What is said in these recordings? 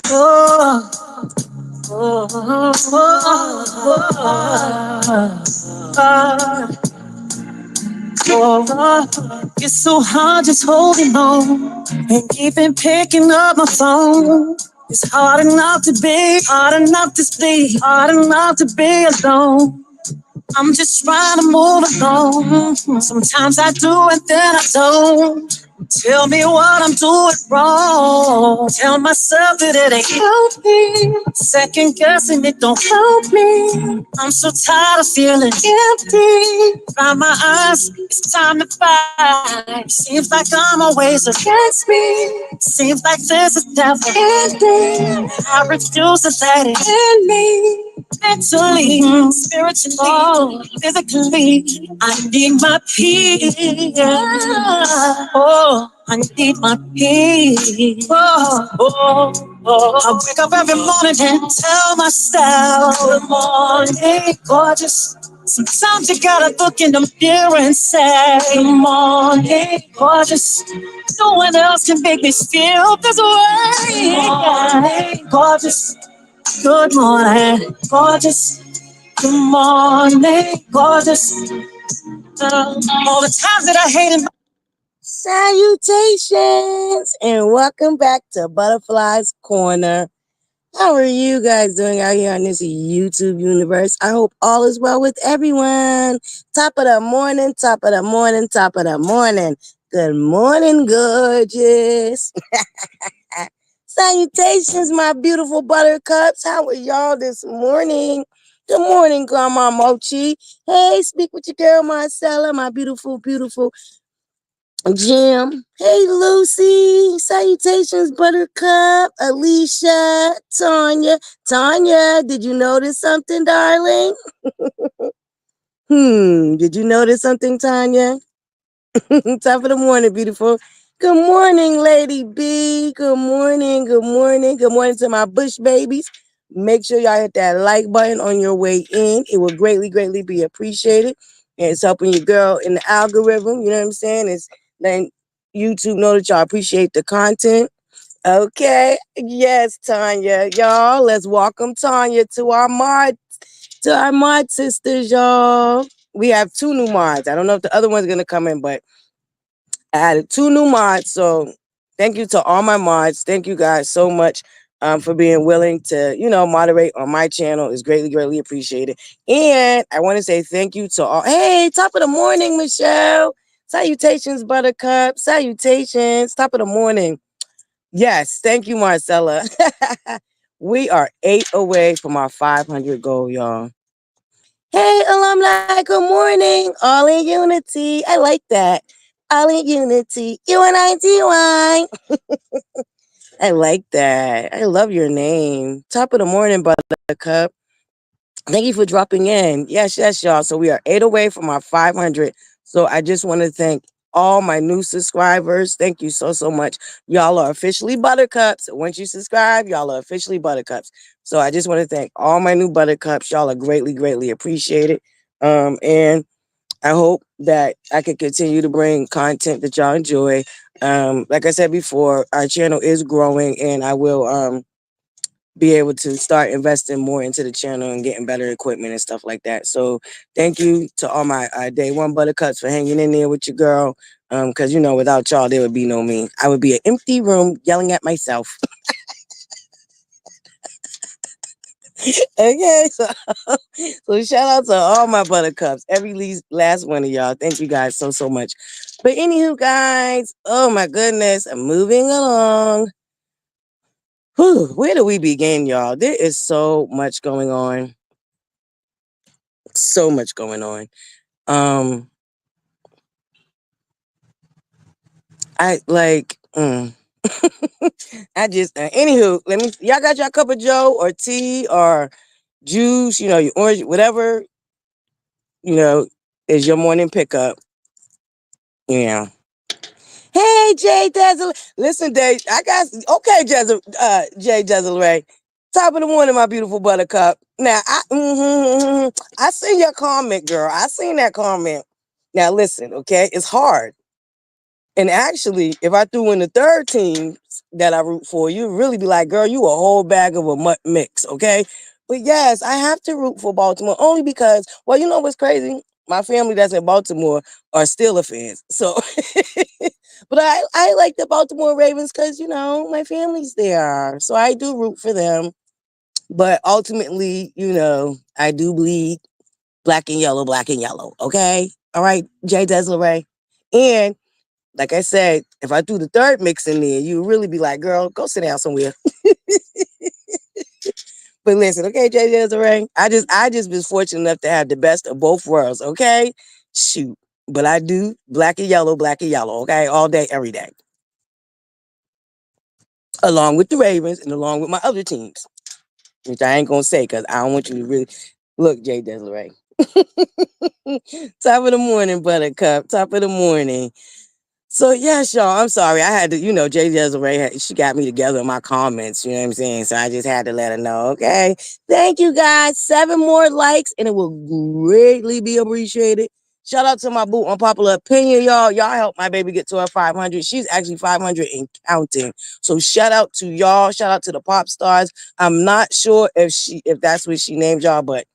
Oh, oh, it's so hard just holding on and keeping picking up my phone. It's hard enough to stay, hard enough to be alone. I'm just trying to move along. Sometimes I do and then I don't. Tell me what I'm doing wrong. Tell myself that it ain't healthy. Second guessing it don't help me. I'm so tired of feeling empty. Find my eyes, it's time to fight. Seems like I'm always against me. Seems like this is never ending. I refuse to let it end me. Mentally, spiritually, physically, I need my peace. Oh, I need my peace. I wake up every morning and tell myself, good morning, gorgeous. Sometimes you gotta look in the mirror and say, good morning, gorgeous. No one else can make me feel this way. Good morning, gorgeous. Good morning, gorgeous. Good morning, gorgeous. All the times that I hated. Salutations and welcome back to ButterFlii's Corner. How are you guys doing out here on this YouTube universe? I hope all is well with everyone. Top of the morning, top of the morning, top of the morning. Good morning, gorgeous. Salutations, my beautiful buttercups. How are y'all this morning? Good morning, Grandma Mochi. Hey, speak with your girl Marcella, my beautiful, beautiful Jim. Hey, Lucy. Salutations, Buttercup, Alicia, Tanya. Tanya, did you notice something, darling? Did you notice something, Tanya? Top of the morning, beautiful. Good morning, Lady B. Good morning, good morning. Good morning to my Bush babies. Make sure y'all hit that like button on your way in. It will greatly, greatly be appreciated. And it's helping your girl in the algorithm. You know what I'm saying? It's letting YouTube know that y'all appreciate the content. Okay. Yes, Tanya. Y'all, let's welcome Tanya to our mod sisters, y'all. We have 2 new mods. I don't know if the other one's gonna come in, but I added 2 new mods. So thank you to all my mods. Thank you guys so much for being willing to, moderate on my channel. It's greatly, greatly appreciated. And I want to say thank you to all. Hey, top of the morning, Michelle. Salutations, Buttercup. Salutations. Top of the morning. Yes, thank you, Marcella. We are 8 away from our 500 goal, y'all. Hey, alumni, good morning. All in unity. I like that. All in unity. UNITY. I like that. I love your name. Top of the morning, Buttercup. Thank you for dropping in. Yes, yes, y'all. So we are 8 away from our 500. So I just want to thank all my new subscribers. Thank you so, so much. Y'all are officially Buttercups. Once you subscribe, y'all are officially Buttercups. So I just want to thank all my new Buttercups. Y'all are greatly, greatly appreciated. And I hope that I can continue to bring content that y'all enjoy. Like I said before, our channel is growing, and I will be able to start investing more into the channel and getting better equipment and stuff like that. So thank you to all my day one Buttercups for hanging in there with your girl. Because without y'all, there would be no me. I would be an empty room yelling at myself. Okay, so shout out to all my Buttercups, every last one of y'all. Thank you guys so, so much. But anywho, guys, oh my goodness, I'm moving along. Whew, where do we begin, y'all? There is so much going on. So much going on. I like. I just. Anywho, y'all got your cup of Joe or tea or juice. Your orange, whatever. Is your morning pickup. Yeah. Hey, Jay Desiree. Listen, Dave, I got okay, Jay Desiree. Top of the morning, my beautiful Buttercup. Now, I seen your comment, girl. I seen that comment. Now, listen, okay, it's hard. And actually, if I threw in the third team, that I root for, you really be like, girl, you a whole bag of a mutt mix, okay? But yes, I have to root for Baltimore only because, well, you know what's crazy? My family that's in Baltimore are Steelers fans. So, but I like the Baltimore Ravens because, you know, my family's there. So I do root for them. But ultimately, you know, I do bleed black and yellow. Okay. All right, Jay Desleray. And like I said, if I threw the third mix in there, you would really be like, girl, go sit down somewhere. But listen, okay, Jay Desiree, I just was fortunate enough to have the best of both worlds, okay? Shoot. But I do black and yellow, okay? All day, every day. Along with the Ravens and along with my other teams, which I ain't gonna say because I don't want you to really look, Jay Desiree. Top of the morning, Buttercup. Top of the morning. So yes, y'all. I'm sorry. I had to, you know, Jay Desiree, she got me together in my comments. You know what I'm saying? So I just had to let her know. Okay. Thank you guys. 7 more likes, and it will greatly be appreciated. Shout out to my boo Unpopular Opinion, y'all. Y'all helped my baby get to her 500. She's actually 500 and counting. So shout out to y'all. Shout out to the pop stars. I'm not sure if that's what she named y'all, but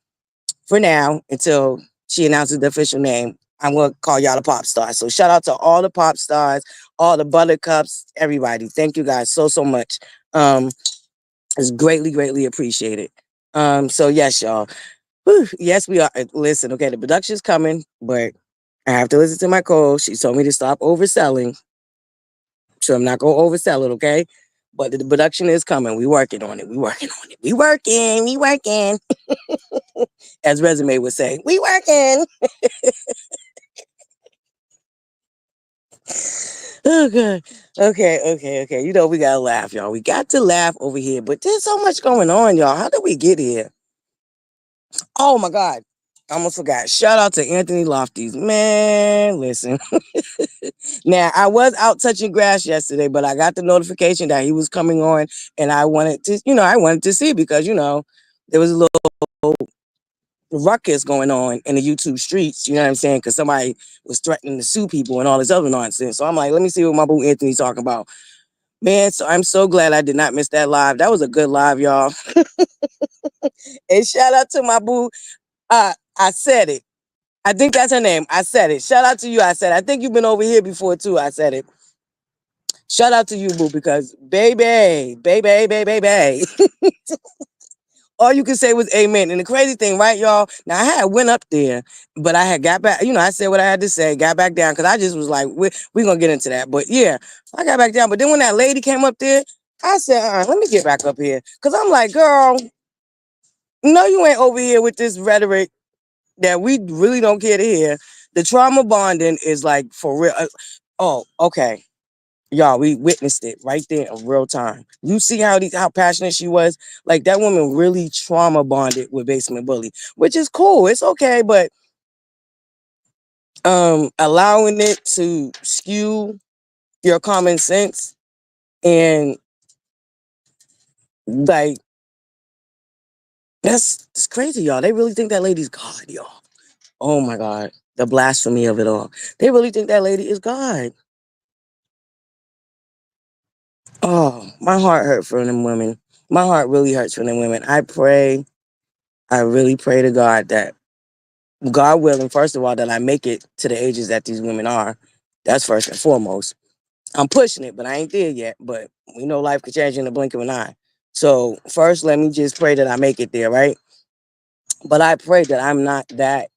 for now, until she announces the official name, I'm gonna call y'all the pop stars. So shout out to all the pop stars, all the buttercups, everybody. Thank you guys so much. It's greatly appreciated. So yes, y'all. Whew, yes, we are. Listen, okay, the production's coming, but I have to listen to my call. She told me to stop overselling, so I'm not gonna oversell it, okay? But the production is coming. We working on it. We working on it. We working. We working. As Resume would say, we working. Okay, okay. You know, we gotta laugh, y'all. We got to laugh over here, but there's so much going on, y'all. How did we get here? Oh my God. I almost forgot. Shout out to Anthony Lofties. Man, listen. Now, I was out touching grass yesterday, but I got the notification that he was coming on, and I wanted to, I wanted to see because, there was a little ruckus going on in the YouTube streets, you know what I'm saying? Because somebody was threatening to sue people and all this other nonsense. So I'm like, let me see what my boo Anthony's talking about. Man, so I'm so glad I did not miss that live. That was a good live, y'all. And shout out to my boo. I said it. I think that's her name. I said it. Shout out to you. I said, I think you've been over here before too. I said it. Shout out to you, boo, because baby. All you could say was amen. And the crazy thing, right, y'all? Now I had went up there, but I had got back. I said what I had to say, got back down because I just was like, we're gonna get into that. But yeah, I got back down. But then when that lady came up there, I said, let me get back up here. Cause I'm like, girl, no, you ain't over here with this rhetoric that we really don't care to hear. The trauma bonding is like for real. Oh, okay. Y'all, we witnessed it right there in real time. You see how passionate she was? Like that woman really trauma bonded with Basement Bully, which is cool. It's okay, but allowing it to skew your common sense and like that's crazy, y'all. They really think that lady's God, y'all. Oh my God. The blasphemy of it all. They really think that lady is God. Oh, my heart hurt for them women. My heart really hurts for them women. I really pray to God that God willing, first of all, that I make it to the ages that these women are. That's first and foremost. I'm pushing it, but I ain't there yet. But we know life could change in the blink of an eye. So first, let me just pray that I make it there, right? But I pray that I'm not that.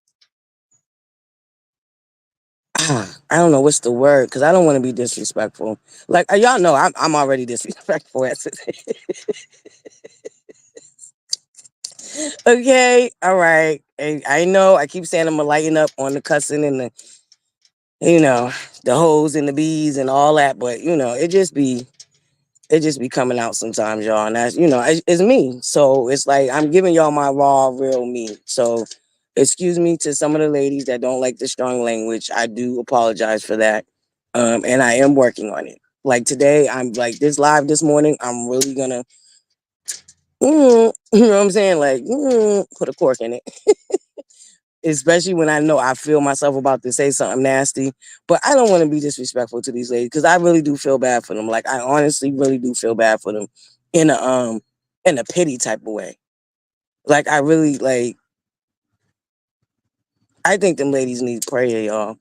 I don't know what's the word because I don't want to be disrespectful. Like y'all know, I'm already disrespectful. Okay, all right. I know I keep saying I'm gonna lighten up on the cussing and the you know, the hoes and the bees and all that, but it just be coming out sometimes, y'all. And that's it's me. So it's like I'm giving y'all my raw, real me. So excuse me to some of the ladies that don't like the strong language. I do apologize for that. And I am working on it. Like today, I'm like this live this morning, I'm really gonna you know what I'm saying? Like, put a cork in it. especially when I know I feel myself about to say something nasty. But I don't want to be disrespectful to these ladies because I really do feel bad for them. Like I honestly really do feel bad for them in a pity type of way. Like I really like I think them ladies need prayer, y'all.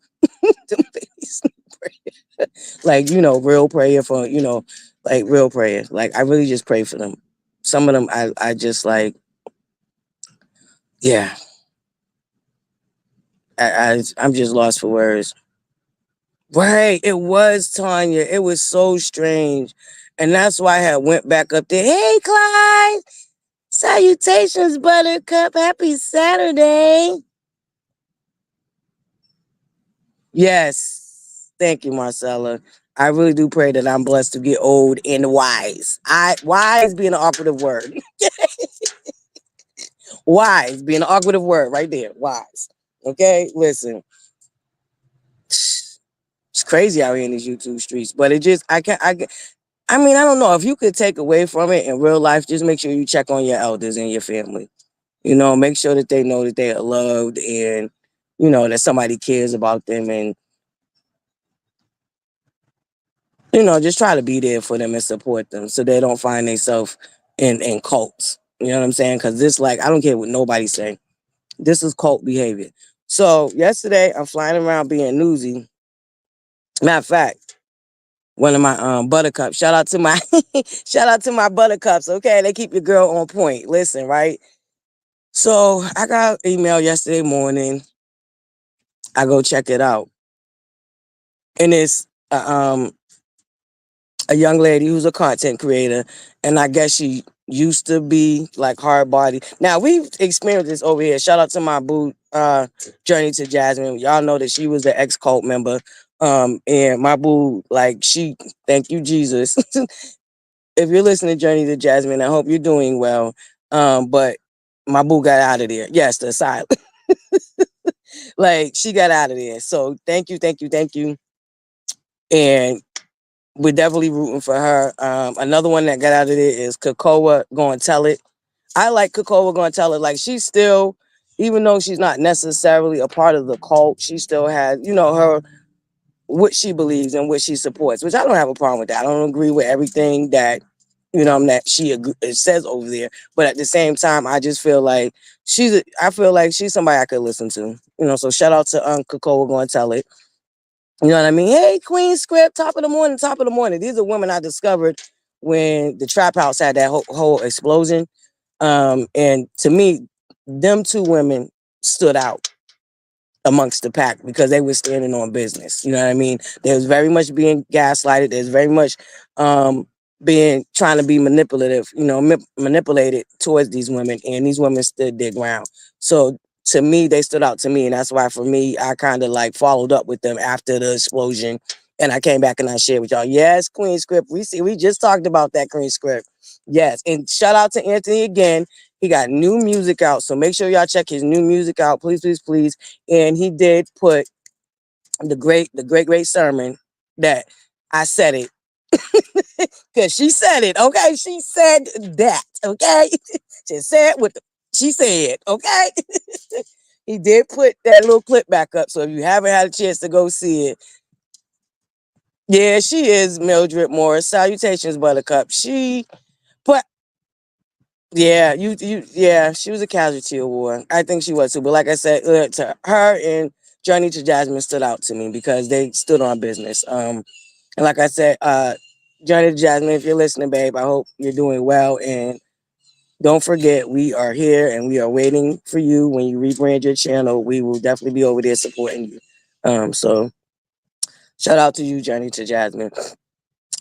Them ladies need prayer. Like, real prayer for, like real prayer. Like I really just pray for them. Some of them I just like, yeah, I'm just lost for words. Right. It was Tanya. It was so strange. And that's why I had went back up there. Hey, Clyde. Salutations, Buttercup. Happy Saturday. Yes. Thank you, Marcella. I really do pray that I'm blessed to get old and wise. Wise being an operative word. Wise being an operative word right there. Wise. Okay? Listen. It's crazy out here in these YouTube streets. But it just I mean, I don't know. If you could take away from it in real life, just make sure you check on your elders and your family. Make sure that they know that they are loved and, that somebody cares about them and, just try to be there for them and support them so they don't find themselves in cults. You know what I'm saying? Because this, like, I don't care what nobody say. This is cult behavior. So yesterday, I'm flying around being newsy. Matter of fact, one of my buttercups. Shout out to my shout out to my buttercups. Okay, they keep your girl on point. Listen, right? So I got an email yesterday morning. I go check it out, and it's a young lady who's a content creator, and I guess she used to be like hard body. Now we've experienced this over here. Shout out to my boo, Journey to Jasmine. Y'all know that she was the ex cult member. And my boo, like she, thank you Jesus. If you're listening, Journey to Jasmine, I hope you're doing well. But my boo got out of there. Yes, the asylum. Like she got out of there. So thank you, thank you, thank you. And we're definitely rooting for her. Another one that got out of there is Kakoa Going Tell It. I like Kakoa Going Tell It. Like she's still, even though she's not necessarily a part of the cult, she still has, her what she believes and what she supports, which I don't have a problem with that. I don't agree with everything that that says over there, but at the same time, I just feel like I feel like she's somebody I could listen to. So shout out to Kakoa Going Tell It. You know what I mean? Hey, Queen Script, top of the morning, top of the morning. These are women I discovered when the trap house had that whole explosion. And to me, them two women stood out amongst the pack because they were standing on business. You know what I mean? There was very much being gaslighted. There's very much being trying to be manipulative, manipulated towards these women, and these women stood their ground. So to me, they stood out to me, and that's why for me, I kind of like followed up with them after the explosion, and I came back and I shared with y'all. Yes, Queen Script. We just talked about that Queen Script. Yes, and shout out to Anthony again. He got new music out, so make sure y'all check his new music out, please, please, please. And he did put the great sermon that I said it because she said it. Okay, she said that. Okay, she said what she said. Okay, he did put that little clip back up. So if you haven't had a chance to go see it, yeah, she is Mildred Morris. Salutations, Buttercup. But yeah, she was a casualty of war. I think she was too. But like I said, to her and Journey to Jasmine stood out to me because they stood on business. And like I said, Journey to Jasmine, if you're listening, babe, I hope you're doing well. And don't forget, we are here and we are waiting for you when you rebrand your channel. We will definitely be over there supporting you. So shout out to you, Journey to Jasmine.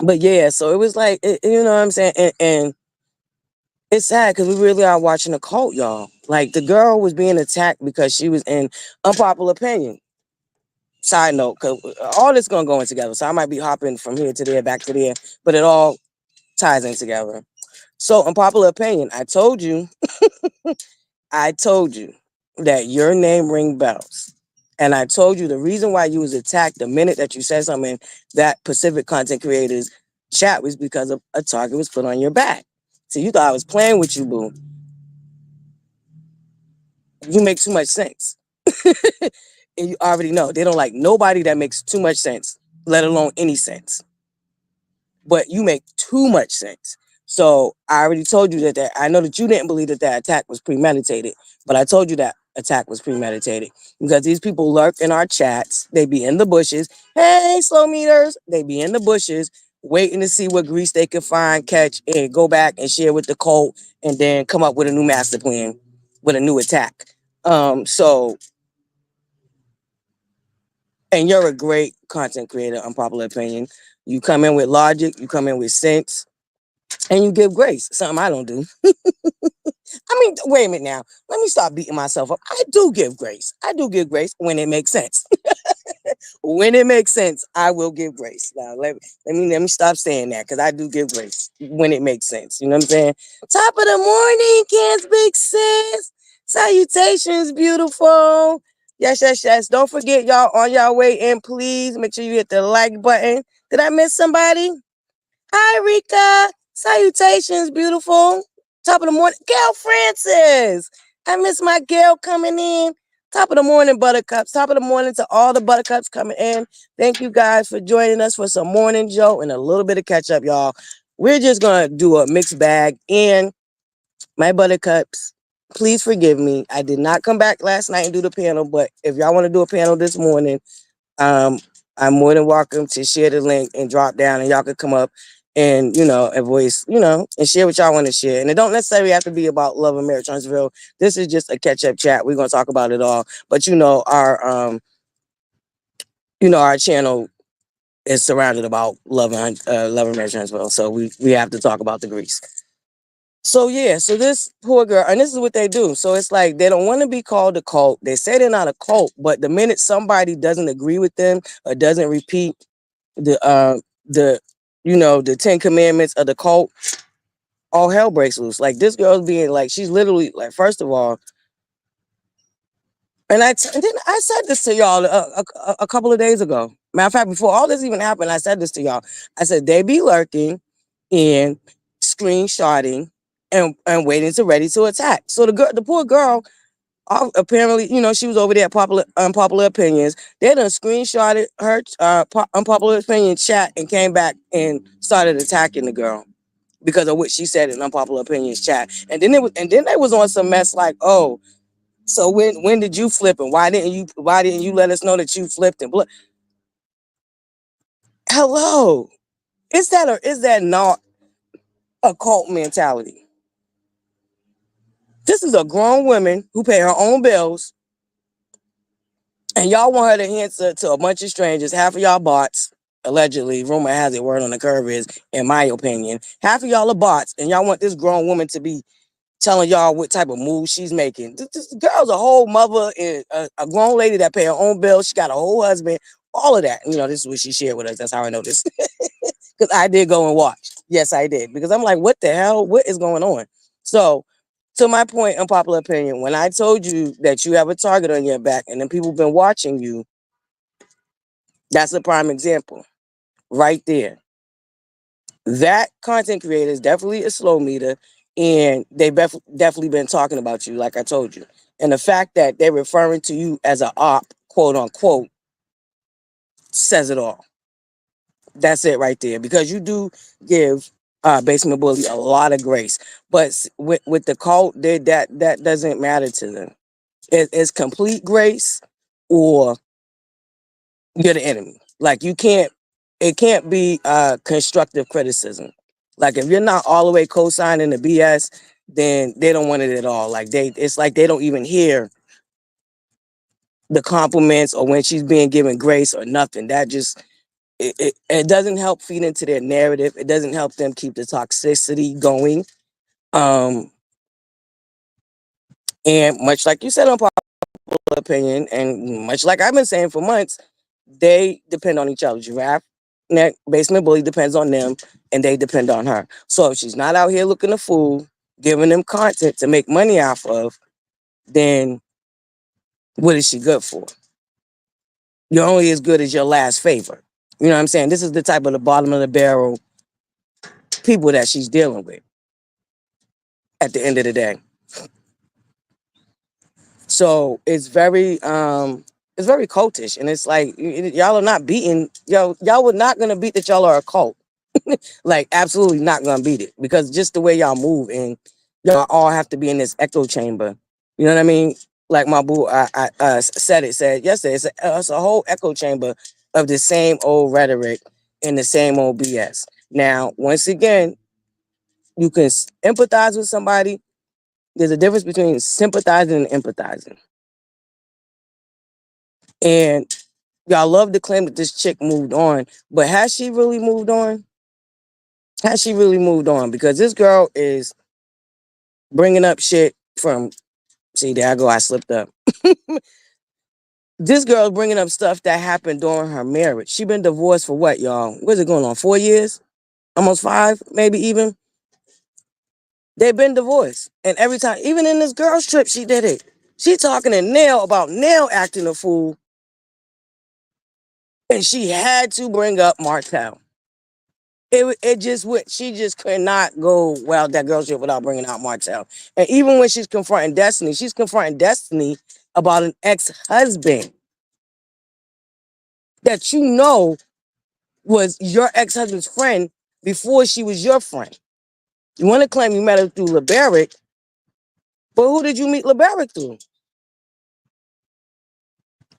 But yeah, so it was like, you know what I'm saying? And it's sad because we really are watching a cult, y'all. Like the girl was being attacked because she was in unpopular opinion. Side note, because all this gonna go in together. So I might be hopping from here to there, back to there, but it all ties in together. So unpopular opinion, I told you that your name ring bells. And I told you the reason why you was attacked the minute that you said something in that Pacific content creators chat was because of a target was put on your back. So you thought I was playing with you, boo. You make too much sense. And you already know they don't like nobody that makes too much sense, let alone any sense. But you make too much sense. So I already told you that I know that you didn't believe that attack was premeditated, but I told you that attack was premeditated because these people lurk in our chats. They be in the bushes. Hey, slow meters. They be in the bushes waiting to see what grease they can find, catch, and go back and share with the cult and then come up with a new master plan with a new attack. So and you're a great content creator, unpopular opinion. You come in with logic, you come in with sense, and you give grace. Something I don't do. I mean, wait a minute now. Let me stop beating myself up. I do give grace. I do give grace when it makes sense. When it makes sense, I will give grace. Now let me stop saying that because I do give grace when it makes sense. You know what I'm saying? Top of the morning, Can's big sis. Salutations, beautiful. Yes, yes, yes. Don't forget, y'all, on y'all way in, please make sure you hit the like button. Did I miss somebody? Hi, Rika. Salutations, beautiful. Top of the morning. Gail Francis. I miss my Gail coming in. Top of the morning, buttercups. Top of the morning to all the buttercups coming in. Thank you guys for joining us for some morning joke and a little bit of catch up, y'all. We're just going to do a mixed bag. And my buttercups, please forgive me. I did not come back last night and do the panel, but if y'all want to do a panel this morning, um, I'm more than welcome to share the link and drop down and y'all could come up and, and voice, and share what y'all want to share. And it don't necessarily have to be about love and marriage, Huntsville. This is just a catch-up chat. We're going to talk about it all. But, our channel is surrounded about love and marriage, Huntsville. So we have to talk about the grease. So yeah, so this poor girl, and this is what they do. So it's like they don't want to be called a cult. They say they're not a cult, but the minute somebody doesn't agree with them or doesn't repeat the 10 commandments of the cult, all hell breaks loose. Like this girl's being like, she's literally like, first of all, and then I said this to y'all a couple of days ago. Matter of fact, before all this even happened, I said this to y'all. I said they be lurking and screenshotting and waiting to ready to attack. So the poor girl, apparently, she was over there at unpopular opinions. They done screenshotted her unpopular opinion chat and came back and started attacking the girl because of what she said in unpopular opinions chat. And then they was on some mess like, oh, so when did you flip and why didn't you let us know that you flipped and hello, is that or is that not a cult mentality? This is a grown woman who pay her own bills, and y'all want her to answer to a bunch of strangers. Half of y'all bots, allegedly. Rumor has it, word on the curve is, in my opinion, half of y'all are bots, and y'all want this grown woman to be telling y'all what type of moves she's making. This girl's a whole mother and a grown lady that pay her own bills. She got a whole husband, all of that. This is what she shared with us. That's how I know this. Because I did go and watch. Yes, I did. Because I'm like, what the hell? What is going on? So, to my point, unpopular opinion, when I told you that you have a target on your back and then people been watching you, that's a prime example right there. That content creator is definitely a slow meter, and they've definitely been talking about you, like I told you. And the fact that they're referring to you as a op, quote unquote, says it all. That's it right there, because you do give Basement Bully a lot of grace, but with the cult, that doesn't matter to them. It's complete grace, or you're the enemy. Like it can't be constructive criticism. Like if you're not all the way co-signing the BS, then they don't want it at all. Like it's like they don't even hear the compliments or when she's being given grace or nothing. That just it doesn't help feed into their narrative. It doesn't help them keep the toxicity going. Um, and much like you said on Popular Opinion, and much like I've been saying for months, they depend on each other. Giraffe Neck Basement Bully depends on them, and they depend on her. So if she's not out here looking a fool, giving them content to make money off of, then what is she good for? You're only as good as your last favor. You know what I'm saying? This is the type of the bottom of the barrel people that she's dealing with at the end of the day. So it's very cultish, and it's like y'all are not beating y'all were not gonna beat that y'all are a cult. Like absolutely not gonna beat it because just the way y'all move and y'all all have to be in this echo chamber. You know what I mean? Like my boo, said yesterday. It's a whole echo chamber of the same old rhetoric and the same old BS. Now, once again, you can empathize with somebody. There's a difference between sympathizing and empathizing. And y'all love to claim that this chick moved on, but has she really moved on? Has she really moved on? Because this girl is bringing up shit from, see, there I go, I slipped up. This girl's bringing up stuff that happened during her marriage. She been divorced for what, y'all? What's it going on? 4 years? Almost 5, maybe even. They've been divorced. And every time, even in this girl's trip, she did it. She talking to Nell about Nell acting a fool. And she had to bring up Martell. It just went. She just could not go well that girl shit without bringing out Martell. And even when she's confronting Destiny about an ex-husband that you know was your ex-husband's friend before she was your friend. You want to claim you met her through LeBaric, but who did you meet LeBaric through?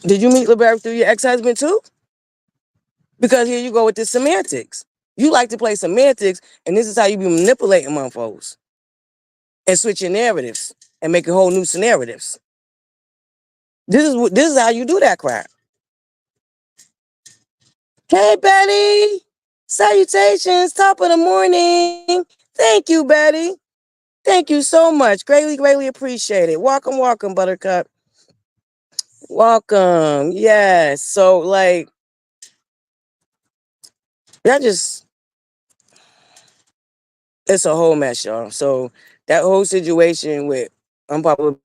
Did you meet LeBaric through your ex-husband too? Because here you go with the semantics. You like to play semantics, and this is how you be manipulating motherfuckers and switching narratives and making whole new narratives. This is how you do that crap. Hey Betty, salutations, top of the morning. Thank you, Betty. Thank you so much. Greatly appreciate it. Welcome, Buttercup. Welcome. Yes. So like that just it's a whole mess, y'all. So that whole situation with unpopular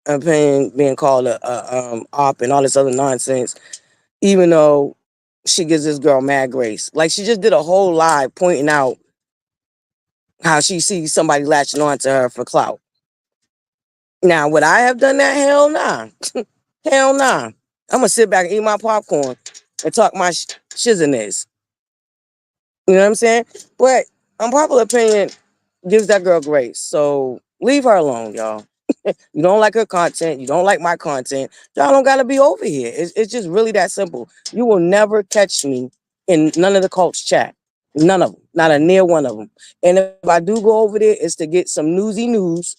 opinion being called a op and all this other nonsense, even though she gives this girl mad grace. Like she just did a whole live pointing out how she sees somebody latching on to her for clout. Now, would I have done that? Hell nah. Hell nah. I'm gonna sit back and eat my popcorn and talk my shizness. You know what I'm saying? But unpopular opinion gives that girl grace. So leave her alone, y'all. You don't like her content. You don't like my content. Y'all don't gotta be over here. It's just really that simple. You will never catch me in none of the cults chat. None of them. Not a near one of them. And if I do go over there, it's to get some newsy news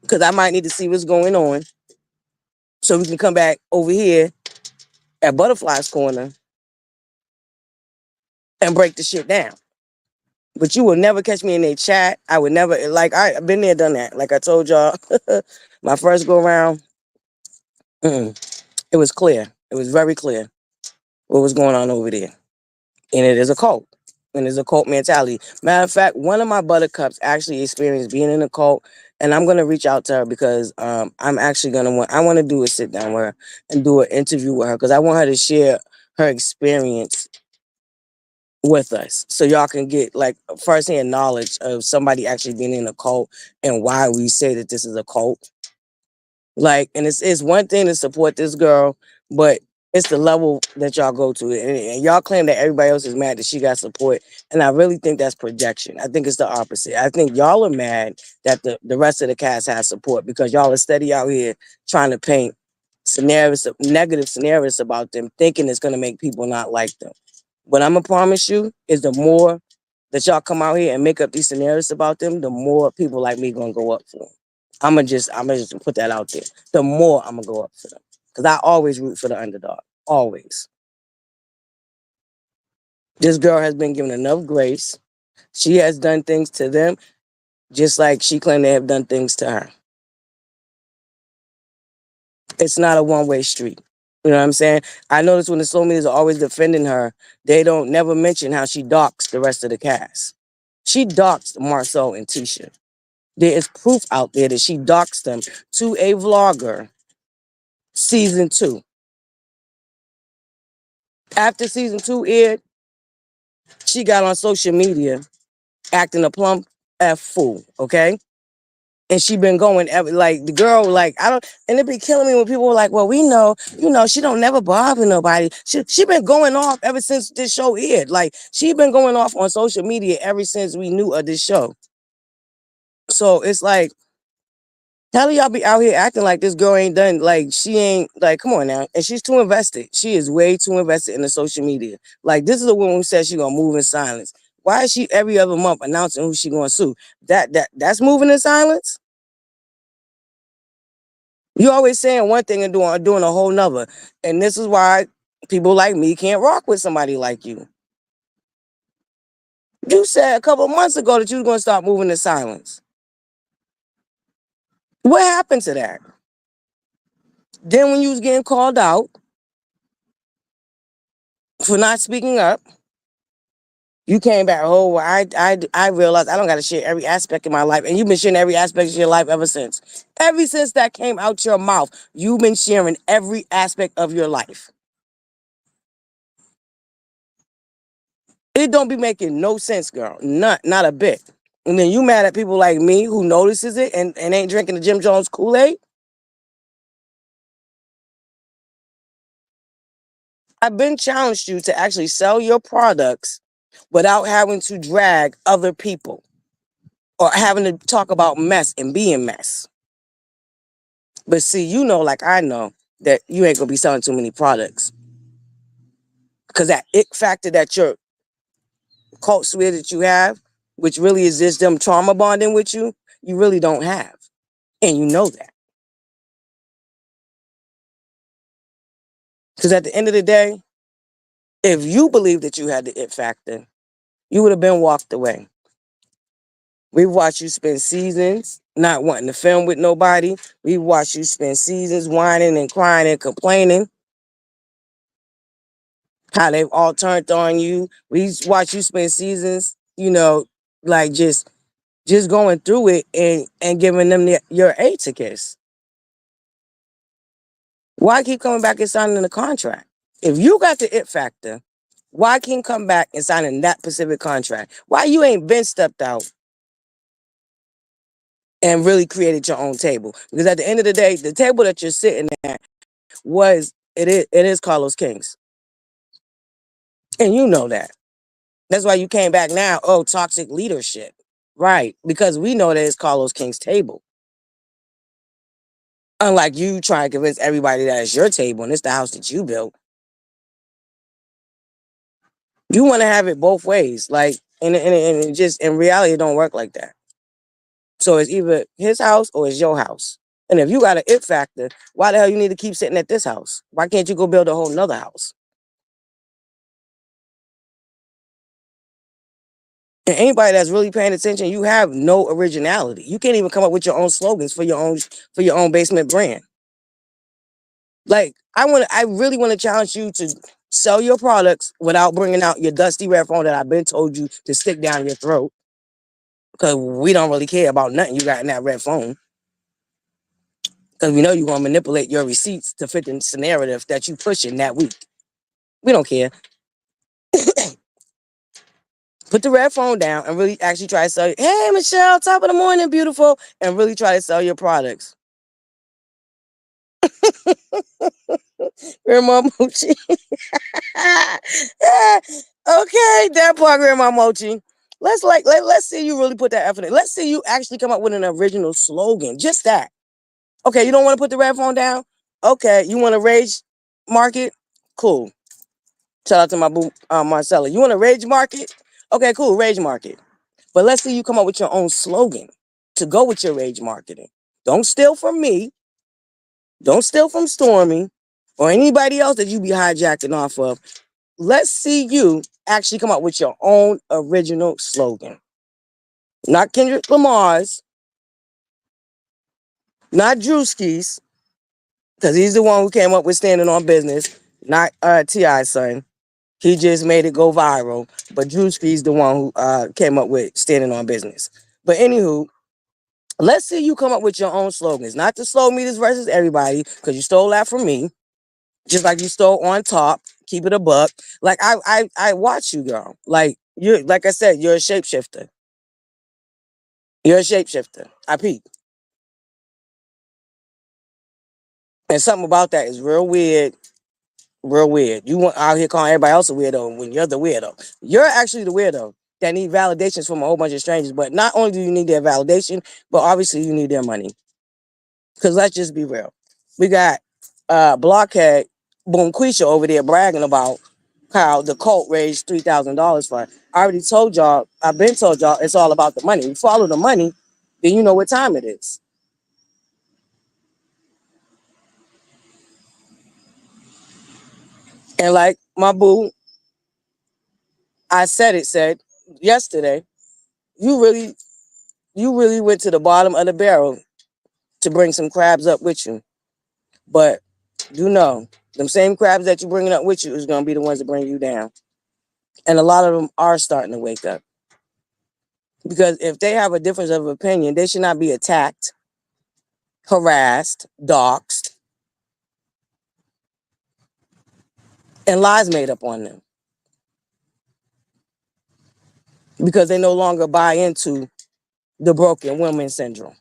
because I might need to see what's going on. So we can come back over here at ButterFlii's Corner and break the shit down. But you will never catch me in a chat. I would never like I've been there, done that. Like I told y'all, my first go around, it was clear. It was very clear what was going on over there. And it is a cult. And it's a cult mentality. Matter of fact, one of my buttercups actually experienced being in a cult. And I'm gonna reach out to her because I'm actually I want to do a sit down with her and do an interview with her because I want her to share her experience with us so y'all can get like firsthand knowledge of somebody actually being in a cult and why we say that this is a cult. Like, and it's one thing to support this girl, but it's the level that y'all go to. And y'all claim that everybody else is mad that she got support. And I really think that's projection. I think it's the opposite. I think y'all are mad that the rest of the cast has support because y'all are steady out here trying to paint scenarios, negative scenarios about them, thinking it's going to make people not like them. What I'm going to promise you is the more that y'all come out here and make up these scenarios about them, the more people like me going to go up for them. I'm gonna just put that out there. The more I'm gonna go up for them, because I always root for the underdog. Always. This girl has been given enough grace. She has done things to them, just like she claimed they have done things to her. It's not a one-way street. You know what I'm saying? I notice when the slow medias are always defending her, they don't never mention how she doxed the rest of the cast. She doxed Marcel and Tisha. There is proof out there that she doxed them to a vlogger season 2. After season 2 aired, she got on social media acting a plumb F fool, okay? And she been going like the girl, like I don't, and it be killing me when people were like, well, we know, she don't never bother nobody. She been going off ever since this show aired. Like she been going off on social media ever since we knew of this show. So it's like, how do y'all be out here acting like this girl ain't done, like she ain't, like, come on now. And she's too invested. She is way too invested in the social media. Like this is a woman who said she gonna move in silence. Why is she every other month announcing who she gonna sue? That's moving in silence. You always saying one thing and doing a whole nother. And this is why people like me can't rock with somebody like you. You said a couple of months ago that you was gonna start moving in silence. What happened to that? Then when you was getting called out for not speaking up, you came back. Oh, well, I realized I don't got to share every aspect of my life, and you've been sharing every aspect of your life ever since. Ever since that came out your mouth, you've been sharing every aspect of your life. It don't be making no sense, girl. Not a bit. And then you mad at people like me who notices it and ain't drinking the Jim Jones Kool-Aid? I've been challenged you to actually sell your products without having to drag other people or having to talk about mess and be in mess. But see, like I know that you ain't gonna be selling too many products. Because that it factor that your cult swear that you have, which really is just them trauma bonding with you, you really don't have. And you know that. Because at the end of the day, if you believe that you had the it factor, you would have been walked away. We've watched you spend seasons not wanting to film with nobody. We've watched you spend seasons whining and crying and complaining how they've all turned on you. We watched you spend seasons, like just going through it and giving them your A to kiss. Why keep coming back and signing the contract? If you got the it factor, why can't come back and signing that specific contract? Why you ain't been stepped out and really created your own table? Because at the end of the day, the table that you're sitting at it is Carlos King's. And you know that. That's why you came back now. Oh, toxic leadership. Right. Because we know that it's Carlos King's table. Unlike you trying to convince everybody that it's your table and it's the house that you built. You want to have it both ways. Like, and it just, in reality, it don't work like that. So it's either his house or it's your house. And if you got an it factor, why the hell you need to keep sitting at this house? Why can't you go build a whole nother house? And anybody that's really paying attention, you have no originality. You can't even come up with your own slogans for your own basement brand. Like I really want to challenge you to sell your products without bringing out your dusty red phone that I've been told you to stick down your throat. Because we don't really care about nothing you got in that red phone. Because we know you're going to manipulate your receipts to fit the narrative that you pushing that week. We don't care. Put the red phone down and really actually try to sell. Hey, Michelle, top of the morning, beautiful. And really try to sell your products. Grandma Mochi. Okay, that part, Grandma Mochi. Let's see you really put that effort in. Let's see you actually come up with an original slogan. Just that. Okay, you don't want to put the red phone down? Okay, you want to rage market? Cool. Shout out to my boo Marcella. You want to rage market? Okay, cool, rage market. But let's see you come up with your own slogan to go with your rage marketing. Don't steal from me. Don't steal from Stormy or anybody else that you be hijacking off of. Let's see you actually come up with your own original slogan. Not Kendrick Lamar's, not Drewski's, because he's the one who came up with standing on business, not T.I.'s son. He just made it go viral. But Drewski's the one who came up with standing on business. But anywho, let's see you come up with your own slogans. Not the slow meters versus everybody, because you stole that from me. Just like you stole on top, keep it a buck. Like I watch you, girl. Like you're, like I said, you're a shapeshifter. You're a shapeshifter. I peep. And something about that is real weird. Real weird. You want out here calling everybody else a weirdo when you're the weirdo. You're actually the weirdo that need validations from a whole bunch of strangers. But not only do you need their validation, but obviously you need their money. Because let's just be real. We got Blockhead Boom Quisha over there bragging about how the cult raised $3,000 for her. I already told y'all, I've been told y'all it's all about the money. You follow the money, then you know what time it is. And like my boo, I said yesterday, you really went to the bottom of the barrel to bring some crabs up with you. But you know, them same crabs that you're bringing up with you is going to be the ones that bring you down. And a lot of them are starting to wake up. Because if they have a difference of opinion, they should not be attacked, harassed, doxxed, and lies made up on them. Because they no longer buy into the broken woman syndrome.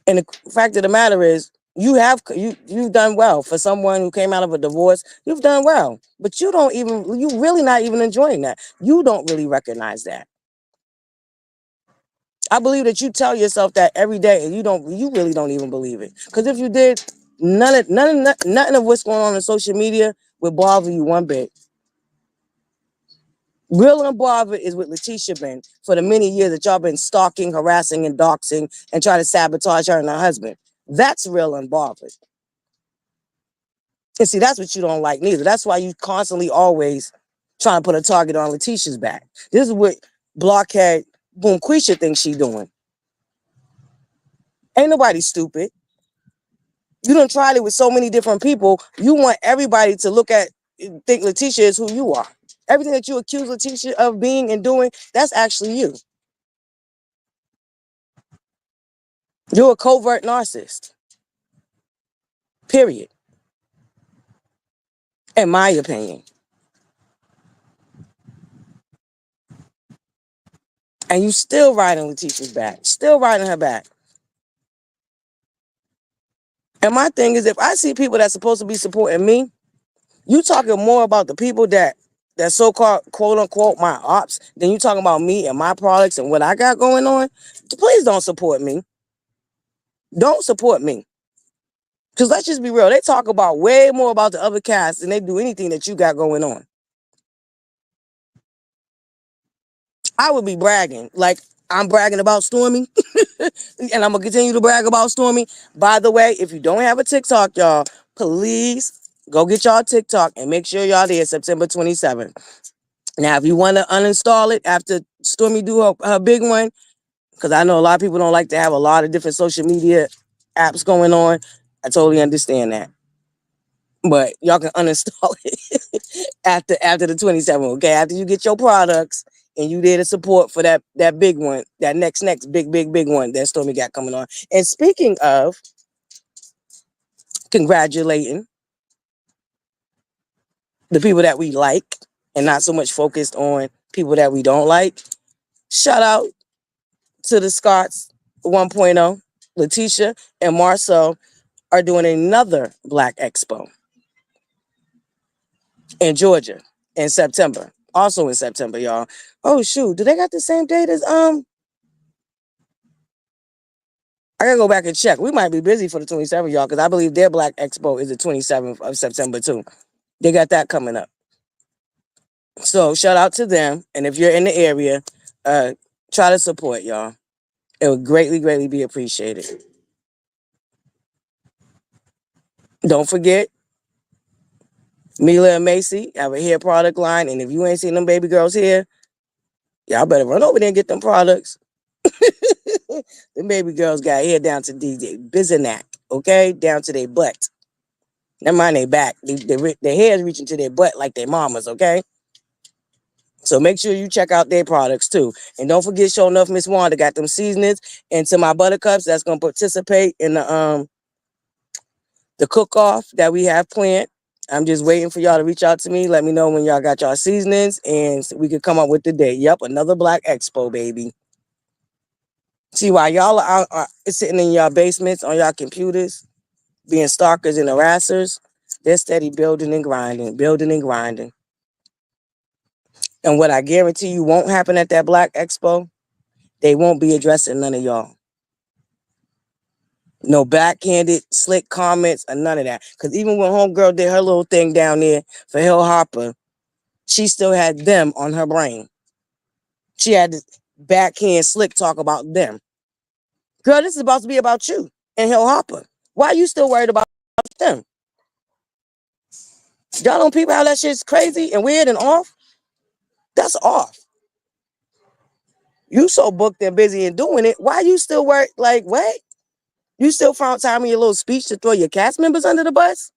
And the fact of the matter is, you've done well for someone who came out of a divorce. You've done well, but you really not even enjoying that. You don't really recognize that. I believe that you tell yourself that every day, and you really don't even believe it. Because if you did, nothing of what's going on social media would bother you one bit. Real unbothered is with Letitia been for the many years that y'all been stalking, harassing, and doxing and trying to sabotage her and her husband. That's real unbothered. And see, that's what you don't like neither. That's why you constantly always trying to put a target on Letitia's back. This is what Blockhead Boom Quisha thinks she doing. Ain't nobody stupid. You done tried it with so many different people. You want everybody to think Letitia is who you are. Everything that you accuse Letitia of being and doing, that's actually you. You're a covert narcissist. Period. In my opinion. And you still riding Letitia's back. Still riding her back. And my thing is, if I see people that's supposed to be supporting me, you talking more about the people that so-called quote unquote my ops than you talking about me and my products and what I got going on. Please don't support me. Don't support me. Because let's just be real. They talk about way more about the other cast than they do anything that you got going on. I would be bragging. Like I'm bragging about Stormy. And I'm going to continue to brag about Stormy. By the way, if you don't have a TikTok, y'all, please go get y'all TikTok and make sure y'all there September 27th. Now, if you want to uninstall it after Stormy do her big one, because I know a lot of people don't like to have a lot of different social media apps going on. I totally understand that. But y'all can uninstall it after the 27th, okay? After you get your products and you there to support for that big one, that next big one that Stormy got coming on. And speaking of congratulating the people that we like and not so much focused on people that we don't like, shout out to the Scots 1.0. Letitia and Marcel are doing another Black Expo in Georgia in September. Also in September, y'all. Oh shoot, do they got the same date as I gotta go back and check. We might be busy for the 27th, y'all, because I believe their Black Expo is the 27th of September too. They got that coming up. So shout out to them. And if you're in the area, try to support y'all. It would greatly, greatly be appreciated. Don't forget, Mila and Macy have a hair product line. And if you ain't seen them baby girls here, y'all better run over there and get them products. The baby girls got hair down to DJ Bizanak, okay? Down to their butt. Never mind their back. Their hair is reaching to their butt like their mamas, okay? So make sure you check out their products too. And don't forget, show enough Miss Wanda got them seasonings. And to my buttercups that's gonna participate in the cook-off that we have planned. I'm just waiting for y'all to reach out to me. Let me know when y'all got y'all seasonings and we can come up with the date. Yep, another Black Expo, baby. See, while y'all are sitting in your basements on your computers, being stalkers and harassers, they're steady building and grinding, building and grinding. And what I guarantee you won't happen at that Black Expo, they won't be addressing none of y'all. No backhanded, slick comments or none of that. Because even when Homegirl did her little thing down there for Hill Hopper, she still had them on her brain. She had this backhand slick talk about them. Girl, this is about to be about you and Hill Hopper. Why are you still worried about them? Y'all don't people how that shit's crazy and weird and off? That's off. You so booked and busy and doing it. Why you still work? Like, what? You still found time in your little speech to throw your cast members under the bus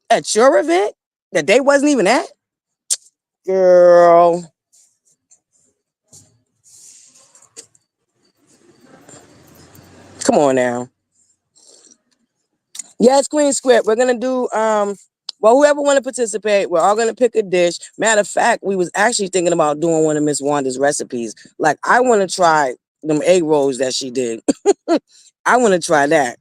at your event that they wasn't even at? Girl, come on now. Yes, Queen Script. We're gonna do well, whoever want to participate, we're all gonna pick a dish. Matter of fact, we was actually thinking about doing one of Miss Wanda's recipes. Like, I want to try them egg rolls that she did. I want to try that.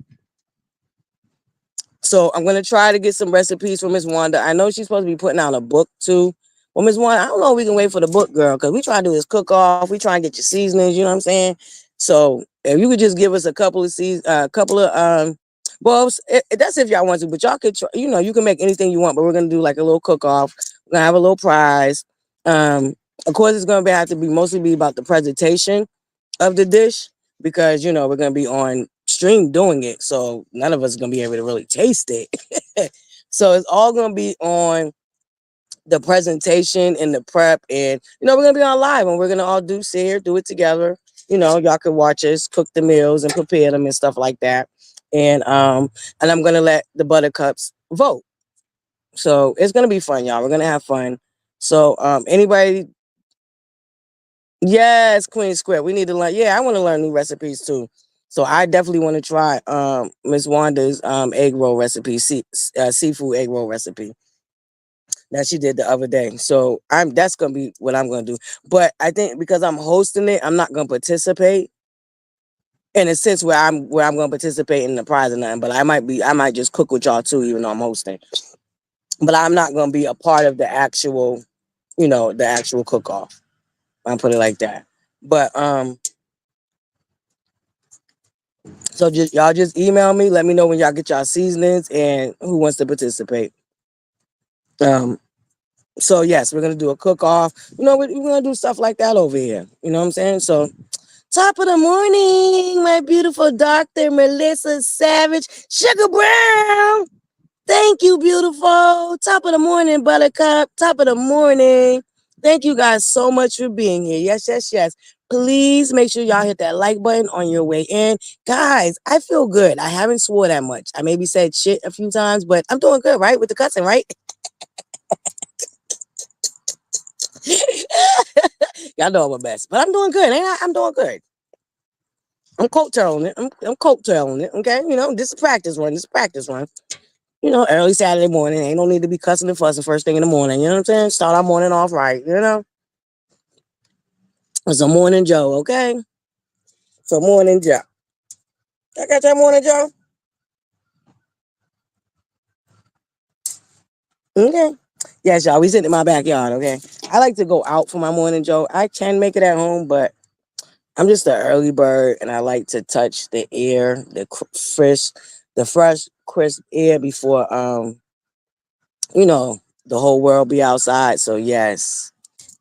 So I'm gonna try to get some recipes from Miss Wanda. I know she's supposed to be putting out a book too. Well, Miss Wanda, I don't know if we can wait for the book, girl, because we try to do this cook off. We try and get your seasonings. You know what I'm saying? So if you could just give us a couple of well, that's if y'all want to, but y'all could, you can make anything you want. But we're gonna do like a little cook off. We're gonna have a little prize. Of course, it's gonna have to be mostly about the presentation of the dish because we're gonna be on stream doing it, so none of us are gonna be able to really taste it. So it's all gonna be on the presentation and the prep, and we're gonna be on live and we're gonna all do it together. Y'all can watch us cook the meals and prepare them and stuff like that. And I'm gonna let the buttercups vote. So it's gonna be fun, y'all. We're gonna have fun. So anybody. Yes, Queen Square. We need to learn. Yeah, I want to learn new recipes too. So I definitely want to try Miss Wanda's egg roll recipe, seafood egg roll recipe that she did the other day. So that's gonna be what I'm gonna do. But I think because I'm hosting it, I'm not gonna participate in a sense where I'm gonna participate in the prize or nothing. But I might just cook with y'all too, even though I'm hosting. But I'm not gonna be a part of the actual, the actual cook off. I'll put it like that. But so y'all just email me. Let me know when y'all get y'all seasonings and who wants to participate. Um. So yes, we're gonna do a cook off. We're gonna do stuff like that over here. You know what I'm saying? So top of the morning, my beautiful Dr. Melissa Savage, Sugar Brown. Thank you, beautiful. Top of the morning, Buttercup. Top of the morning. Thank you guys so much for being here. Yes, yes, yes. Please make sure y'all hit that like button on your way in. Guys, I feel good. I haven't swore that much. I maybe said shit a few times, but I'm doing good, right? With the cussing, right? Y'all know I'm a mess, but I'm doing good. Ain't I? I'm doing good. I'm coattailing it. I'm coattailing it. Okay, this is a practice run. This is a practice run. Early Saturday morning. Ain't no need to be cussing and fussing first thing in the morning. You know what I'm saying? Start our morning off right. It's a morning Joe. Okay, it's a morning Joe. I got that morning Joe. Okay. Yes, y'all. We sitting in my backyard. Okay. I like to go out for my morning Joe. I can make it at home, but I'm just an early bird, and I like to touch the air, the fresh, crisp air before the whole world be outside. So yes,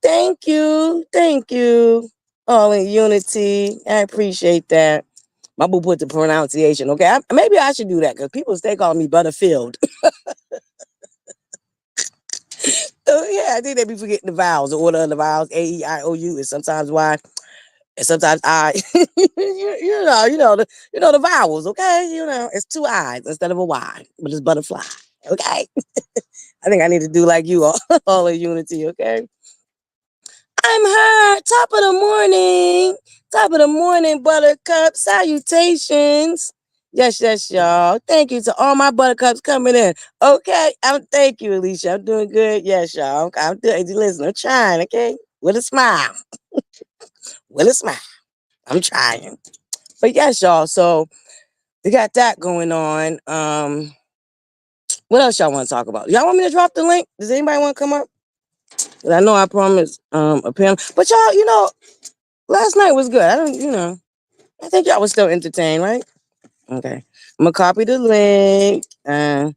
thank you, thank you, all in unity. I appreciate that. My boo put the pronunciation. Okay, maybe I should do that because people stay calling me Butterfield. So yeah, I think they be forgetting the vowels, the order of the vowels, A-E-I-O-U, and sometimes Y. And sometimes I, the vowels, okay? It's two I's instead of a Y, but it's ButterFlii, okay? I think I need to do like you all in unity, okay? I'm her, top of the morning, Buttercup, salutations. Yes, yes, y'all. Thank you to all my Buttercups coming in, okay? Thank you, Alicia. I'm doing good. Yes, y'all. Listen, I'm trying, okay? With a smile, with a smile. I'm trying. But yes, y'all. So we got that going on. What else y'all want to talk about? Y'all want me to drop the link? Does anybody want to come up? 'Cause I know I promised a panel. But y'all, last night was good. I don't, I think y'all was still entertained, right? Okay. I'm gonna copy the link and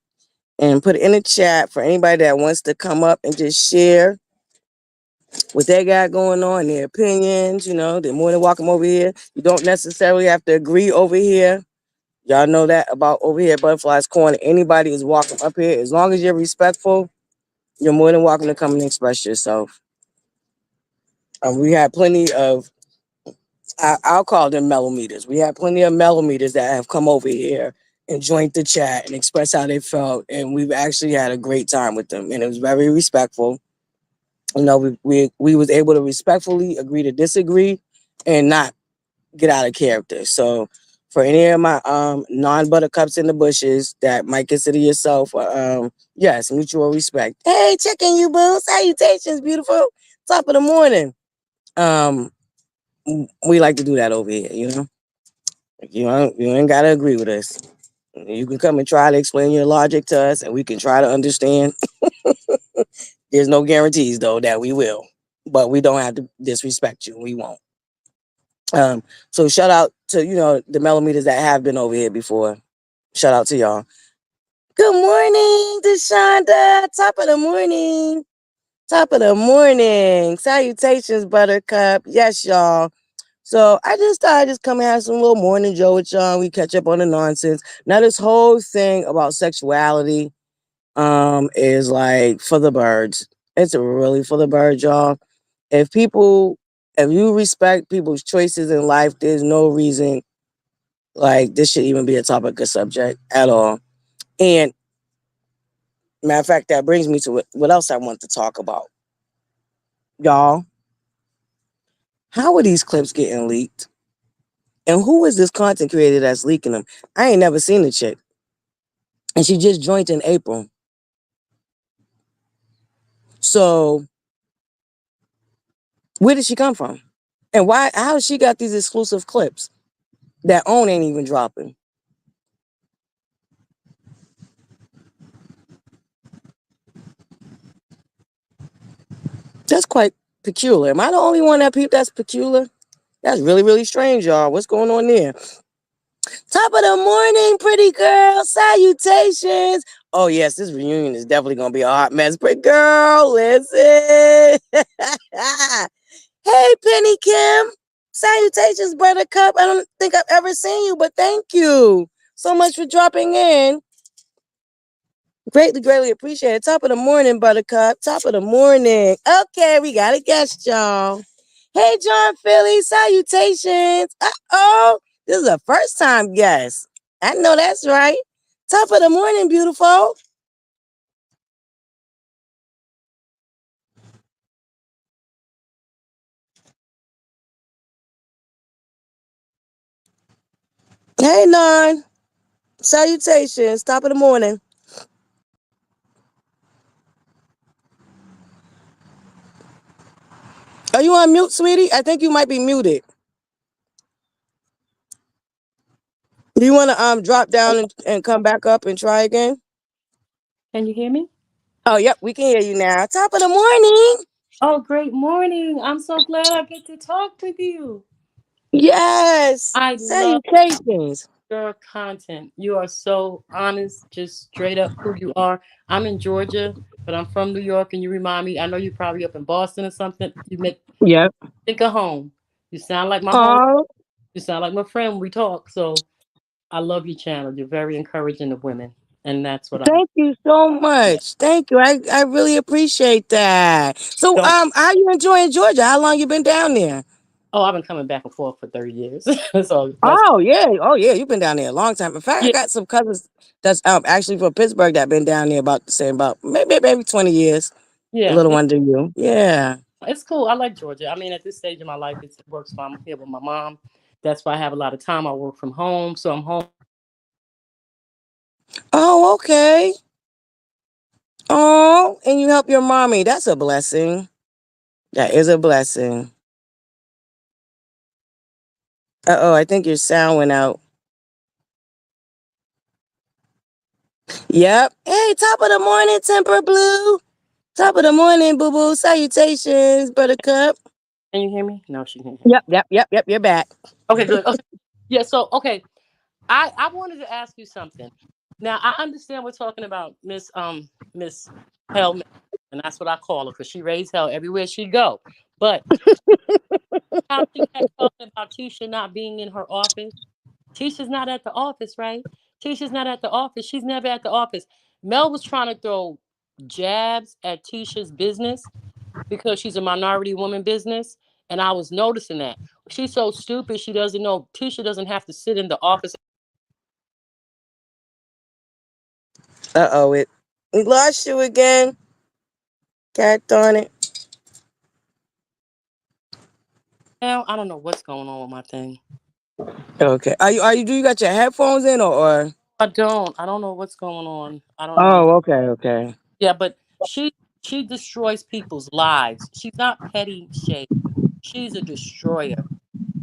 put it in the chat for anybody that wants to come up and just share what they got going on, their opinions. They're more than welcome over here. You don't necessarily have to agree over here. Y'all know that about over here at Butterflies Corner. Anybody is welcome up here. As long as you're respectful, you're more than welcome to come and express yourself. We had plenty of, I'll call them mellometers. We had plenty of mellometers that have come over here and joined the chat and expressed how they felt. And we've actually had a great time with them. And it was very respectful. We was able to respectfully agree to disagree and not get out of character. So for any of my non-buttercups in the bushes that might consider yourself, yes, mutual respect. Hey, checking you, boo. Salutations, beautiful. Top of the morning. Um, we like to do that over here, you ain't gotta agree with us. You can come and try to explain your logic to us, and we can try to understand. There's no guarantees though that we will, but we don't have to disrespect you. We won't. So shout out to the millimeters that have been over here before. Shout out to y'all. Good morning, Deshonda. Top of the morning. Top of the morning. Salutations, Buttercup. Yes, y'all. So I just thought I'd just come and have some little morning Joe with y'all. We catch up on the nonsense. Now this whole thing about sexuality is like for the birds. It's really for the birds, y'all. If people if you respect people's choices in life, there's no reason like this should even be a topic of subject at all. And matter of fact, that brings me to what else I want to talk about. Y'all, how are these clips getting leaked? And who is this content creator that's leaking them? I ain't never seen the chick. And she just joined in April. So where did she come from? And how she got these exclusive clips that OWN ain't even dropping? That's quite peculiar. Am I the only one that's peculiar? That's really, really strange, y'all. What's going on there? Top of the morning, pretty girl. Salutations. Oh, yes, this reunion is definitely going to be a hot mess. Pretty girl, listen. Hey, Penny Kim. Salutations, Buttercup. I don't think I've ever seen you, but thank you so much for dropping in. Greatly, greatly appreciate it. Top of the morning, Buttercup. Top of the morning. Okay, we got a guest, y'all. Hey, John Philly. Salutations. Uh-oh. This is a first time guest. I know that's right. Top of the morning, beautiful. Hey, Non. Salutations. Top of the morning. Are you on mute, sweetie? I think you might be muted. Do you want to drop down and come back up and try again? Can you hear me? Oh, yep, we can hear you now. Top of the morning. Oh, great morning. I'm so glad I get to talk with you. Yes. I love Salutations. your content. You are so honest, just straight up who you are. I'm in Georgia, but I'm from New York, and you remind me. I know you're probably up in Boston or something. You make Yep. think of home. You sound like my home. Oh, You sound like my friend when we talk. So I love your channel. You're very encouraging to women, and that's what I'm. thank you so much. Thank you. I really appreciate that. So Don't. how you enjoying Georgia? How long you been down there? Oh, I've been coming back and forth for 30 years. So that's Oh yeah. Oh yeah. You've been down there a long time. In fact, I yeah, got some cousins that's actually from Pittsburgh that been down there about the same about maybe 20 years. A yeah. little under you. Yeah. It's cool. I like Georgia. I mean, at this stage of my life, it works fine. I'm here with my mom. That's why I have a lot of time. I work from home, so I'm home. Oh, okay. Oh, and you help your mommy. That's a blessing. That is a blessing. Uh-oh, I think your sound went out. Yep. Hey, top of the morning, Temper Blue. Top of the morning, boo boo. Salutations, Buttercup. Can you hear me? No, she can't hear me. Yep. You're back. Okay, good. Okay. Yeah, so okay. I wanted to ask you something. Now I understand we're talking about Miss Hell, and that's what I call her because she raised hell everywhere she go. But how she kept talking about Tisha not being in her office. Tisha's not at the office, right? Tisha's not at the office. She's never at the office. Mel was trying to throw jabs at Tisha's business because she's a minority woman business. And I was noticing that. She's so stupid, she doesn't know Tisha doesn't have to sit in the office. Uh-oh, we lost you again. God darn it. Now, I don't know what's going on with my thing. Okay. Do you got your headphones in or? I don't. I don't know what's going on. I don't know. Oh, okay. Yeah, but she destroys people's lives. She's not petty shade. She's a destroyer.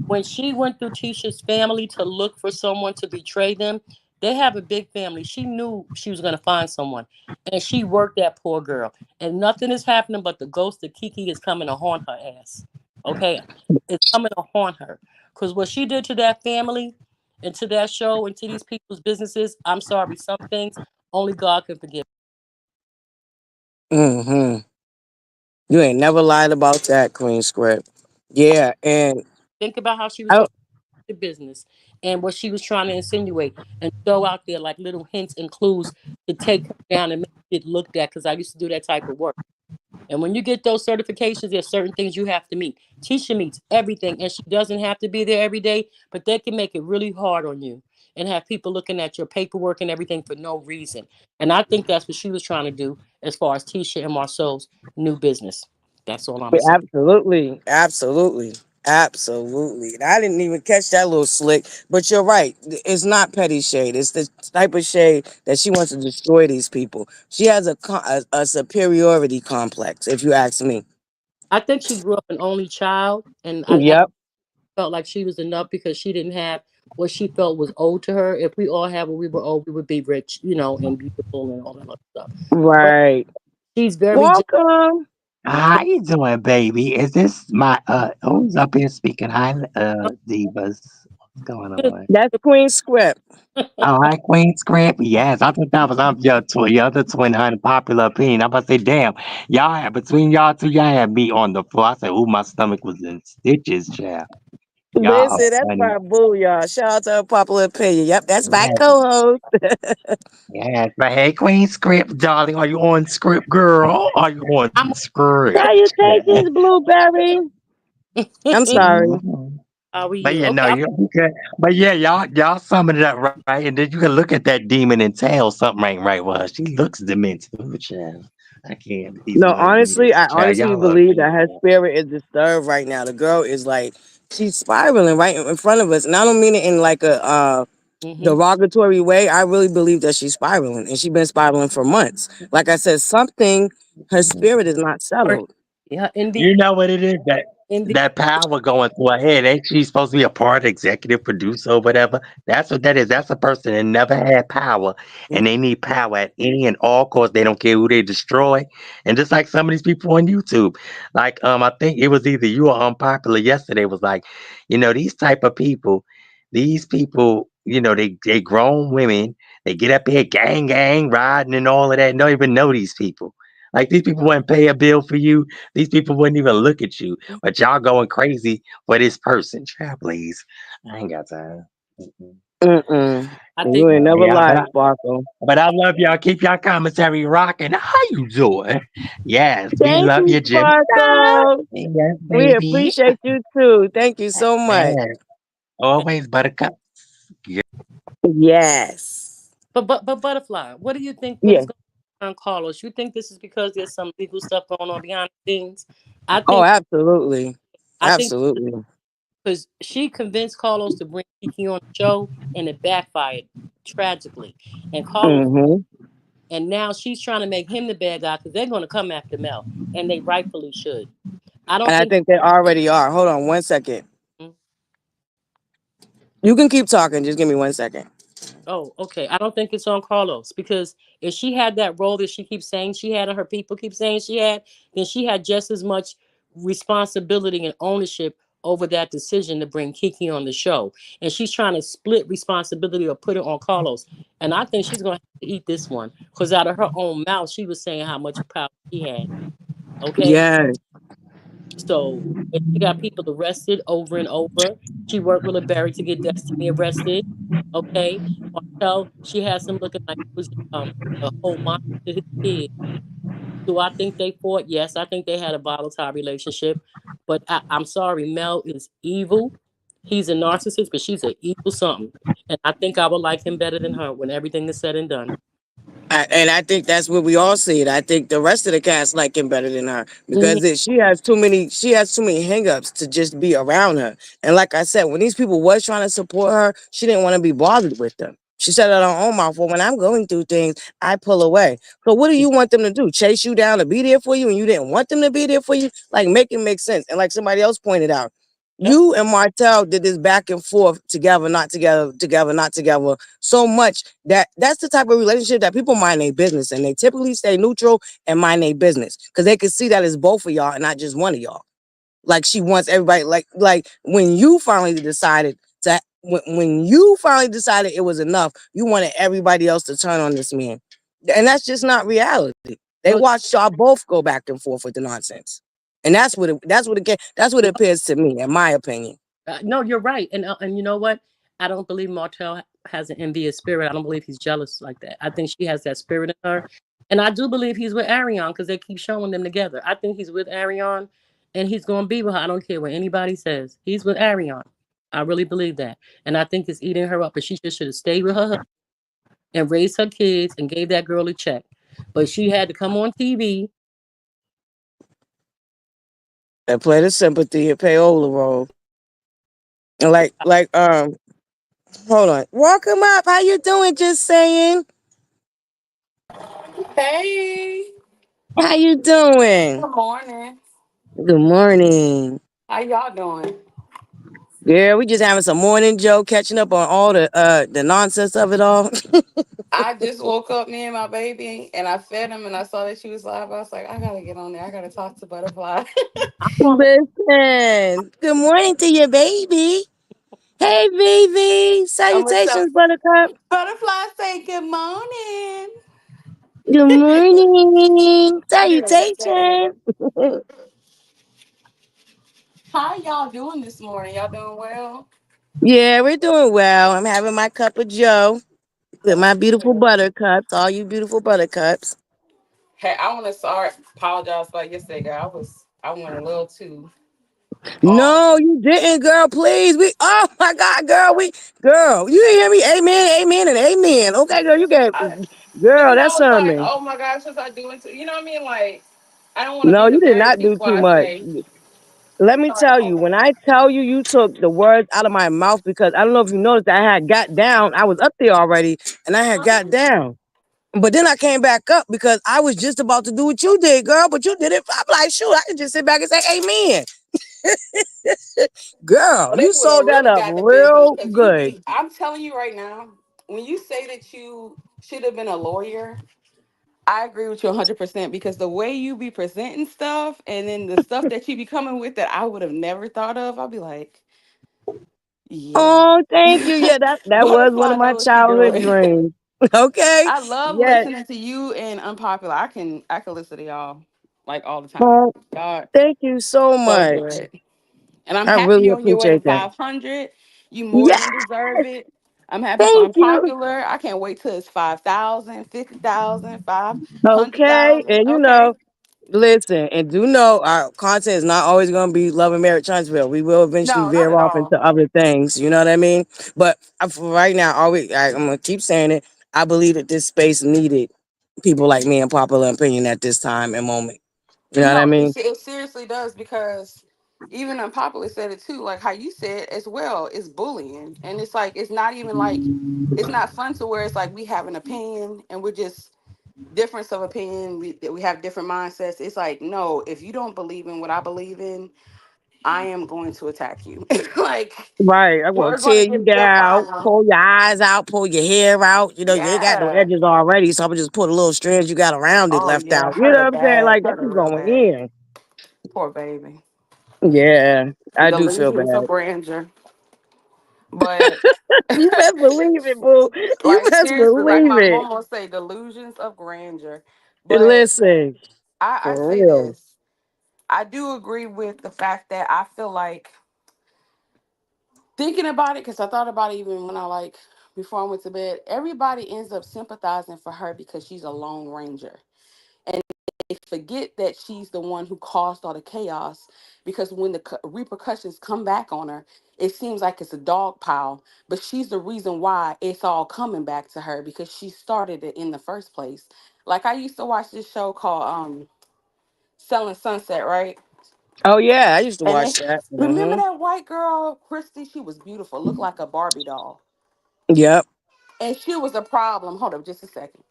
When she went through Tisha's family to look for someone to betray them, they have a big family. She knew she was going to find someone, and she worked that poor girl. And nothing is happening, but the ghost of Kiki is coming to haunt her ass. Okay, it's coming to haunt her because what she did to that family, and to that show, and to these people's businesses. I'm sorry, some things only God can forgive. Mm-hmm. You ain't never lied about that, Queen Script. Yeah, and Think about how she was I, talking to business and what she was trying to insinuate and throw out there like little hints and clues to take her down and make it looked at because I used to do that type of work. And when you get those certifications, there's certain things you have to meet. Tisha meets everything, and she doesn't have to be there every day, but they can make it really hard on you and have people looking at your paperwork and everything for no reason. And I think that's what she was trying to do as far as Tisha and Marceau's new business. That's all I'm saying. absolutely. And I didn't even catch that little slick, but you're right. It's not petty shade. It's the type of shade that she wants to destroy these people. She has a superiority complex, if you ask me. I think she grew up an only child, and I Yep. felt like she was enough because she didn't have what she felt was owed to her. If we all had what we were owed, we would be rich, and beautiful and all that other stuff. But Right. she's very Welcome. How you doing, baby? Is this my who's up here speaking? Hi, divas. What's going on? That's Queen Script. Oh, hi, Queen Scrap. Yes, I thought that was your other twin unpopular opinion. I'm about to say, damn, y'all had between y'all two, y'all had me on the floor. I said, ooh, my stomach was in stitches, child. Y'all are Listen, that's funny. my boo, y'all. Shout out to her popular opinion. Yep, that's my Yes, co-host. yes. But hey, Queen Script, darling, are you on script, girl? Are you on I'm script? Salutations, Blueberry. I'm sorry. Mhm. how are But you? yeah, Okay, no, you can. But yeah, y'all summing it up right, and then you can look at that demon and tell something ain't right. Well, she looks demented, child. I can't with these No, white demons, honestly, I child. honestly Y'all are believe that her beautiful. spirit is disturbed right now. The girl is like she's spiraling right in front of us, and I don't mean it in like a mm-hmm. derogatory way. I really believe that she's spiraling, and she's been spiraling for months. Like I said, something her spirit is not Or settled. yeah, You know what it is envy. that power going through her head. Ain't she supposed to be a part executive producer or whatever? That's what that is. That's a person that never had power, and they need power at any and all costs. They don't care who they destroy. And just like some of these people on YouTube, like I think it was either you or unpopular yesterday was like, these type of people, these people, they grown women. They get up here gang riding and all of that. And don't even know these people. Like these people wouldn't pay a bill for you. These people wouldn't even look at you, but y'all going crazy for this person. Child, please. I ain't got time. Mm-mm. Mm-mm. I You think ain't never Yeah, lied, Sparkle. but I love y'all. Keep y'all commentary rocking. How you doing? Yes, we Thank love you, you, Jim. Sparkle. Yes, We baby. appreciate you too. Thank you so much. Yes, always buttercup. Yeah. Yes. but ButterFlii, what do you think Yeah. what's going on Carlos? You think this is because there's some legal stuff going on behind the scenes? I Oh, think absolutely. I think Absolutely. because she convinced Carlos to bring Kiki on the show and it backfired tragically. And Carlos Mm-hmm. and now she's trying to make him the bad guy because they're going to come after Mel, and they rightfully should. I don't And I think. think they already are. Hold on one second. Mm, You can keep talking. Just give me 1 second. Oh, okay. I don't think it's on Carlos because if she had that role that she keeps saying she had and her people keep saying she had, then she had just as much responsibility and ownership over that decision to bring Kiki on the show. And she's trying to split responsibility or put it on Carlos. And I think she's going to have to eat this one because out of her own mouth, she was saying how much power she had. Okay. Yes. So and she got people arrested over and over. She worked with LeBerry to get Destiny arrested. Okay. Martell, she has him looking like he was a whole monster to his kid. Do I think they fought? Yes, I think they had a volatile relationship. But I'm sorry, Mel is evil. He's a narcissist, but she's an evil something. And I think I would like him better than her when everything is said and done. And I think that's what we all see it. I think the rest of the cast like him better than her Mhm. because she has too many hangups to just be around her. And like I said, when these people was trying to support her, she didn't want to be bothered with them. She said it on her own mouth. Well, when I'm going through things, I pull away. So what do you want them to do? Chase you down to be there for you, and you didn't want them to be there for you? Like make it make sense. And like somebody else pointed out, Yep. you and Martell did this back and forth together, not together, together, not together, so much that's the type of relationship that people mind their business and they typically stay neutral and mind their business because they can see that it's both of y'all and not just one of y'all. Like she wants everybody like when you finally decided to when you finally decided it was enough, you wanted everybody else to turn on this man. And that's just not reality. They Well, watched y'all both go back and forth with the nonsense. And that's what it appears to me, in my opinion. no, you're right, and you know what? I don't believe Martell has an envious spirit. I don't believe he's jealous like that. I think she has that spirit in her, and I do believe he's with Ariane because they keep showing them together. I think he's with Ariane, and he's going to be with her. I don't care what anybody says. He's with Ariane. I really believe that, and I think it's eating her up. But she just should have stayed with her husband and raised her kids and gave that girl a check. But she had to come on TV. And play the sympathy and payola role. And hold on. Welcome up. How you doing? Just saying. Hey, How you doing? good morning. Good morning. How y'all doing? Yeah, we just having some morning joke, catching up on all the nonsense of it all. I just woke up, me and my baby, and I fed him, and I saw that she was live. I was like, I gotta get on there. I gotta talk to ButterFlii. Listen. Good morning to your baby. Hey Vivi. I'm gonna tell Salutations, Buttercup. ButterFlii say good morning. Good morning. Good. Salutations. How y'all doing this morning? Y'all doing well? Yeah, we're doing well. I'm having my cup of Joe with my That's beautiful good. buttercups, all you beautiful buttercups. Hey, I want to start apologize about yesterday, girl. I went a little too off. No, you didn't, girl. Please, oh my God, girl, girl, you hear me? Amen, amen, and amen. Okay, girl, you got, I, girl, because I that's was like, something. oh my gosh, was I doing too? You know what I mean? Like, I don't want to No, be the you did bearer of not do people. too I much. say, Let me sorry, tell hold you, on. when I tell you, you took the words out of my mouth because I don't know if you noticed that I had got down. I was up there already, and I had got down. But then I came back up because I was just about to do what you did, girl. But you did it. I'm like, shoot, I can just sit back and say amen. Girl, Well, they you would have sold that really up got the business real because good. I'm telling you right now, when you say that you should have been a lawyer, I agree with you 100% because the way you be presenting stuff and then the stuff that you be coming with that I would have never thought of, I'll be like, yeah. Oh, thank you. Yeah, that was one of ButterFlii my know what she childhood doing. dreams. Okay. I love Yes. listening to you and Unpopular. I can listen to y'all like all the time. Oh, Y'all thank you so so much. good. And I'm I happy really you're on your way to appreciate that. 500. You more Yeah, than deserve it. I'm happy for thank you. Unpopular. I can't wait till it's 5,000, 50,000, five hundred Okay. thousand. And Okay. listen, and do know our content is not always going to be Love and Marriage Huntsville. We will eventually No, not veer at off all. into other things. You know what I mean? But for right now, I'm going to keep saying it. I believe that this space needed people like me and popular opinion at this time and moment. You know what I No, mean? it seriously does because even Unpopular said it too, like how you said as well, it's bullying. And it's like, it's not even like, it's not fun to where it's like we have an opinion and we're just difference of opinion, that we have different mindsets. It's like, no, if you don't believe in what I believe in, I am going to attack you. Like, Right. I'm gonna we're going tear to you get your down, karma. pull your eyes out, pull your hair out. You know, you ain't got no Yeah. edges already, so I'm gonna just put the little strands you got around it Oh left yeah, out. You hurt know her what I'm saying? bad, Like that hurt her be real going bad. in. Poor baby. Yeah, I do feel Delusions of bad. grandeur. But You best believe it, boo. You like best seriously, like believe my it. mom will say, delusions of grandeur. But Listen, I for say real. this. I do agree with the fact that I feel like thinking about it, because I thought about it even when I like before I went to bed. Everybody ends up sympathizing for her because she's a lone ranger, and they forget that she's the one who caused all the chaos. Because when the repercussions come back on her, it seems like it's a dog pile, but she's the reason why it's all coming back to her because she started it in the first place. Like I used to watch this show called Selling Sunset, right? Oh yeah, I used to And then watch that. remember that white girl, Christy? She was beautiful, looked like a Barbie doll. Yep, And she was a problem. Hold up just a second.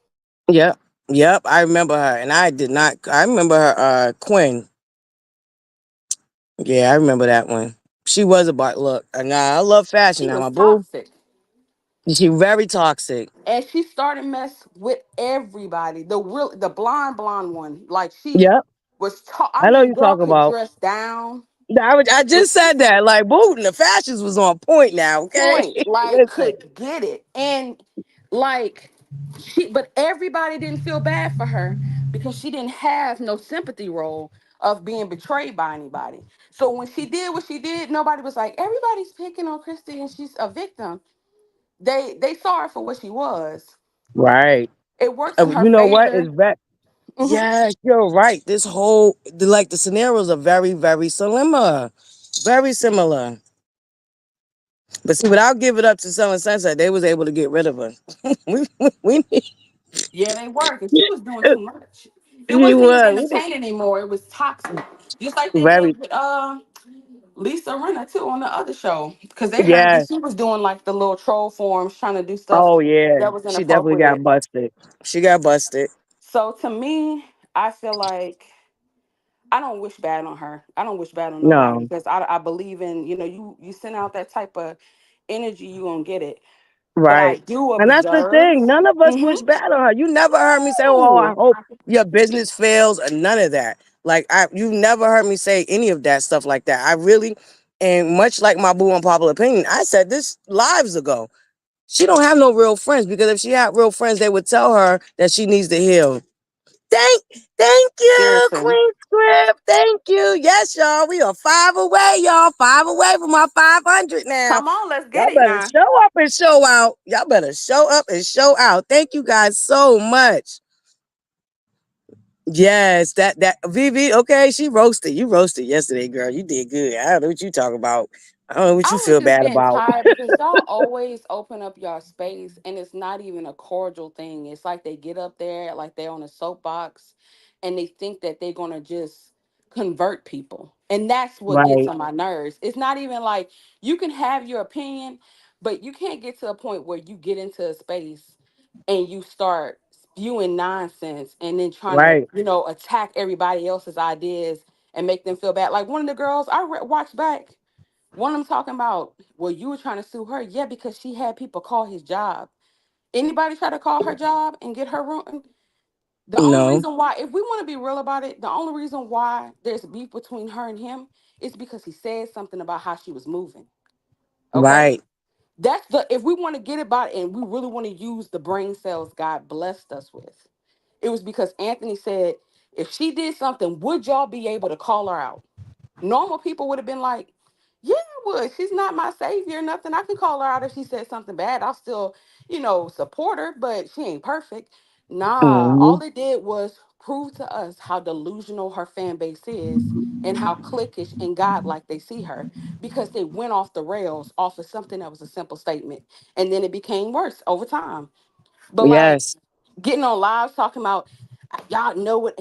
yep, yep. I remember her, and I did not. I remember her, Quinn. Yeah, I remember that one. She was about look. Nah, I love fashion She now, was my boo. toxic. She very toxic. And she started mess with everybody. The blonde one. Like she Yep, was I I know mean, you girl talk could about. dress down I with just said that. Like, boo, the fashions was on point now. Okay, point, like listen. could get it. And like but everybody didn't feel bad for her because she didn't have no sympathy role of being betrayed by anybody. So when she did what she did, nobody was like, everybody's picking on Christy and she's a victim. They saw her for what she was. Right. It works in her You know what is favor. that? Mhm. Yes, you're right. This whole the scenarios are very, very similar. Very similar. But see, without giving up to Selling Sunset, they was able to get rid of her. we need Yeah, they were because she was doing too much. It he wasn't even was entertaining anymore. It was toxic, just like they very did with Lisa Rinna too on the other show because they heard that yes. she was doing like the little troll forums, trying to do stuff Oh yeah. that was She definitely got inappropriate. busted. She got busted. So to me, I feel like I don't wish bad on her. I don't wish bad on nobody No. because I believe in, you send out that type of energy, you gonna get it. But I Right. do And that's the observe. thing. None of us Mm-hmm. wish bad on her. You never heard me say, "Oh, I No. hope your business fails," or none of that. Like you never heard me say any of that stuff like that. I really, and much like my boo unpopular opinion, I said this lives ago. She don't have no real friends because if she had real friends, they would tell her that she needs to heal. Thank, thank you, Seriously. Queen Script. Thank you. Yes, y'all. We are 5 away, y'all. 5 away from our 500 now. Come on, let's get Y'all it better now. show up and show out. Y'all better show up and show out. Thank you guys so much. Yes, that VV. Okay, she roasted. You roasted yesterday, girl. You did good. I don't know what you talk about. I don't know what you I was feel just bad getting about. tired because y'all always open up your space and it's not even a cordial thing. It's like they get up there, like they're on a soapbox, and they think that they're going to just convert people. And that's what gets Right, on my nerves. It's not even like you can have your opinion, but you can't get to a point where you get into a space and you start spewing nonsense and then trying to, right. attack everybody else's ideas and make them feel bad. Like one of the girls watched back. One of them talking about, well, you were trying to sue her. Yeah, because she had people call his job. Anybody try to call her job and get her ruined? The only No, reason why, if we want to be real about it, the only reason why there's beef between her and him is because he said something about how she was moving. Okay? right. That's if we want to get about it and we really want to use the brain cells God blessed us with, it was because Anthony said, if she did something, would y'all be able to call her out? Normal people would have been like, yeah, I would. She's not my savior, nothing. I can call her out if she said something bad. I'll still, support her, but she ain't perfect. Nah, Hmm. all it did was prove to us how delusional her fan base is and how cliquish and godlike they see her because they went off the rails off of something that was a simple statement. And then it became worse over time. But like Yes, getting on live talking about, y'all know what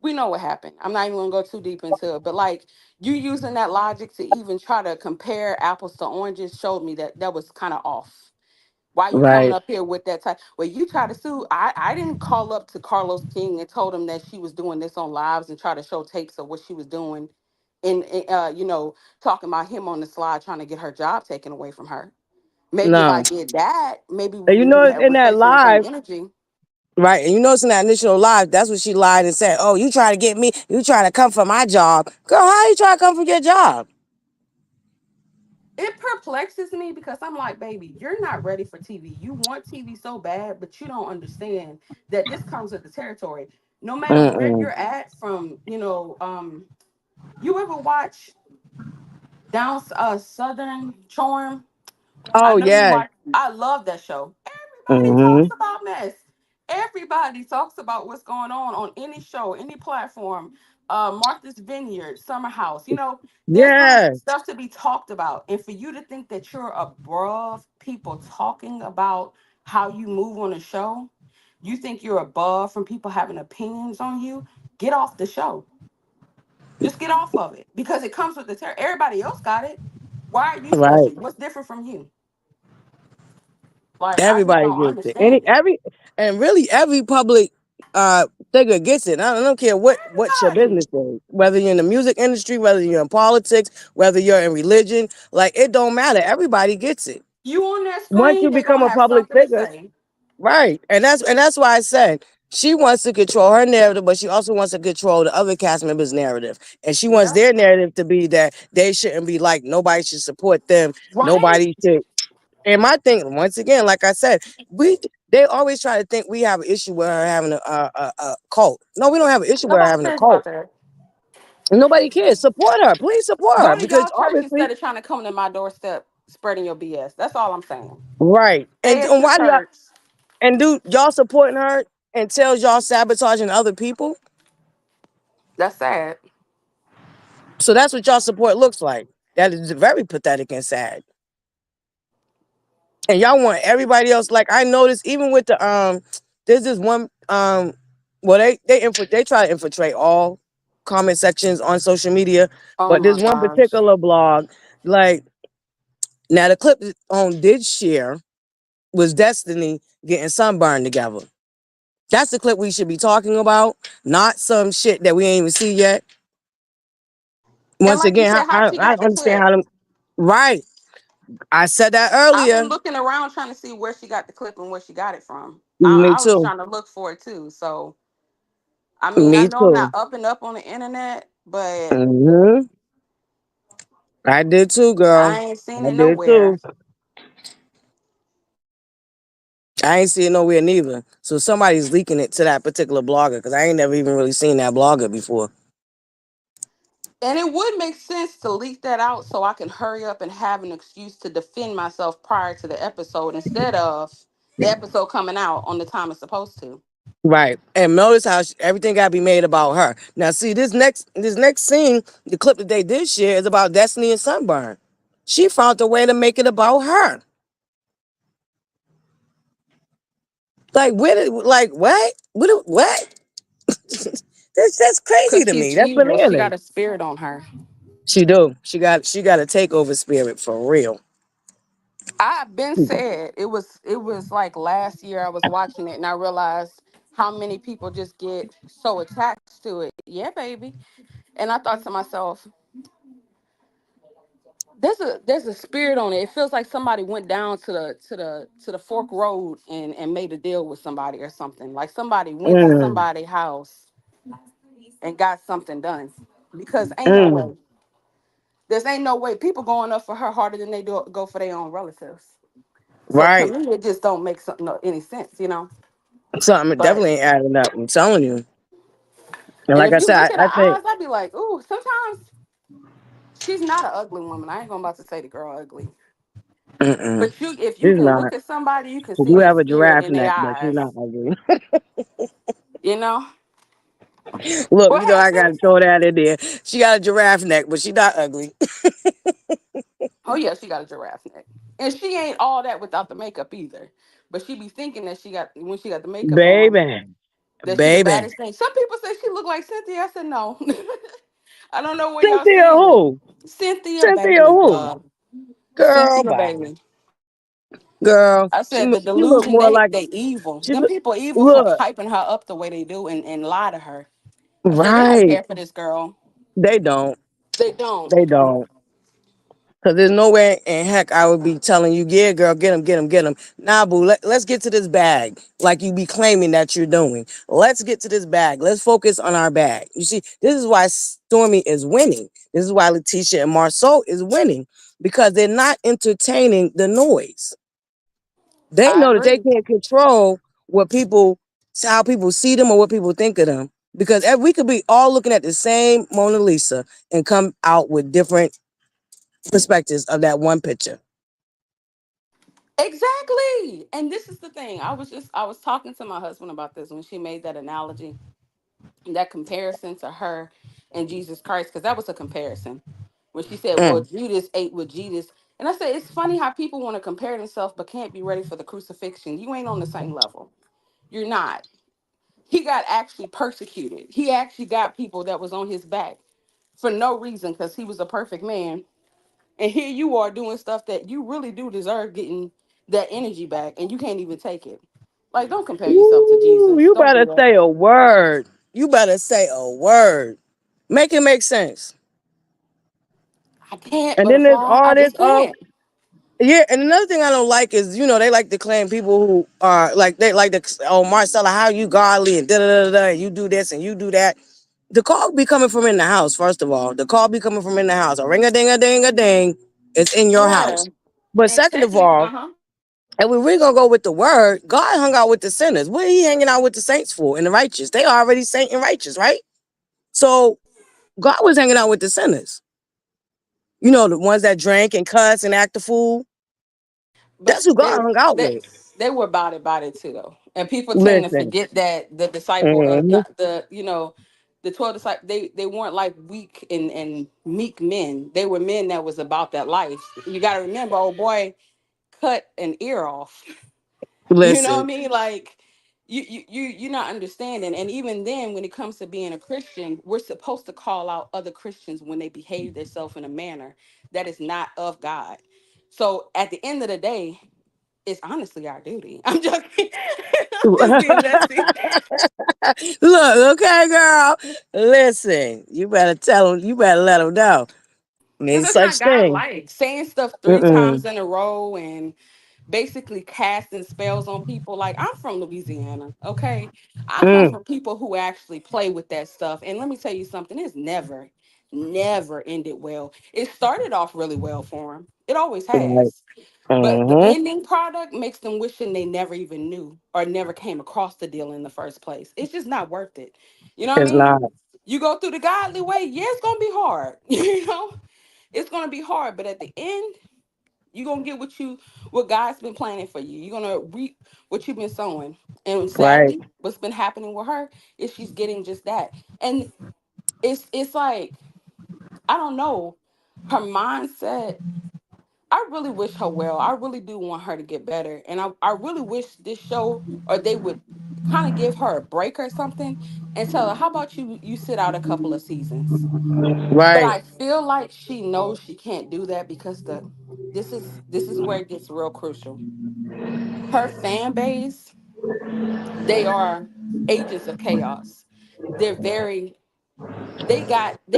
we know what happened. I'm not even gonna go too deep into it, but like you using that logic to even try to compare apples to oranges showed me that that was kind of off. Why you coming right. up here with that type? Well, you try to sue. I didn't call up to Carlos King and told him that she was doing this on lives and try to show tapes of what she was doing. and talking about him on the slide trying to get her job taken away from her. Maybe if I No. did that, maybe we And you would be know, in that reflecting the same live, energy. right? And you notice in that initial live, that's what she lied and said, "Oh, you try to get me, you try to come for my job, girl. How you try to come for your job?" It perplexes me because I'm like, baby, you're not ready for TV. You want TV so bad, but you don't understand that this comes with the territory. No matter where Mm-mm. you're at from, you ever watch Down Southern Charm? I Oh know you yeah. watch. I love that show. Everybody talks Mm-hmm. about mess. Everybody talks about what's going on any show, any platform. Martha's Vineyard, Summer House. There's some Yeah. stuff to be talked about, and for you to think that you're above people talking about how you move on a show, you think you're above from people having opinions on you. Get off the show. Just get off of it because it comes with the everybody else got it. Why are you Right. judging? What's different from you? Like I just Everybody don't gets it. Any understand it. every and really every public figure gets it. I don't care what's your Everybody. business is. Whether you're in the music industry, whether you're in politics, whether you're in religion, like it don't matter. Everybody gets it. You on that Once screen, you they become gonna a have public something to figure, say. right. And that's why I said she wants to control her narrative, but she also wants to control the other cast members' narrative. And she wants Yep. their narrative to be that they shouldn't be like nobody should support them. Right. Nobody should. And my thing, once again, like I said, we they always try to think we have an issue with her having a cult. No, we don't have an issue with her Nobody having a cares about cult. that. Nobody cares. Support her, please support Go her, to because y'all church obviously, instead of trying to come to my doorstep spreading your BS. That's all I'm saying. right. Stay at And your why do y'all church. and do y'all supporting her and tells y'all sabotaging other people? That's sad. So that's what y'all support looks like. That is very pathetic and sad. And y'all want everybody else. Like I noticed, even with the there's this one well they try to infiltrate all comment sections on social media, Oh but my there's one gosh. particular blog, like now the clip that on did share was Destiny getting sunburned together. That's the clip we should be talking about, not some shit that we ain't even see yet. And Once like you again, said, how she I got the understand clip? how them right. I said that I've earlier. been looking around trying to see where she got the clip and where she got it from. Me I was too. trying to look for it too. So I mean, I Me know I'm not too. up and up on the internet, but Hmm. I did too, girl. I ain't seen I it did nowhere. too. I ain't see it nowhere neither. So somebody's leaking it to that particular blogger because I ain't never even really seen that blogger before. And it would make sense to leak that out so I can hurry up and have an excuse to defend myself prior to the episode instead of the episode coming out on the time it's supposed to. Right. And notice how everything got to be made about her. Now, see, this next scene, the clip that they did share is about Destiny and Sunburn. She found a way to make it about her. Like, where did, like, what? What? That's crazy Cause to she's me. That's evil. She bananas. got a spirit on her. She do. She got a takeover spirit for real. I've been said it was like last year I was watching it and I realized how many people just get so attached to it. Yeah, baby. And I thought to myself, there's a spirit on it. It feels like somebody went down to the fork road and made a deal with somebody or something. Like somebody went to Mm, somebody's house and got something done. Because ain't no mm, way. There's ain't no way people going up for her harder than they do go for their own relatives. So to right. me, it just don't make any sense. Something that But definitely ain't adding up. I'm telling you. And and like if I you said, look at I her think, eyes, I'd be like, ooh, sometimes she's not an ugly woman. I ain't gonna about to say the girl ugly. mm-mm, But if you she's can not. look at somebody, you can She see do that have a spirit giraffe in their neck, but she's eyes. not ugly. You know? Look, What you know I happened? gotta throw that in there. She got a giraffe neck, but she not ugly. Oh yeah, she got a giraffe neck. And she ain't all that without the makeup either. But she be thinking that she got when she got the makeup on, Baby, that she the baby. baddest thing. Some people say she look like Cynthia. I said no. I don't know where y'all Cynthia seeing it. who? Cynthia Cynthia Bailey, who? Girl, Cynthia bye. Bailey. Girl, I she said the she look delusion, more they like they evil. she Them look. people evil for Look, hyping her up the way they do and lie to her. I said they don't right. care for this girl. They don't. They don't. They don't. Cause there's no way in heck I would be telling you, yeah, girl, get him, get him, get him. Nah, boo, let's get to this bag, like you be claiming that you're doing. Let's get to this bag. Let's focus on our bag. You see, this is why Stormy is winning. This is why Letitia and Marceau is winning because they're not entertaining the noise. They I know that they agree. can't control what people, how people see them or what people think of them. Because we could be all looking at the same Mona Lisa and come out with different perspectives of that one picture. Exactly. And this is the thing. I was talking to my husband about this when she made that analogy, that comparison to her and Jesus Christ, because that was a comparison. When she said, well, Mm. Judas ate with Jesus. And I said, it's funny how people want to compare themselves but can't be ready for the crucifixion. You ain't on the same level. You're not. He got actually persecuted. He actually got people that was on his back for no reason because he was a perfect man. And here you are doing stuff that you really do deserve getting that energy back, and you can't even take it. Like, don't compare yourself to Ooh, Jesus. you Don't do better that. say a word. You better say a word. Make it make sense. I can't, And then there's butterfly. all I this. just Oh, can't. yeah. And another thing I don't like is, they like to claim people who are like, they like to, oh, Marcella, how you godly and da da da da. And you do this and you do that. The call be coming from in the house, first of all. The call be coming from in the house. A ring a ding a ding a ding. It's in your Yeah. house. But And second of second, all, uh-huh. and we really gonna go with the word, God hung out with the sinners. What are he hanging out with the saints for and the righteous? They already saint and righteous, right? So God was hanging out with the sinners. The ones that drank and cuss and act the fool. But That's who God they hung out they with. they were about it too though. And people tend to Listen. forget that the disciple Hmm. the 12 disciples, they weren't like weak and meek men. They were men that was about that life. You got to remember, old boy cut an ear off. You know what I Listen. mean? Like you're not understanding. And even then, when it comes to being a Christian, we're supposed to call out other Christians when they behave themselves in a manner that is not of God. So at the end of the day, it's honestly our duty. I'm joking. I'm just being messy. Look, okay, girl. Listen, you better tell them. You better let them know. Because There's it's not such God thing. like saying stuff three Mm-mm. times in a row and basically casting spells on people. Like, I'm from Louisiana, okay? I come Mm. from people who actually play with that stuff. And let me tell you something, it's never ended well. It started off really well for them. It always Right. has. But the Mm-hmm. ending product makes them wishing they never even knew or never came across the deal in the first place. It's just not worth it. You know what I It's mean? not You go through the godly way, yeah, it's gonna be hard. It's gonna be hard, but at the end, you're gonna get what God's been planning for you. You're gonna reap what you've been sowing. And right. sadly, what's been happening with her is she's getting just that. And it's like, I don't know, her mindset. I really wish her well. I really do want her to get better. And I really wish this show, or they would kind of give her a break or something and tell her, how about you sit out a couple of seasons? But Right. I feel like she knows she can't do that because this is where it gets real crucial. Her fan base, they are agents of chaos. They're very they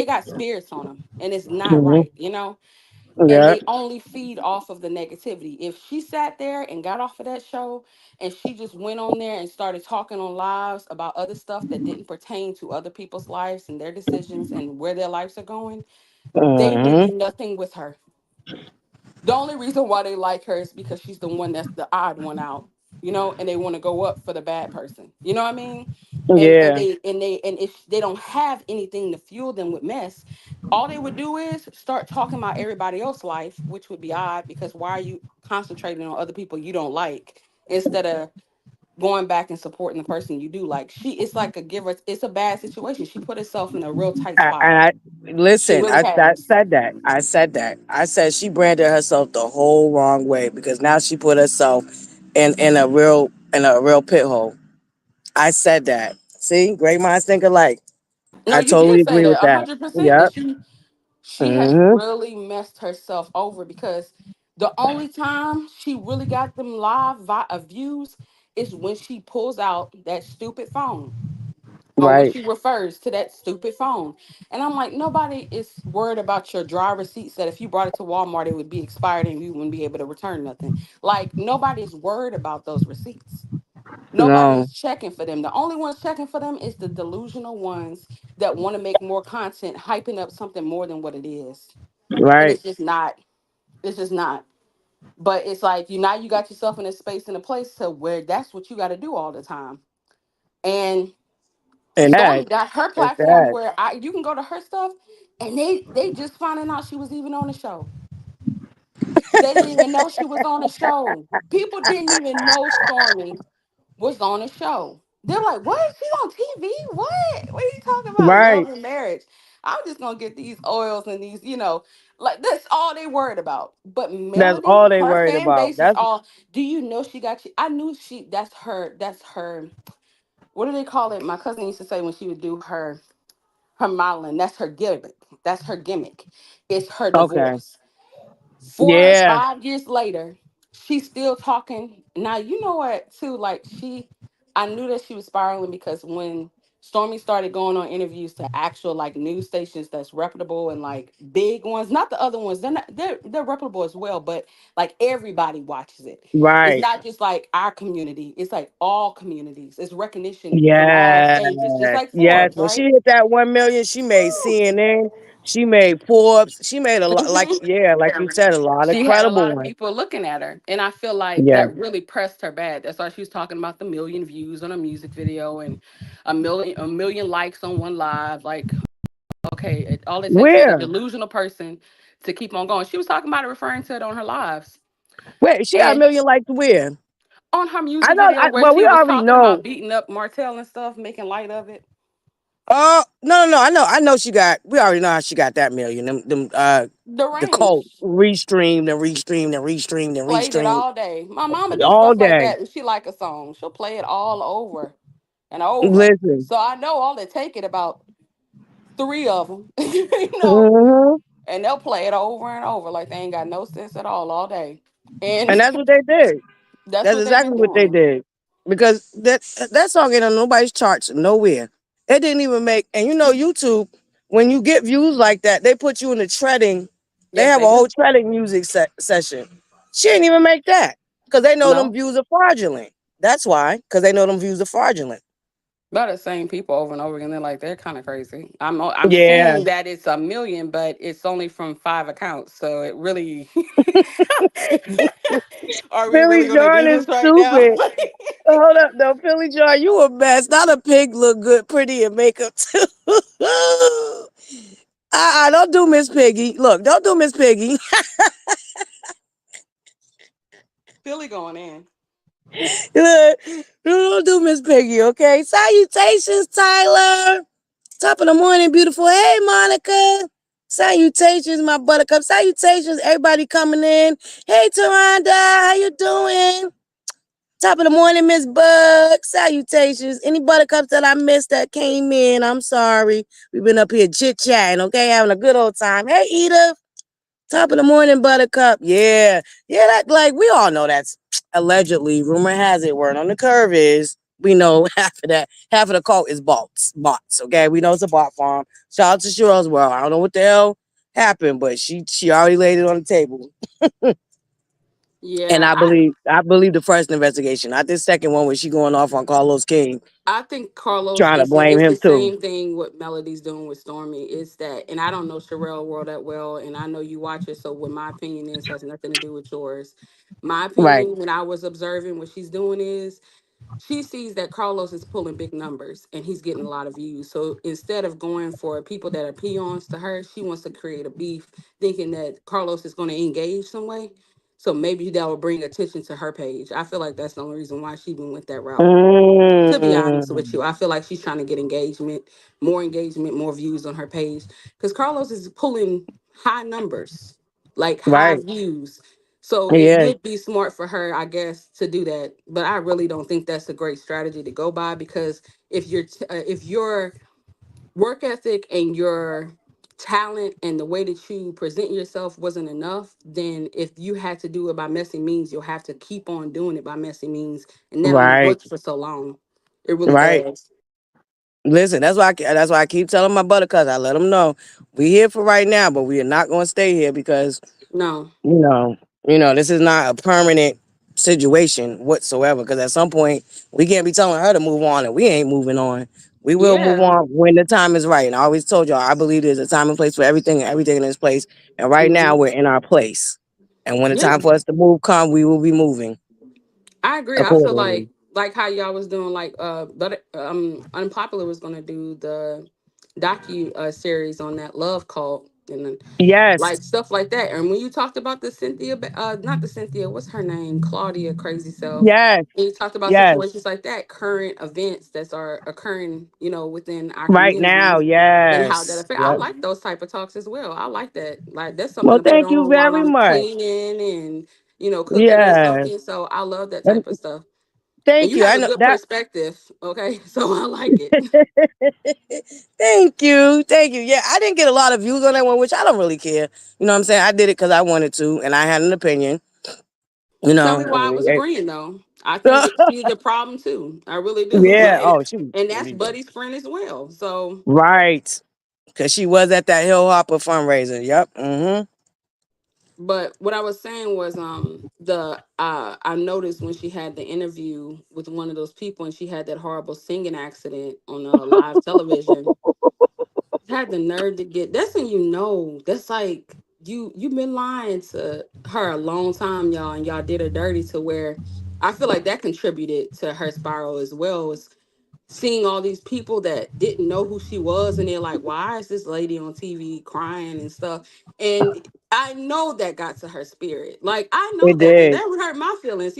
got spirits on them, and it's not Hmm. right, you know? And Yeah. they only feed off of the negativity. If she sat there and got off of that show and she just went on there and started talking on lives about other stuff that didn't pertain to other people's lives and their decisions and where their lives are going, they would Hmm. do nothing with her. The only reason why they like her is because she's the one that's the odd one out, and they want to go up for the bad person. You know what I mean? And Yeah. and if they don't have anything to fuel them with mess, all they would do is start talking about everybody else's life, which would be odd because why are you concentrating on other people you don't like instead of going back and supporting the person you do like? It's like a giver. It's a bad situation. She put herself in a real tight spot. And I She listen. really I has. said that. I said that. I said she branded herself the whole wrong way because now she put herself in a real pit hole. I said that. See, great minds think alike. No, I you did totally say agree that with that. 100%. And Yep. she has Hmm. really messed herself over because the only time she really got them live views is when she pulls out that stupid phone on what Right. she refers to that stupid phone. And I'm like, nobody is worried about your dry receipts that if you brought it to Walmart, it would be expired and you wouldn't be able to return nothing. Like, nobody's worried about those receipts. No. Nobody's checking for them. The only ones checking for them is the delusional ones that want to make more content, hyping up something more than what it is. And Right. it's just not. But it's like you now you got yourself in a space and a place to where that's what you got to do all the time. And And that Stormy got her is platform that. where I you can go to her stuff and they just finding out she was even on the show. They didn't even know she was on the show. People didn't even know Stormy was on the show. They're like, "What? She's on TV? What? What are you talking about? Right. Love and marriage? I'm just gonna get these oils and these, like that's all they worried about." But That's Melody, all they her worried fan about. base is That's all. Do you know she got you? I knew she. That's her. That's her. What do they call it? My cousin used to say when she would do her modeling. That's her gimmick. That's her gimmick. It's her okay. divorce. Yeah. 5 years later, she's still talking. Now you know what too, like I knew that she was spiraling because when Stormy started going on interviews to actual like news stations that's reputable and like big ones, not the other ones, they're reputable as well, but like everybody watches it. It's Right. not just like our community, it's like all communities. It's recognition from all Yes. stages, just like Yes. Forbes, When she right? hit that 1 million, she made CNN. She made Forbes. She made a lot. Like yeah, like you said, a lot of She had a credible lot of ones. people looking at her, and I feel like Yeah. that really pressed her bad. That's why she was talking about the million views on a music video and a million likes on one live. Like, okay, all it takes is a Where? delusional person to keep on going. She was talking about it, referring to it on her lives Wait, she got a and million likes where? on her I music know. video where Well, she we was already talking about know. beating up Martell and stuff, making light of it. Oh no, no, no. I know. I know she got. We already know how she got that million. The The cult range restreamed and restreamed and restreamed and played it restreamed all day. My mama do all stuff like day. that, and she like a song. She'll play it all over and over. Listen. So I know all it take it about three of them, Hmm. and they'll play it over and over like they ain't got no sense at all day. And And that's what they did. that's That's what they've been exactly what they doing. did. Because that song ain't on nobody's charts nowhere. It didn't even make. And you know, YouTube, when you get views like that, they put you in the treading. They Yes, have they a whole do. treading music session. She didn't even make that because they know them No, views are fraudulent. That's why, because they know them views are fraudulent. but the same people over and over again. They're like they're kind of crazy. I'm Yeah. seeing that it's a million, but it's only from 5 accounts. So it really, are we Philly really gonna John do is this right now? stupid. Hold up, though, Philly John, you a mess. Not a pig look good, pretty in makeup too. Don't do Miss Piggy. Look, don't do Miss Piggy. Philly going in. Look, don't do Miss Piggy, okay? Salutations, Tyler. Top of the morning, beautiful. Hey, Monica. Salutations, my buttercup. Salutations, everybody coming in. Hey, Taronda, how you doing? Top of the morning, Miss Bug. Salutations. Any buttercups that I missed that came in, I'm sorry. We've been up here chit-chatting, okay? Having a good old time. Hey, Edith. Top of the morning, buttercup. Yeah. Yeah, that like we all know that's allegedly. Rumor has it. Word on the curve is we know half of the cult is bots. Okay. We know it's a bot farm. Shout out to Cheryl's Well. I don't know what the hell happened, but she already laid it on the table. And Yeah, I believe the first investigation, not this second one where she going off on Carlos King, I think Carlos trying to is blame it's the him too. same thing what Melody's doing with Stormy. Is that, and I don't know Sherelle World that well, and I know you watch it, so what my opinion is has nothing to do with yours. My Right. opinion when I was observing what she's doing is she sees that Carlos is pulling big numbers and he's getting a lot of views. So instead of going for people that are peons to her, she wants to create a beef, thinking that Carlos is going to engage some way. So maybe that will bring attention to her page. I feel like that's the only reason why she even went that route. To be honest with Mm, you, I feel like she's trying to get engagement, more views on her page. Because Carlos is pulling high numbers, like high right. views. So it Yeah. would be smart for her, I guess, to do that. But I really don't think that's a great strategy to go by because if your work ethic and your talent and the way that you present yourself wasn't enough, then if you had to do it by messy means, you'll have to keep on doing it by messy means, and that only Right. works for so long. It really Right. does. Listen, that's why I keep telling my buttercups. I let them know we here for right now, but we are not going to stay here because No. you know, this is not a permanent situation whatsoever. Because at some point, we can't be telling her to move on, and we ain't moving on. We will move Yeah. on when the time is right. And I always told y'all, I believe there's a time and place for everything, and everything in its place. And right now, Hmm. we're in our place. And when the Yeah. time for us to move come, we will be moving I agree. I feel accordingly. like how y'all was doing but Unpopular was gonna do the docu series on that love cult and then Yes, like stuff like that. And when you talked about the not the Cynthia, what's her name? Claudia crazy self. yes, And you talked about yes. situations like that, current events that are occurring, within our Right now, communities and how that yes. affect. I Yep. like those type of talks as well. I like that. Like that's something Well, to put thank you on while very I'm much. cleaning and cooking and Yes. something. So I love that And type of stuff. And thank you you. have I a know good that. perspective, okay? So I like it. Thank you. Thank you. Yeah, I didn't get a lot of views on that one, which I don't really care. You know what I'm saying? I did it because I wanted to and I had an opinion. You Tell know. me why I was agreeing though. I think Yeah. that she's a problem too. I really do. Like, Oh, and that's Buddy's friend as well. So, right. Because she was at that Hill Hopper fundraiser. Yep. Mm-hmm. but what I was saying was, the I noticed when she had the interview with one of those people, and she had that horrible singing accident on live television. Had the nerve to get. That's when that's like you've been lying to her a long time, y'all, and y'all did her dirty to where I feel like that contributed to her spiral as well. Was seeing all these people that didn't know who she was, and they're like, why is this lady on TV crying and stuff? And I know that got to her spirit. Like I know It that, and did. that would hurt my feelings.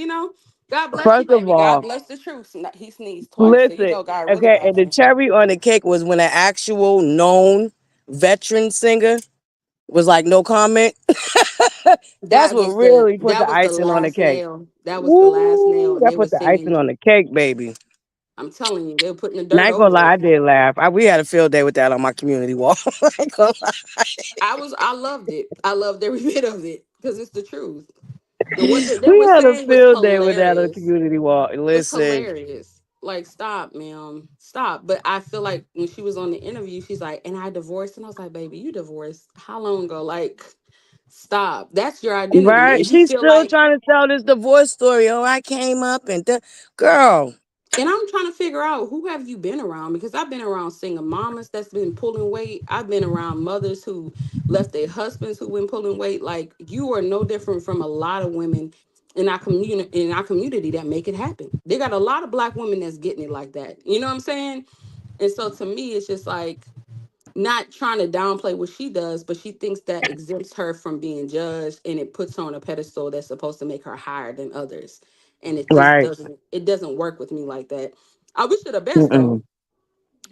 God bless you, First of baby. God all, bless the truth. He sneezed twice, so listen, God really okay, got and the you. cherry on the cake was when an actual known veteran singer was like, no comment. That's That what was the really put that the was the icing on the last cake. nail. That was the last nail, Woo, and that they were put the icing singing. on the cake, baby. I'm telling you, they were putting the And I dirt ain't gonna over lie, I it. did laugh. We had a field day with that on my community wall. I ain't gonna lie. I loved it. I loved every bit of it because it's the truth. And what they We were had a saying was field day with that on the hilarious. community wall. Was Listen, hilarious. Like, stop, ma'am. Stop. But I feel like when she was on the interview, she's like, and I divorced. And I was like, baby, you divorced how long ago? Like, stop. That's your identity. right? And you She's feel still like, trying to tell this divorce story. Oh, I came up and girl, and I'm trying to figure out who have you been around, because I've been around single mamas that's been pulling weight. I've been around mothers who left their husbands who been pulling weight. Like, you are no different from a lot of women in our community that make it happen. They got a lot of black women that's getting it like that. You know what I'm saying? And so to me, it's just like not trying to downplay what she does, but she thinks that exempts her from being judged, and it puts her on a pedestal that's supposed to make her higher than others. And it just right? doesn't work with me like that. I wish her the best though, Mm-mm,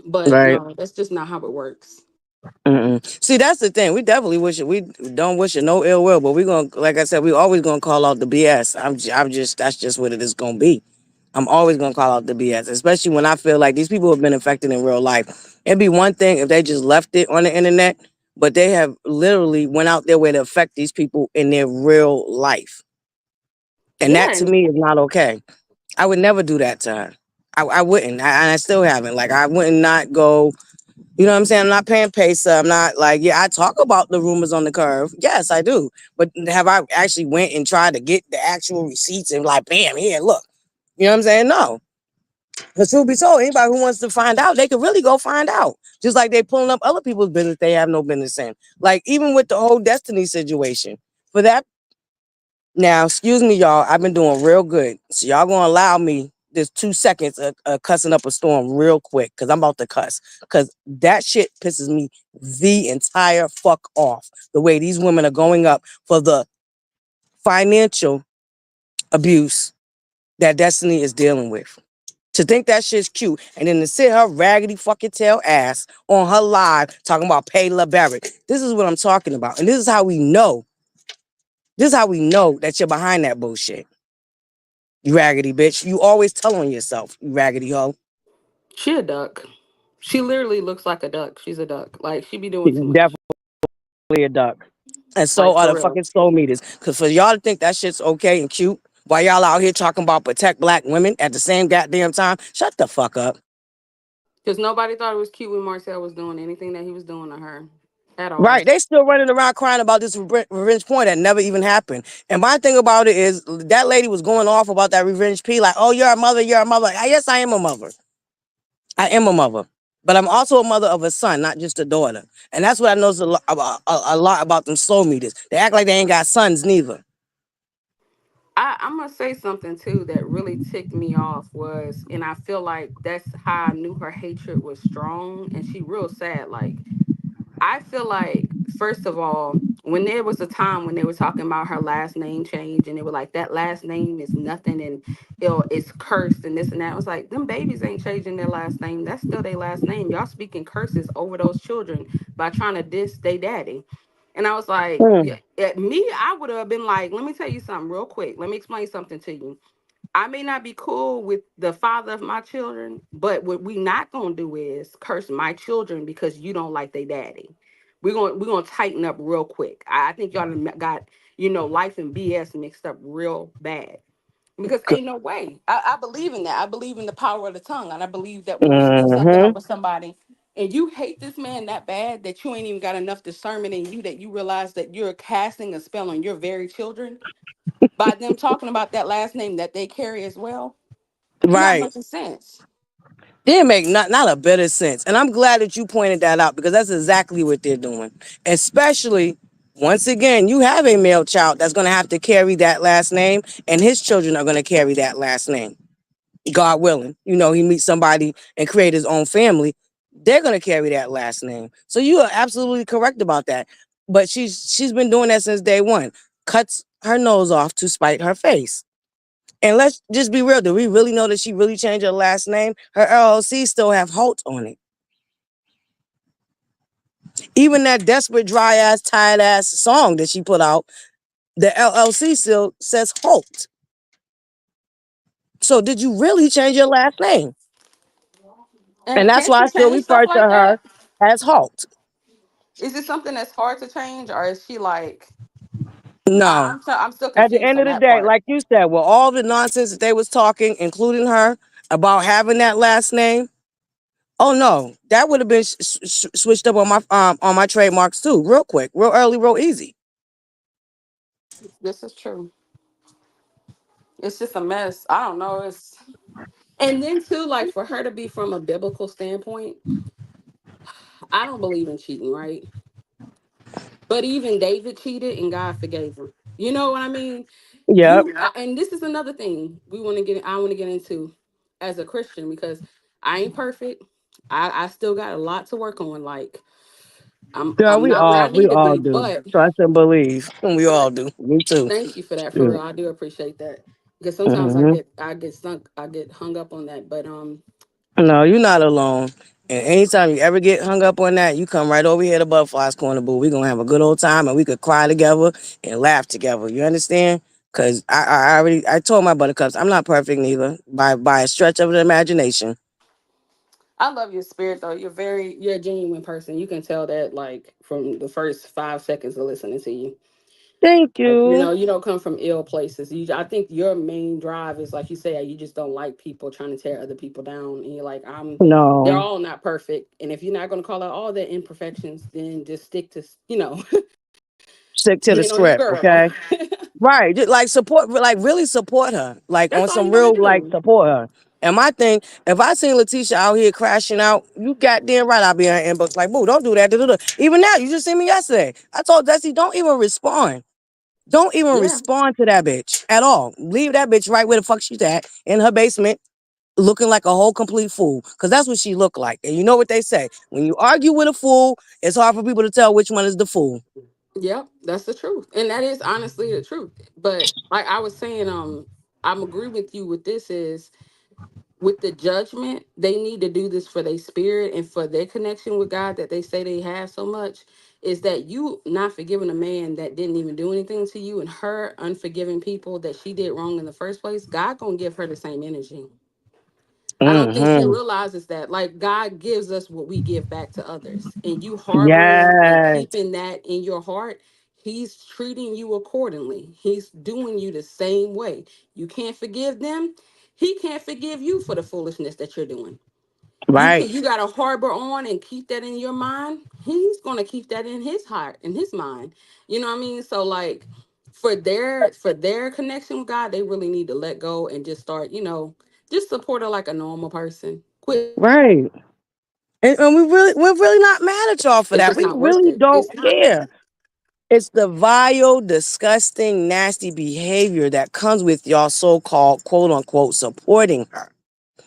but right. no, that's just not how it works. Mm-mm. See, that's the thing. We definitely wish it. We don't wish it no ill will, but we gonna, like I said, we always gonna call out the BS. I'm just, that's just what it is gonna be. I'm always gonna call out the BS, especially when I feel like these people have been affected in real life. It'd be one thing if they just left it on the internet, but they have literally went out their way to affect these people in their real life, and that Yeah, to and me is not okay. I would never do that to her. I wouldn't. I still haven't. Like I wouldn't not go. You know what I'm saying? I'm not paying paysa. I'm not like, yeah, I talk about the rumors on the curve. Yes, I do. But have I actually went and tried to get the actual receipts and like, bam, here, look. You know what I'm saying? No. Because truth be told, anybody who wants to find out, they could really go find out. Just like they pulling up other people's business they have no business in. Like even with the whole Destiny situation. For that, now, excuse me, y'all, I've been doing real good. So y'all gonna allow me this 2 seconds of cussing up a storm real quick because I'm about to cuss. Because that shit pisses me the entire fuck off. The way these women are going up for the financial abuse that Destiny is dealing with. To think that shit's cute, and then to sit her raggedy fucking tail ass on her live talking about Pay LaBarrett. This is what I'm talking about. And this is how we know. This is how we know that you're behind that bullshit. You raggedy bitch. You always tell on yourself, you raggedy hoe. she a duck. She literally looks like a duck. She's a duck. Like she be doing She's too much. definitely a duck. And so Like are for the real. fucking soul meters. Because for y'all to think that shit's okay and cute, while y'all out here talking about protect black women at the same goddamn time, shut the fuck up. Because nobody thought it was cute when Marcel was doing anything that he was doing to her at all. Right. They still running around crying about this revenge point that never even happened. And my thing about it is that lady was going off about that revenge P, like, oh, you're a mother, you're a mother. Yes, I am a mother. I am a mother. But I'm also a mother of a son, not just a daughter. And that's what I know a lot about them soul meters. They act like they ain't got sons neither. I'm gonna say something too that really ticked me off was, and I feel like that's how I knew her hatred was strong, and she real sad. Like I feel like, first of all, when there was a time when they were talking about her last name change, and they were like, that last name is nothing and it's cursed and this and that. I was like, them babies ain't changing their last name. That's still their last name. Y'all speaking curses over those children by trying to diss their daddy. And I was like, Hmm. yeah, at me, I would have been like, let me tell you something real quick. Let me explain something to you. I may not be cool with the father of my children, but what we not gonna do is curse my children because you don't like their daddy. We're gonna tighten up real quick. I think y'all done got life and BS mixed up real bad because ain't no way. I believe in that. I believe in the power of the tongue, and I believe that when you speak something Mm-hmm. over somebody and you hate this man that bad that you ain't even got enough discernment in you that you realize that you're casting a spell on your very children by them talking about that last name that they carry as well, you're not Right. making sense. Didn't make not a bit of sense. And I'm glad that you pointed that out because that's exactly what they're doing. Especially once again, you have a male child that's gonna have to carry that last name, and his children are gonna carry that last name. God willing. He meets somebody and create his own family, they're gonna carry that last name. So you are absolutely correct about that. But she's been doing that since day one. Cuts her nose off to spite her face. And let's just be real. Do we really know that she really changed her last name? Her LLC still have Holt on it. Even that desperate, dry ass, tired ass song that she put out, the LLC still says Holt. So did you really change your last name? And And that's can't why I you still change refer stuff to like her that? as Holt. Is it something that's hard to change, or is she like? No. I'm still At the confused end on of the that day, part. like you said, with all the nonsense that they was talking, including her, about having that last name, oh no, that would have been switched up on my trademarks too, real quick, real early, real easy. This is true. It's just a mess. I don't know. It's and then too, like for her to be from a biblical standpoint, I don't believe in cheating, right? But even David cheated and God forgave him. You know what I mean? Yep. And this is another thing we want to get. I want to get into as a Christian because I ain't perfect. I still got a lot to work on. Like Girl, I'm we not where all I we need to all be. do. But Trust and believe. We all but do. Me too. thank you for that for Yeah. real. I do appreciate that because sometimes Hmm. I get sunk I get hung up on that. But No, you're not alone. And anytime you ever get hung up on that, you come right over here to Butterflies Corner, boo. We're gonna have a good old time and we could cry together and laugh together. You understand? Cause I told my buttercups I'm not perfect neither by a stretch of the imagination. I love your spirit though. You're a genuine person. You can tell that like from the first 5 seconds of listening to you. Thank Like, you. you don't come from ill places. I think your main drive is like you say, you just don't like people trying to tear other people down. And you're like, they're No. all not perfect. And if you're not going to call out all their imperfections, then just stick to, Stick to the being on your script, girl. okay? Right. Just like support, like really support her. Like That's on all some you got to real like do. support her. And my thing, if I seen Letitia out here crashing out, you goddamn right I'll be in her inbox like, boo, don't do that. Da, da, da. Even now, you just seen me yesterday. I told Desi, don't even respond. Don't even Yeah. respond to that bitch at all. Leave that bitch right where the fuck she's at in her basement, looking like a whole complete fool. Cause that's what she looked like. And you know what they say? When you argue with a fool, it's hard for people to tell which one is the fool. Yep. That's the truth. And that is honestly the truth. But like I was saying, I'm agree with you with this is with the judgment, they need to do this for their spirit and for their connection with God that they say they have so much. Is that you not forgiving a man that didn't even do anything to you and her unforgiving people that she did wrong in the first place? God gonna give her the same energy. I don't think she Mm-hmm. realizes that. Like God gives us what we give back to others. And you harboring and Yes. keeping that in your heart, he's treating you accordingly. He's doing you the same way. You can't forgive them. He can't forgive you for the foolishness that you're doing. Right. You got to harbor on and keep that in your mind. He's going to keep that in his heart, in his mind. You know what I mean? So like for their connection with God, they really need to let go and just start, just support her like a normal person. Quit saying that Right. And we're really not mad at y'all for it's that. just We not worth really it. don't It's not. care. It's the vile, disgusting, nasty behavior that comes with y'all so-called quote unquote supporting her.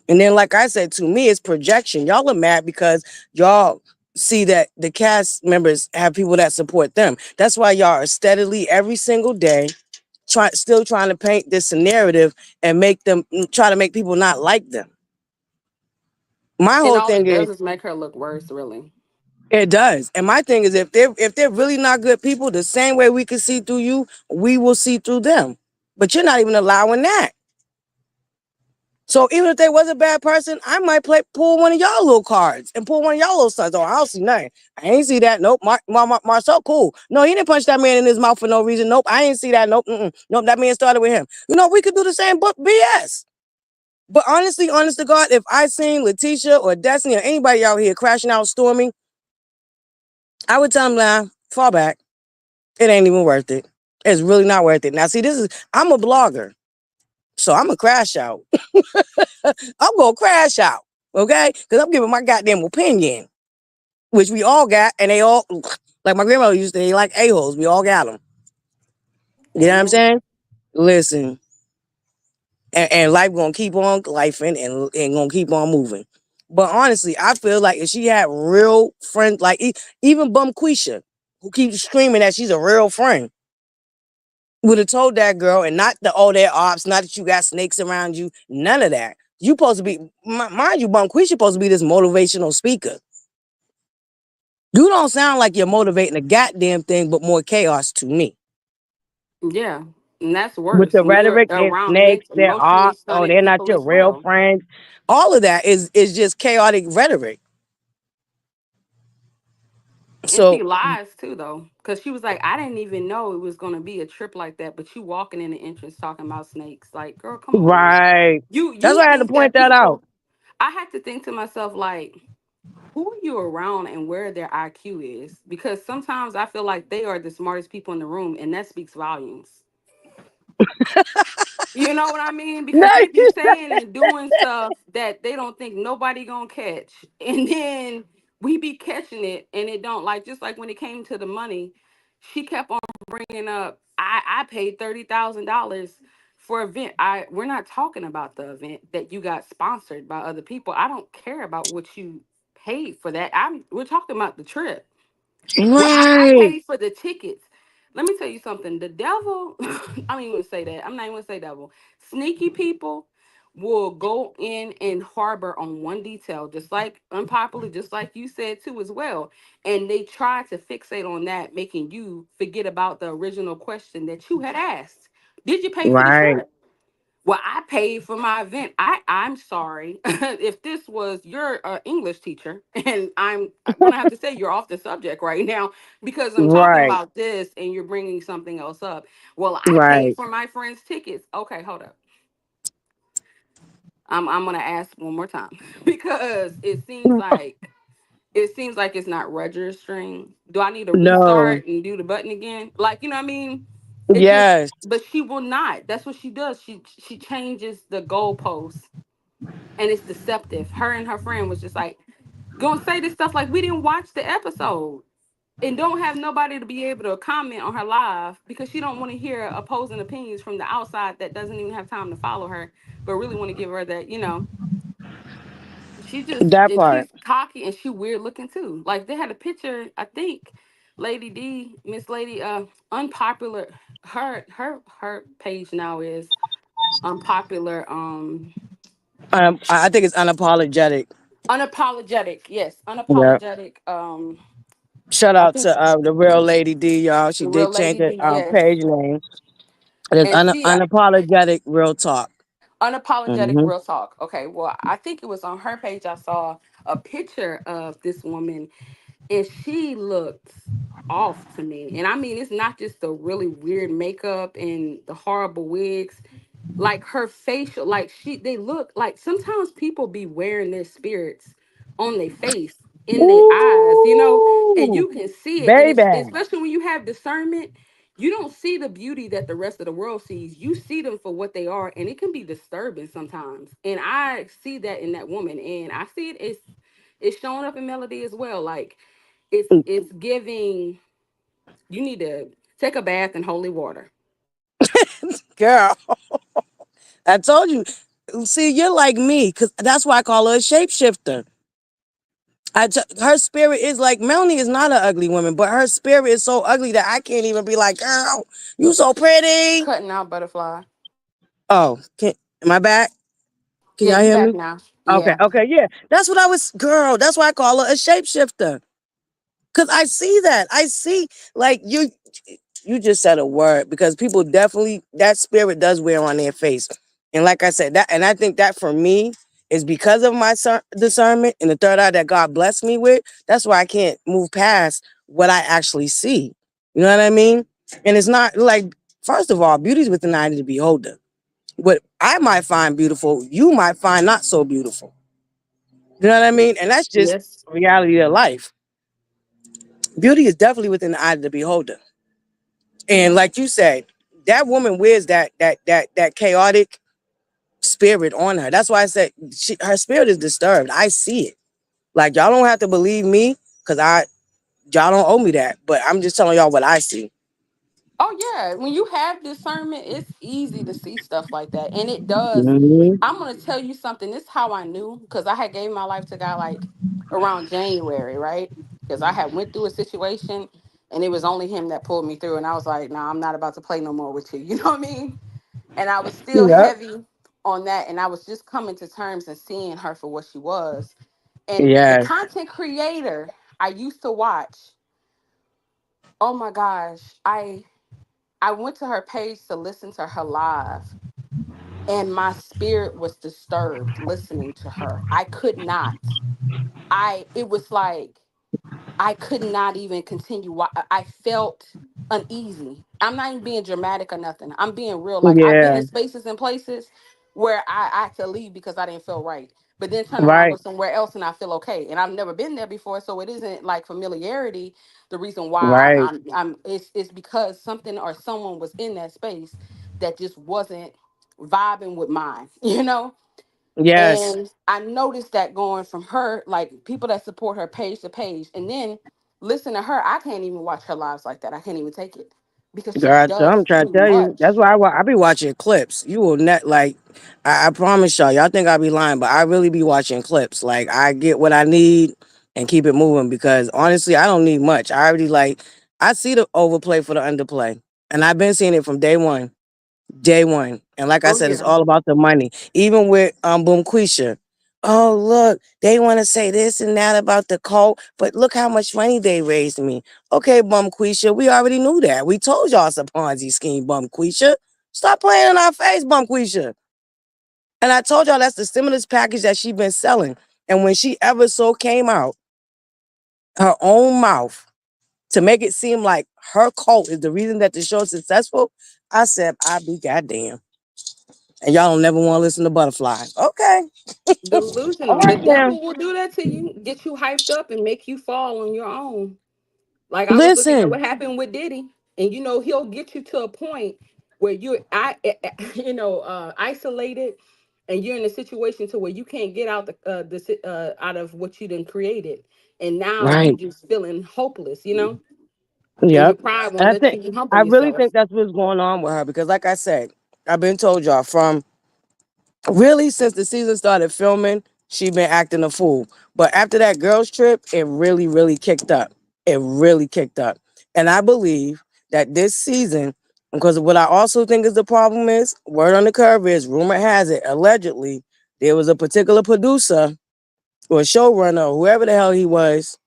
And then, like I said, to me, it's projection. Y'all are mad because y'all see that the cast members have people that support them. That's why y'all are steadily every single day still trying to paint this narrative and make them try to make people not like them. My And whole all thing it is does is make her look worse, really. it does. And my thing is if they're really not good people, the same way we can see through you, we will see through them. But you're not even allowing that. So even if they was a bad person, I might pull one of y'all little cards and pull one of y'all little sons. Oh, I don't see nothing. I ain't see that. Nope. Marcel, cool. No, he didn't punch that man in his mouth for no reason. Nope. I ain't see that. Nope. Nope. That man started with him. We could do the same, but BS. But honestly, honest to God, if I seen Letitia or Destiny or anybody out here crashing out storming, I would tell them, nah, fall back. It ain't even worth it. It's really not worth it. Now, see, I'm a blogger, so I'm a crash out. I'm gonna crash out, okay? Because I'm giving my goddamn opinion, which we all got, and they all, like my grandmother used to, they like a-holes. We all got them. You know what I'm Amen. saying? Listen, and life gonna keep on lifing and gonna keep on moving. But honestly, I feel like if she had real friends, like even Bum Quisha, who keeps screaming that she's a real friend, would have told that girl, and not the oh they're ops, not that you got snakes around you, none of that. You supposed to be, mind you, Bunquisha supposed to be this motivational speaker. You don't sound like you're motivating a goddamn thing, but more chaos to me. Yeah. And that's With worse. the And you're rhetoric, they're around snakes, they're emotionally ops, oh stunted they're not people your as real well. friends. All of that is just chaotic rhetoric. And she So lies too, though, because she was like, "I didn't even know it was gonna be a trip like that." But you walking in the entrance talking about snakes, like, girl, come on now. right, that's You why I had to think point that that out. people? I had to think to myself, like, who are you around and where their IQ is? Because sometimes I feel like they are the smartest people in the room, and that speaks volumes. You know what I mean? No, Because they be saying and doing stuff that they don't think nobody gonna catch, and then we be catching it, and it don't, like, just like when it came to the money, she kept on bringing up. I paid $30,000 for an event. We're not talking about the event that you got sponsored by other people. I don't care about what you paid for that. We're talking about the trip. Well, I right, paid for the tickets. Let me tell you something. The devil, I don't even say that. I'm not even gonna say devil. Sneaky people will go in and harbor on one detail, just like unpopular, just like you said too, as well. And they try to fixate on that, making you forget about the original question that you had asked. Did you pay for the right. trip? Well, I paid for my event. I'm sorry if this was your English teacher, and I'm gonna have to say you're off the subject right now because I'm talking Right, about this, and you're bringing something else up. Well, I paid right. for my friend's tickets. Okay, hold up. I'm gonna ask one more time because it seems like it's not registering. Do I need to No, restart and do the button again? Like, you know what I mean? It just, yes, but she will not. That's what she does. She changes the goalposts, and it's deceptive. Her and her friend was just like gonna say this stuff like we didn't watch the episode, and don't have nobody to be able to comment on her live because she don't want to hear opposing opinions from the outside that doesn't even have time to follow her, but really want to give her that, she just, that and part. she's cocky and she weird looking too. Like they had a picture, I think, Lady D, Miss Lady, unpopular. Her page now is unpopular. I think it's unapologetic. Unapologetic. Yes, Yeah. unapologetic. Shout I out think to the real Lady D, y'all. She the real did change Lady her D. Yes, page name. It is and she unapologetic real talk. unapologetic Hmm. real talk. Okay, well, I think it was on her page. I saw a picture of this woman, and she looked off to me. And I mean, it's not just the really weird makeup and the horrible wigs. Like her facial, like they look like sometimes people be wearing their spirits on their face, in their eyes, and Ooh, you can see it. And baby. it's especially when you have discernment, you don't see the beauty that the rest of the world sees. You see them for what they are, and it can be disturbing sometimes. And I see that in that woman, and I see it's showing up in Melody as well. Like it's giving. You need to take a bath in holy water. Girl, I told you. See, you're like me, because that's why I call her a shapeshifter. Her spirit is like Melanie is not an ugly woman, but her spirit is so ugly that I can't even be like, girl, you so pretty. Cutting out butterfly. Oh, am I back? Can Yeah, y'all you hear back me? now. Okay, Yeah. okay, yeah. That's what I was, girl. That's why I call her a shapeshifter. Cause I see that. I see like you just said a word because people definitely that spirit does wear on their face. And like I said, that and I think that for me is because of my discernment and the third eye that God blessed me with. That's why I can't move past what I actually see. You know what I mean? And it's not like, first of all, beauty is within the eye of the beholder. What I might find beautiful, you might find not so beautiful. You know what I mean? And that's just Yes. reality of life. Beauty is definitely within the eye of the beholder. And like you said, that woman wears that chaotic spirit on her. That's why I said her spirit is disturbed. I see it. Like y'all don't have to believe me because y'all don't owe me that. But I'm just telling y'all what I see. Oh yeah, when you have discernment, it's easy to see stuff like that, and it does. Mhm. I'm gonna tell you something. This is how I knew because I had gave my life to God like around January, right? Because I had went through a situation, and it was only Him that pulled me through, and I was like, "Nah, I'm not about to play no more with you." You know what I mean? And I was still Yep. heavy on that, and I was just coming to terms and seeing her for what she was. And the Yes. content creator I used to watch. Oh my gosh, I went to her page to listen to her live, and my spirit was disturbed listening to her. I could not. It was like I could not even continue. I felt uneasy. I'm not even being dramatic or nothing. I'm being real. Like I've been Yeah. in spaces and places where I had to leave because I didn't feel right. But then turn around, go Right. somewhere else, and I feel okay. And I've never been there before, so it isn't like familiarity. The reason why Right. it's because something or someone was in that space that just wasn't vibing with mine. Yes. And I noticed that going from her, like people that support her page to page, and then listen to her. I can't even watch her lives like that. I can't even take it because she God, so I'm does trying too to tell you. That's much. why I be watching clips. You will not like. I promise y'all. Y'all think I be lying, but I really be watching clips. Like I get what I need and keep it moving because honestly, I don't need much. I already like. I see the overplay for the underplay, and I've been seeing it from day one. Day one. And like I Oh said, it's yeah. all about the money. Even with Boom Quisha. Oh, look, they want to say this and that about the cult, but look how much money they raised me. Okay, Bum Quisha, we already knew that. We told y'all it's a Ponzi scheme, Bum Quisha. Stop playing in our face, Bum Quisha. And I told y'all that's the stimulus package that she been selling. And when she ever so came out, her own mouth, to make it seem like her cult is the reason that the show is successful, I said, I be goddamn. And y'all don't never want to listen to ButterFlii. Okay. All Delusional. The right now. devil will do that to you, get you hyped up and make you fall on your own. Like I was looking at Listen. what happened with Diddy, and he'll get you to a point where isolated, and you're in a situation to where you can't get out out of what you done created, and now you Right. just feeling hopeless, and your Yep. pride And won't I let think you humble I really yourself. think that's what's going on with her because like I said, I've been told y'all from really since the season started filming, she been acting a fool. But after that girls trip, it really, really kicked up. It really kicked up. And I believe that this season, because what I also think is the problem is, word on the curve is, rumor has it, allegedly, there was a particular producer or showrunner or whoever the hell he was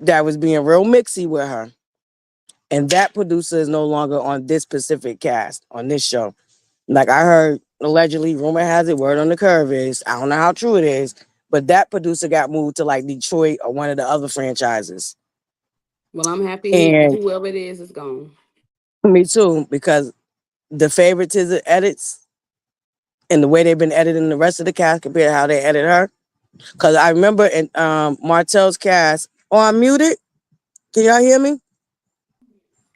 that was being real mixy with her. And that producer is no longer on this specific cast on this show. Like I heard, allegedly, rumor has it, word on the curve is, I don't know how true it is, but that producer got moved to like Detroit or one of the other franchises. Well, I'm happy And whoever it is gone. me too, because the favoritism edits and the way they've been editing the rest of the cast compared to how they edit her, Cause I remember in Martel's cast. Oh, I'm muted. Can y'all hear me?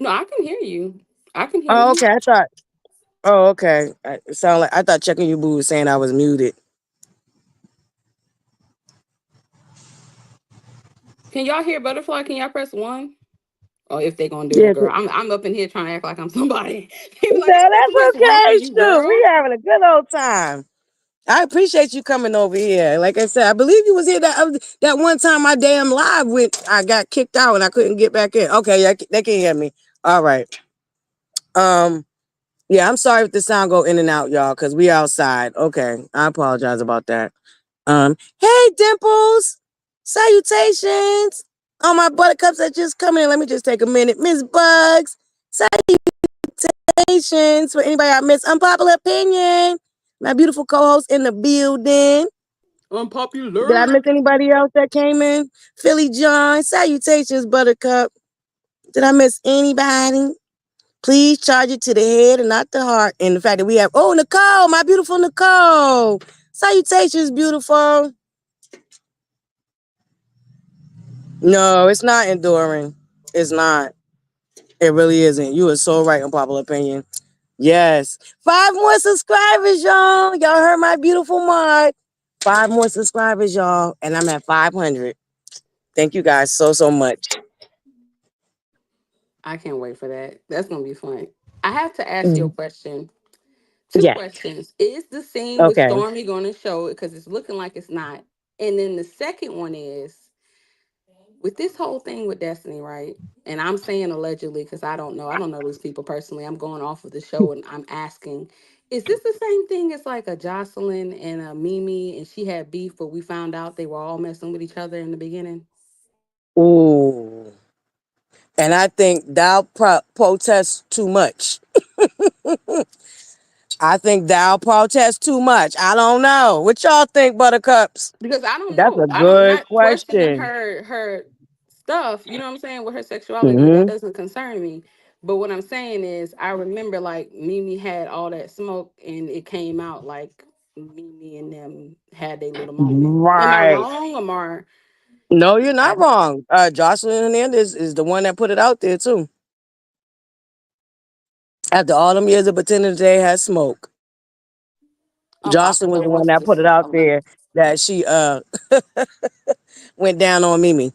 No, I can hear you. I can hear Oh, you. okay. I thought. Oh, okay. It sound like I thought checking you boo was saying I was muted. Can y'all hear Butterfly? Can y'all press one? Oh, if they gonna do Yeah. it, girl. I'm up in here trying to act like I'm somebody. They be like, Yeah, I'm supposed to that's press one for okay. you, Sure, girl. we having a good old time. I appreciate you coming over here. Like I said, I believe you was here that one time my damn live went. I got kicked out and I couldn't get back in. Okay, yeah, they can hear me. All right. Um. Yeah, I'm sorry if the sound go in and out, y'all, because we outside. Okay, I apologize about that. Hey Dimples, salutations. All my buttercups that just come in. Let me just take a minute. Miss Bugs, salutations. For anybody I miss, unpopular opinion. My beautiful co-host in the building. Did I Unpopular. miss anybody else that came in? Philly John, salutations, Buttercup. Did I miss anybody? Please charge it to the head and not the heart. And the fact that we have, oh, Nicole, my beautiful Nicole. Salutations, beautiful. No, it's not enduring. It's not. It really isn't. You are so right on popular opinion. Yes. 5 more subscribers, y'all. Y'all heard my beautiful Mark. 5 more subscribers, y'all. And I'm at 500. Thank you guys so, so much. I can't wait for that. That's gonna be fun. I have to ask you a Mhm. question. Two Yeah. questions. Is the scene with Okay. Stormy going to show it? Because it's looking like it's not. And then the second one is with this whole thing with Destiny, right? And I'm saying allegedly because I don't know. I don't know these people personally. I'm going off of the show and I'm asking, is this the same thing as like a Jocelyn and a Mimi and she had beef, but we found out they were all messing with each other in the beginning? Ooh. And I think thou protest too much. I think thou protest too much. I don't know. What y'all think, Buttercups? Because I don't That's know. a I'm good not questioning question. her stuff, you know what I'm saying, with her sexuality. That Hmm. doesn't concern me. But what I'm saying is I remember like Mimi had all that smoke and it came out like Mimi and them had their little moment. Am I Right. wrong, Amar? No, you're I, not wrong. Jocelyn Hernandez is the one that put it out there too. After all them years of pretending they had smoke, Jocelyn was unpopular the one wants that to put it out alert. there that she went down on Mimi.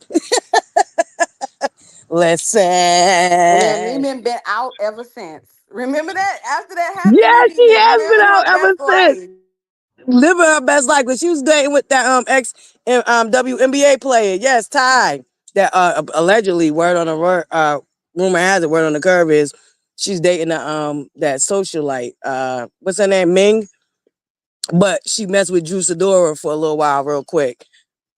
Well, Listen. Mimi been out ever since. Remember that? After that happened, Yes, Mimi she been has been living out her ever best since. life. Living her best life when she was dating with that ex WNBA player. Yes, Ty. That allegedly word on the word rumor has it, word on the curve is she's dating the that socialite. What's her name? Ming. But she messed with Drew Sidora for a little while, real quick.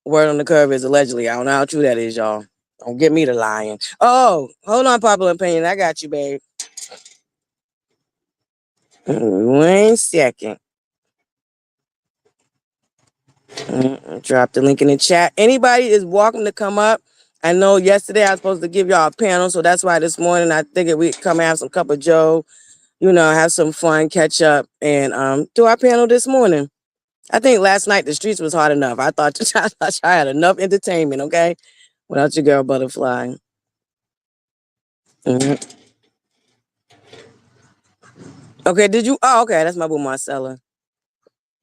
Word on the curve is allegedly. I don't know how true that is, y'all. Don't get me to lying. Oh, hold on, popular opinion. I got you, babe. 1 second. Drop the link in the chat. Anybody is welcome to come up. I know yesterday I was supposed to give y'all a panel, so that's why this morning I figured we'd come and have some cup of Joe, have some fun, catch up, and do our panel this morning. I think last night the streets was hard enough. I thought I thought I had enough entertainment, okay? Without your girl Butterfly. Mhm. Okay, did you? Oh, okay, that's my boo Marcella.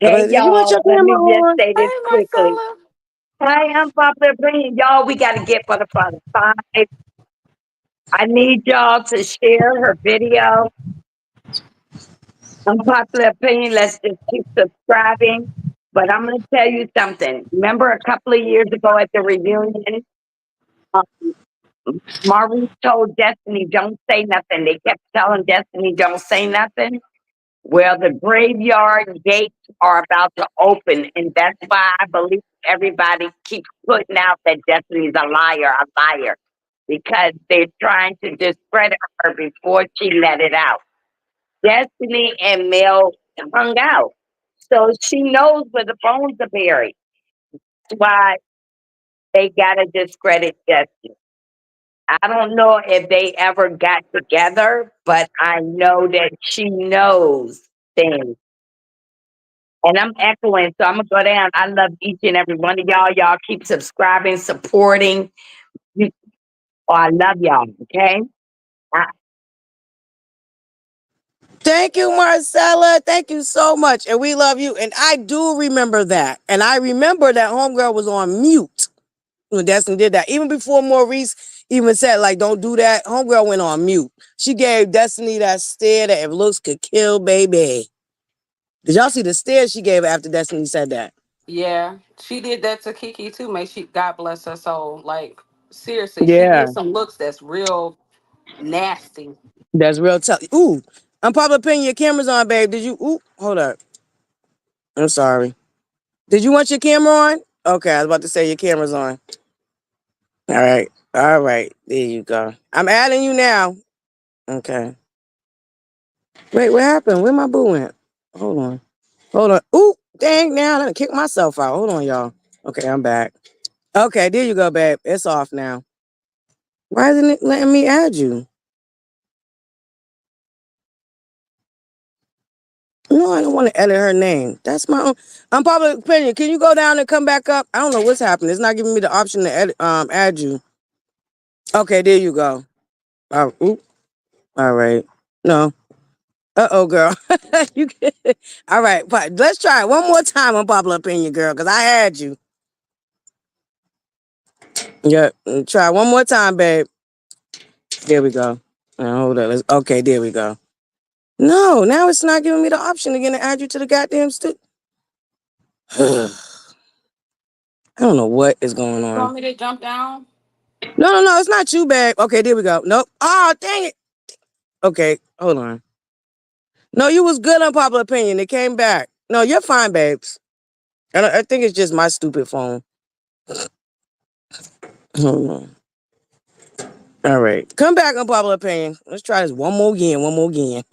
Hey Did you want your y'all, let camera me just on? say this Hey, quickly. Marcella. Hey, unpopular opinion, y'all. We got to get Butterfly to 5. I need y'all to share her video. Unpopular opinion. Let's just keep subscribing. But I'm going to tell you something. Remember a couple of years ago at the reunion, um, Maurice told Destiny, "Don't say nothing." They kept telling Destiny, "Don't say nothing." Well, the graveyard gates are about to open, and that's why I believe everybody keeps putting out that Destiny's a liar, because they're trying to discredit her before she let it out. Destiny and Mel hung out, so she knows where the bones are buried. That's why they gotta discredit Destiny. I don't know if they ever got together, but I know that she knows things. And I'm echoing, so I'm gonna go down. I love each and every one of y'all. Y'all keep subscribing, supporting. You- Oh, I love y'all. Okay. I, Thank you, Marcella. Thank you so much. And we love you. And I do remember that. And I remember that homegirl was on mute when Destiny did that. Even before Maurice even said, like, don't do that, homegirl went on mute. She gave Destiny that stare that if looks could kill, baby. Did y'all see the stare she gave after Destiny said that? Yeah, she did that to Kiki too. May she, God bless her soul. Like seriously, she Yeah, gives some looks that's real nasty. that's real tough. Ooh, unpopular opinion, your camera's on, babe. Did you? Ooh, hold up. I'm sorry. Did you want your camera on? Okay, I was about to say your camera's on. All right. All right. There you go. I'm adding you now. Okay. Wait, what happened? Where my boo went? Hold on. Hold on. Ooh, dang, now I done kick myself out. Hold on, y'all. Okay, I'm back. Okay, there you go, babe. It's off now. Why isn't it letting me add you? No, I don't want to edit her name. That's my own unpopular opinion. Can you go down and come back up? I don't know what's happening. It's not giving me the option to edit, add you. Okay, there you go. Oop. All right. No. Uh-oh, girl. You all right, but let's try it one more time on popular opinion, girl, because I had you. Yeah, try one more time, babe. There we go. Now, hold on. Okay, there we go. No, now it's not giving me the option again to add you to the goddamn I don't know what is going You on. want me to jump down? No, no, no, it's not you, babe. Okay, there we go. Nope. Oh, dang it. Okay, hold on. No, you was good on popular opinion. It came back. No, you're fine, babes. I think it's just my stupid phone. Hold on. All right. Come back on popular opinion. Let's try this one more again. One more again.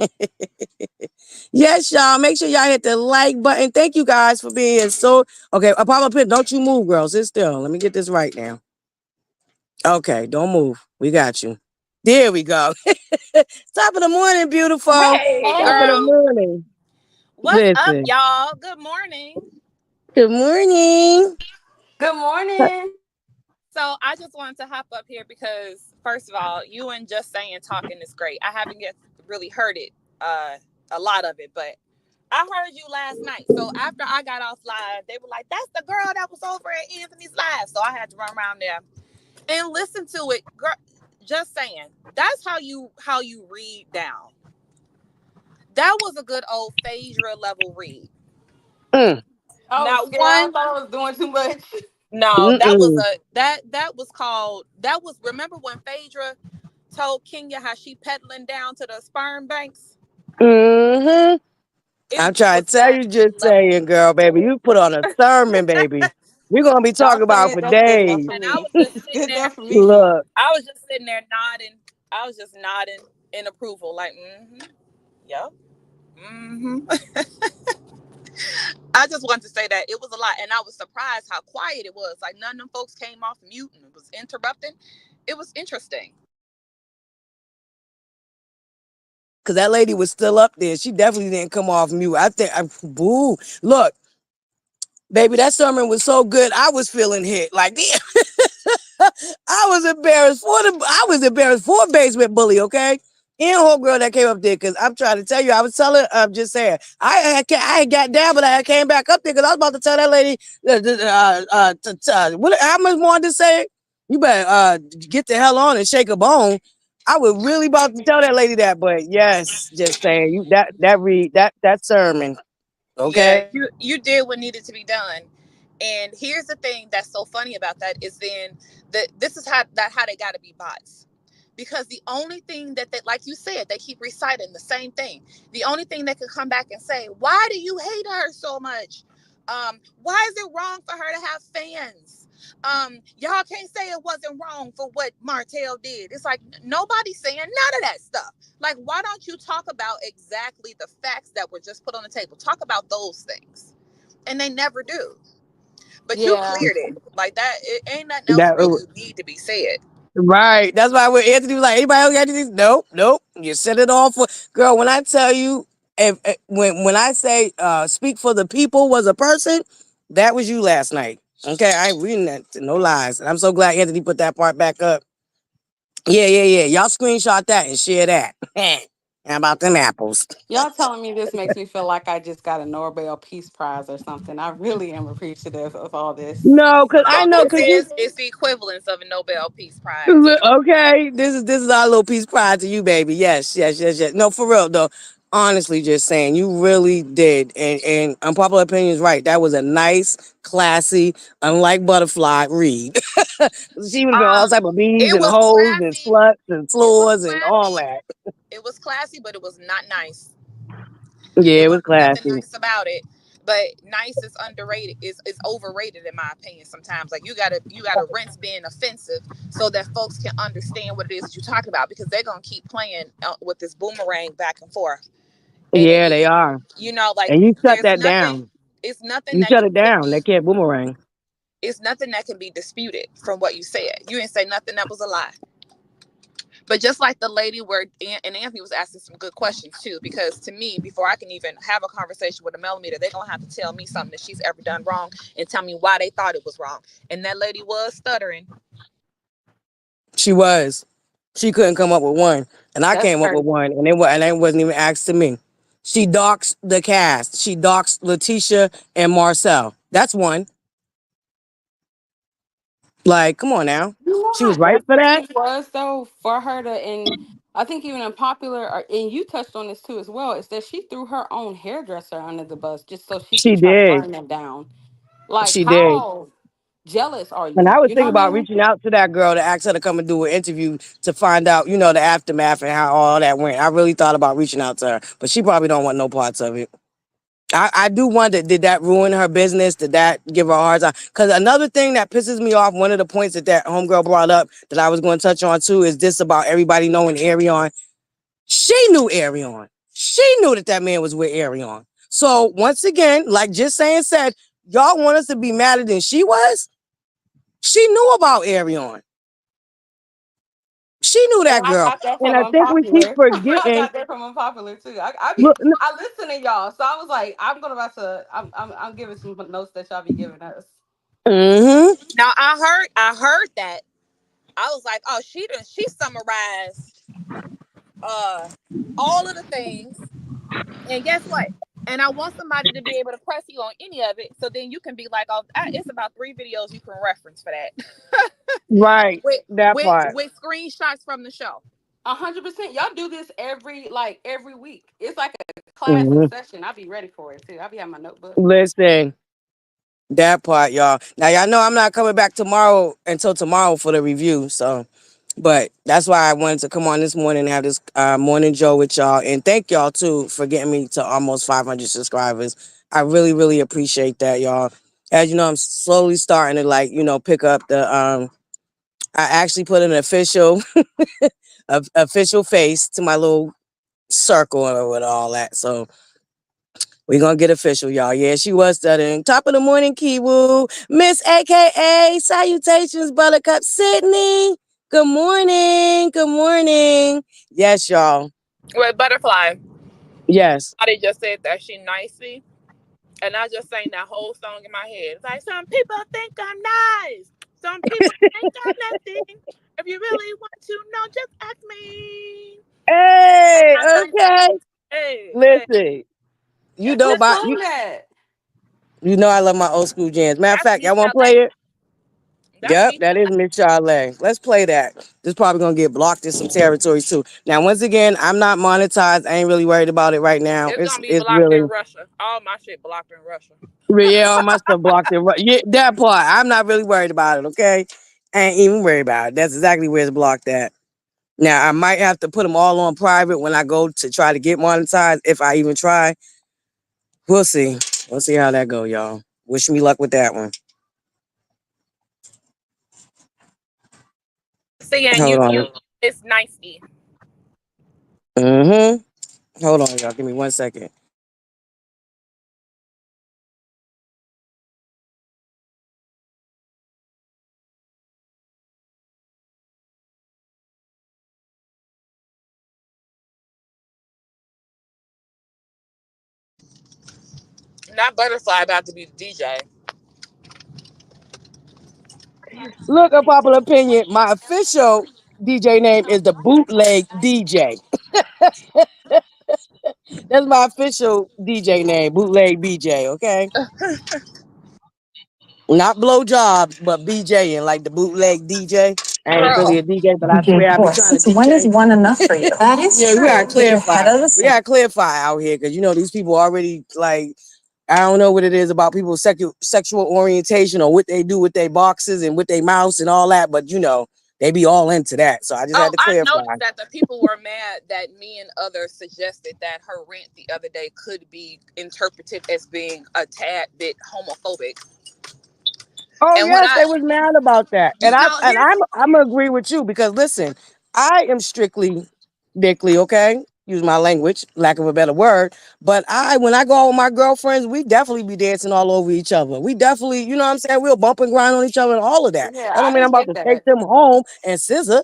Yes, y'all. Make sure y'all hit the like button. Thank you guys for being so. Okay, popular opinion. Don't you move, girls. Sit still. Let me get this right now. Okay, don't move. We got you. There we go. Top of the morning, beautiful. Hey, Top of the Hey, girl. morning. What's up, Listen. y'all? Good morning. Good morning. good morning. So I just wanted to hop up here because, first of all, you and Just Saying talking is great. I haven't yet really heard it, uh, a lot of it, but I heard you last night. So after I got off live, they were like, "That's the girl that was over at Anthony's live." So I had to run around there and listen to it. Girl, Just Saying. That's how you read down. That was a good old Phaedra level read. Mm, I was Not scared. I one. thought I was doing too much. No, that was mm-mm, a that was called that was remember when Phaedra told Kenya how she peddling down to the sperm banks? mm-hmm. It I'm trying was to tell that you, just level. saying, girl, baby. You put on a sermon, baby. We're gonna be talking Don't say about it. for That's good enough days. for And I me. was just It's sitting good there. enough for me. Look, I was just sitting there nodding. I was just nodding in approval, like, yep. hmm I just wanted to say that it was a lot, and I was surprised how quiet it was. Like none of them folks came off mute and was interrupting. It was interesting. because that lady was still up there. She definitely didn't come off mute. Boo. Look, baby, that sermon was so good. I was feeling hit. Like, damn. I was embarrassed for a basement bully, okay? And homegirl that came up there, because I'm trying to tell you, I was telling, I'm just saying, I had got down, but I came back up there because I was about to tell that lady, how much more to say? You better get the hell on and shake a bone. I was really about to tell that lady that, but yes, just saying, you that sermon, Yeah, okay? you did what needed to be done. And here's the thing that's so funny about that is then that this is how they got to be bots. Because the only thing that they, like you said, they keep reciting the same thing. The only thing they can come back and say, why do you hate her so much? Why is it wrong for her to have fans? Y'all can't say it wasn't wrong for what Martell did. It's like nobody's saying none of that stuff. Like, why don't you talk about exactly the facts that were just put on the table? Talk about those things. And they never do. But you Yeah. cleared it. Like that, it ain't nothing else That really need to be said. Right. That's why when Anthony was like, anybody else got anything? Nope, nope. You set it all for girl. When I tell you, When I say speak for the people was a person, that was you last night. Okay, I ain't reading that. No lies. And I'm so glad Anthony put that part back up. Yeah, yeah, yeah. Y'all screenshot that and share that. How about them apples? Y'all telling me this makes me feel like I just got a Nobel Peace Prize or something. I really am appreciative of all this. No, cause I No, know, this cause you. is it's the equivalence of a Nobel Peace Prize. Okay, this is our little piece pride to you, baby. Yes, yes, yes, yes. No, for real though. Honestly, just saying, you really did, and unpopular opinion is right. That was a nice, classy, unlike ButterFlii read. She was going all Um, type of bees it and was hoes and classy. sluts and It was floors and all classy. that. It was classy, but it was not nice. Yeah, It it was wasn't nothing classy. nice about it. But nice is underrated. Is overrated in my opinion. Sometimes, like you gotta rinse being offensive so that folks can understand what it is that you're talking about because they're gonna keep playing with this boomerang back and forth. And Yeah, they are. like And you shut there's that nothing. down. It's nothing You that shut can it down. They be. can't boomerang. It's nothing that can be disputed from what you said. You didn't say nothing that was a lie. But just like the lady where and Anthony was asking some good questions too, because to me, before I can even have a conversation with a millimeter, they're gonna have to tell me something that she's ever done wrong and tell me why they thought it was wrong. And that lady was stuttering. She was. She couldn't come up with one, and I That's came up with crazy. one, and it wasn't even asked to me. She doxed the cast. She doxed Letitia and Marcel. That's one. Like, come on now. You know She how was right for effort that. it was though for her to, and I think even in popular, and you touched on this too as well, is that she threw her own hairdresser under the bus just so she She could try to did. burn them down. Like, She did. how jealous are And you? I was You know thinking what I about mean? reaching out to that girl to ask her to come and do an interview to find out, the aftermath and how all that went. I really thought about reaching out to her, but she probably don't want no parts of it. I do wonder, did that ruin her business? Did that give her a hard time? Because another thing that pisses me off, one of the points that homegirl brought up that I was going to touch on too, is this about everybody knowing Arion. She knew Arion. She knew that man was with Arion. So once again, like just saying said, y'all want us to be madder than she was? She knew about Arion. She knew And that I girl. got that And from I think we keep Unpopular. I forgetting. got that from Unpopular too. Look, no, I listen to y'all, so I was like, I'm giving some notes that y'all be giving us. mm-hmm. Now I heard that. I was like, oh, she summarized uh all of the things. And guess what? And I want somebody to be able to press you on any of it, so then you can be like, "Oh, it's about 3 videos you can reference for that." Right. with That with part. with screenshots from the show. 100%. Y'all do this every week. It's like a class in Mm-hmm. session. I'll be ready for it too. I'll be having my notebook. Listen. That part, y'all. Now y'all know I'm not coming back tomorrow until tomorrow for the review. So, but that's why I wanted to come on this morning and have this morning Joe with y'all. And thank y'all too for getting me to almost 500 subscribers. I really, really appreciate that, y'all. As you know, I'm slowly starting to pick up the I actually put an official official face to my little circle and with all that. So we're gonna get official, y'all. Yeah, she was studying. Top of the morning, Kiwoo. Miss AKA. Salutations, Buttercup Sydney. Good morning. Good morning. Yes, y'all. With ButterFlii, Yes. I just said that she nicely, and I just sang that whole song in my head. It's like some people think I'm nice, some people think I'm nothing. If you really want to know, just ask me. And Hey, I'm nice. okay. Hey, hey, Listen, you Who know just about sung that? I love my old school jams. Matter of that's fact, Miss y'all want to play Chalet. it? That's Yep, Miss that is Chalet. Miss Charlotte. Let's play that. This probably gonna get blocked in some territories too. Now, once again, I'm not monetized. I ain't really worried about it right now. It's It's gonna be it's blocked in really Russia. All my shit blocked in Russia. yeah, all my stuff blocked in. Yeah, that part. I'm not really worried about it. Okay, I ain't even worried about it. That's exactly where it's blocked at. Now, I might have to put them all on private when I go to try to get monetized. If I even try, we'll see. We'll see how that go, y'all. Wish me luck with that one. Seeing Hold you, on. it's nicey. Hold on, y'all. Give me 1 second. Not ButterFlii about to be the DJ. Look, a popular opinion. My official DJ name is the Bootleg DJ. That's my official DJ name, Bootleg BJ. Okay, not blowjobs, but BJing like the bootleg DJ. I ain't really Girl, a DJ, but I DJ swear I be Boy. trying to So when is DJ. one enough for you? That is Yeah, we true. gotta You're clarify. head of the We gotta clarify out here because you know these people already like I don't know what it is about people's sexual orientation or what they do with their boxes and with their mouths and all that, but you know they be all into that. So I just oh, had to I clarify. noticed that the people were mad that me and others suggested that her rant the other day could be interpreted as being a tad bit homophobic. Oh And when yes, I, they was mad about that, and y'all, here's I'm gonna agree with you because listen, I am strictly dickly okay. Use my language, lack of a better word. But when I go out with my girlfriends, we definitely be dancing all over each other. We definitely, you know what I'm saying? We'll bump and grind on each other and all of that. Yeah, That don't I mean I'm didn't about get to take that. them home and scissor.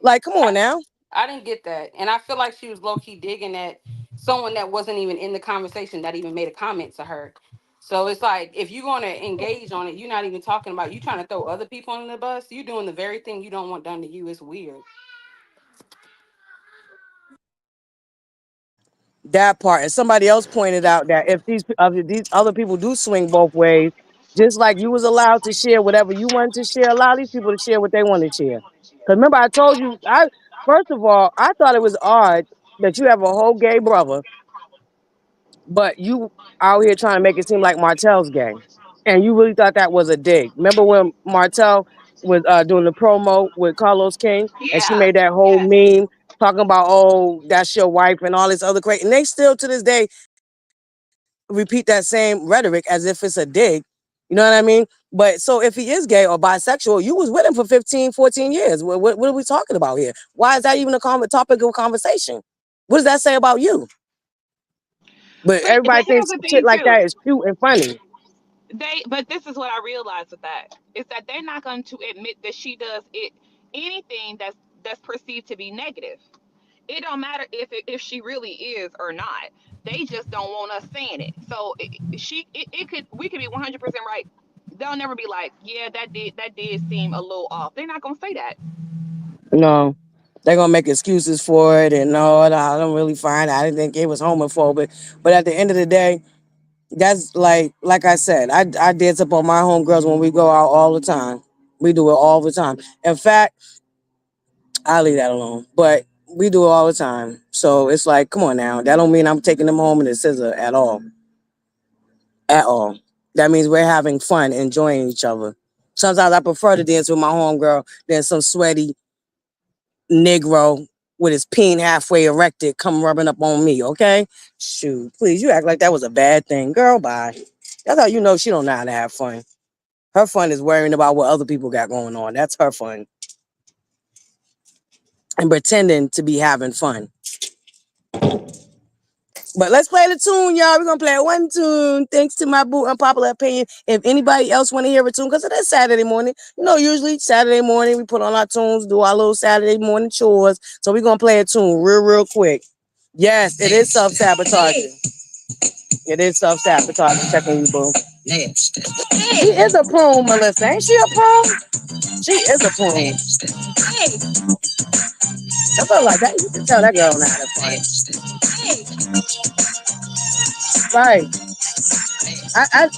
Like, come on now. I didn't get that. And I feel like she was low key digging at someone that wasn't even in the conversation that even made a comment to her. So it's like if you're gonna engage on it, you're not even talking about you trying to throw other people under the bus. You doing the very thing you don't want done to you. It's weird. That part. And somebody else pointed out that if these other people do swing both ways, just like you was allowed to share whatever you wanted to share, allow these people to share what they want to share. Because remember, I told you, I first of all, I thought it was odd that you have a whole gay brother, but you out here trying to make it seem like Martell's gay, and you really thought that was a dig. Remember when Martell was doing the promo with Carlos King, and she yeah, made that whole meme talking about, oh, that's your wife and all this other crazy, and they still to this day repeat that same rhetoric as if it's a dig. You know what I mean? But so if he is gay or bisexual, you was with him for 15, 14 years. What are we talking about here? Why is that even a topic of conversation? What does that say about you? But but everybody here's thinks the shit thing like too. that is cute and funny. But this is what I realized with that is that they're not going to admit that she does it anything that's perceived to be negative. It don't matter if she really is or not. They just don't want us saying it. So it could we could be 100% right. They'll never be like, yeah, that did seem a little off. They're not gonna say that. No, they're gonna make excuses for it, and no, I don't really find. I didn't think it was homophobic, but at the end of the day, that's like I said, I dance up on my homegirls when we go out all the time. We do it all the time. In fact, I leave that alone, but we do it all the time. So it's like, come on now, that don't mean I'm taking them home in a scissor at all, at all. That means we're having fun, enjoying each other. Sometimes I prefer to dance with my homegirl than some sweaty Negro with his peen halfway erected come rubbing up on me, okay? Shoot, please, you act like that was a bad thing. Girl, bye. That's how you know she don't know how to have fun. Her fun is worrying about what other people got going on. That's her fun. And pretending to be having fun. But let's play the tune, y'all. We're gonna play one tune. Thanks to my boo unpopular opinion. If anybody else want to hear a tune, because it is Saturday morning. You know, usually Saturday morning we put on our tunes, do our little Saturday morning chores. So we're gonna play a tune real quick. Yes, it is self-sabotaging. It is self-sabotaging. Checking you, boo. She is a prune, Melissa. Ain't she a prune? She is a prune. I feel like that. You can tell that girl not a fun. Right. I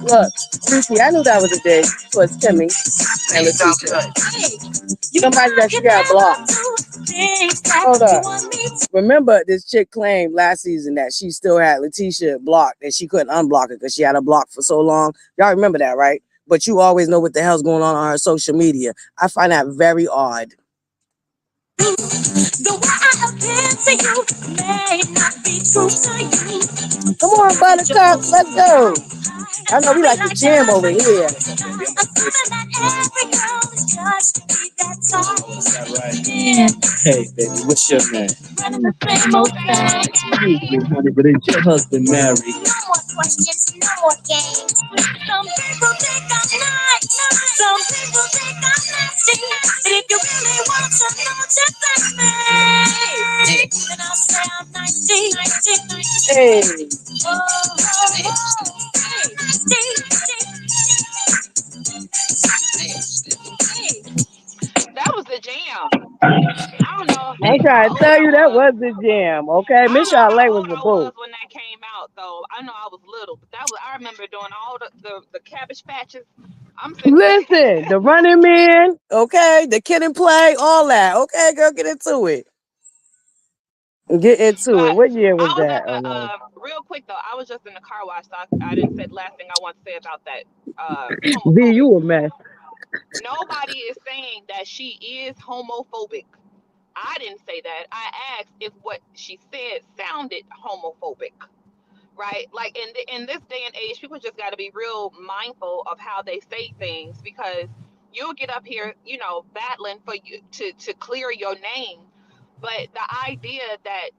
look, Lucy, I knew that was a dig towards Timmy and Letitia. Somebody that you got blocked. Hold up. Remember, this chick claimed last season that she still had Letitia blocked and she couldn't unblock her because she had her blocked for so long. Y'all remember that, right? But you always know what the hell's going on her social media. I find that very odd. The way I appear to you may not be true to you. Come on, buttercups, let's go. I know we like to jam over here. Yeah. Hey, baby, what's your name? Running the same old thing. Excuse me, honey, but is your husband married? No more questions, no more games. Some people think I'm nice, some people think I'm nasty. But if you really want to know just like me, then I'll say I'm nicey, nicey, nicey. Hey. Oh, oh, oh. Trying to Oh, tell I you that was. was the jam. Okay, I don't Miss know how Chalet was old the I was boo. when that came out, though. I know I was little, but that was. I remember doing all the cabbage patches. I'm sitting there. Listen, the Running Man. Okay, the Kid and Play, all that. Okay, girl, get into it. Get into it. But What year was I was that? at the Oh no. real quick though. I was just in the car wash, so I didn't say the last thing I want to say about that B, homophobic. you a mess. Nobody is saying that she is homophobic. I didn't say that. I asked if what she said sounded homophobic, right? Like in this day and age, people just got to be real mindful of how they say things because you'll get up here, battling for you to clear your name, but the idea that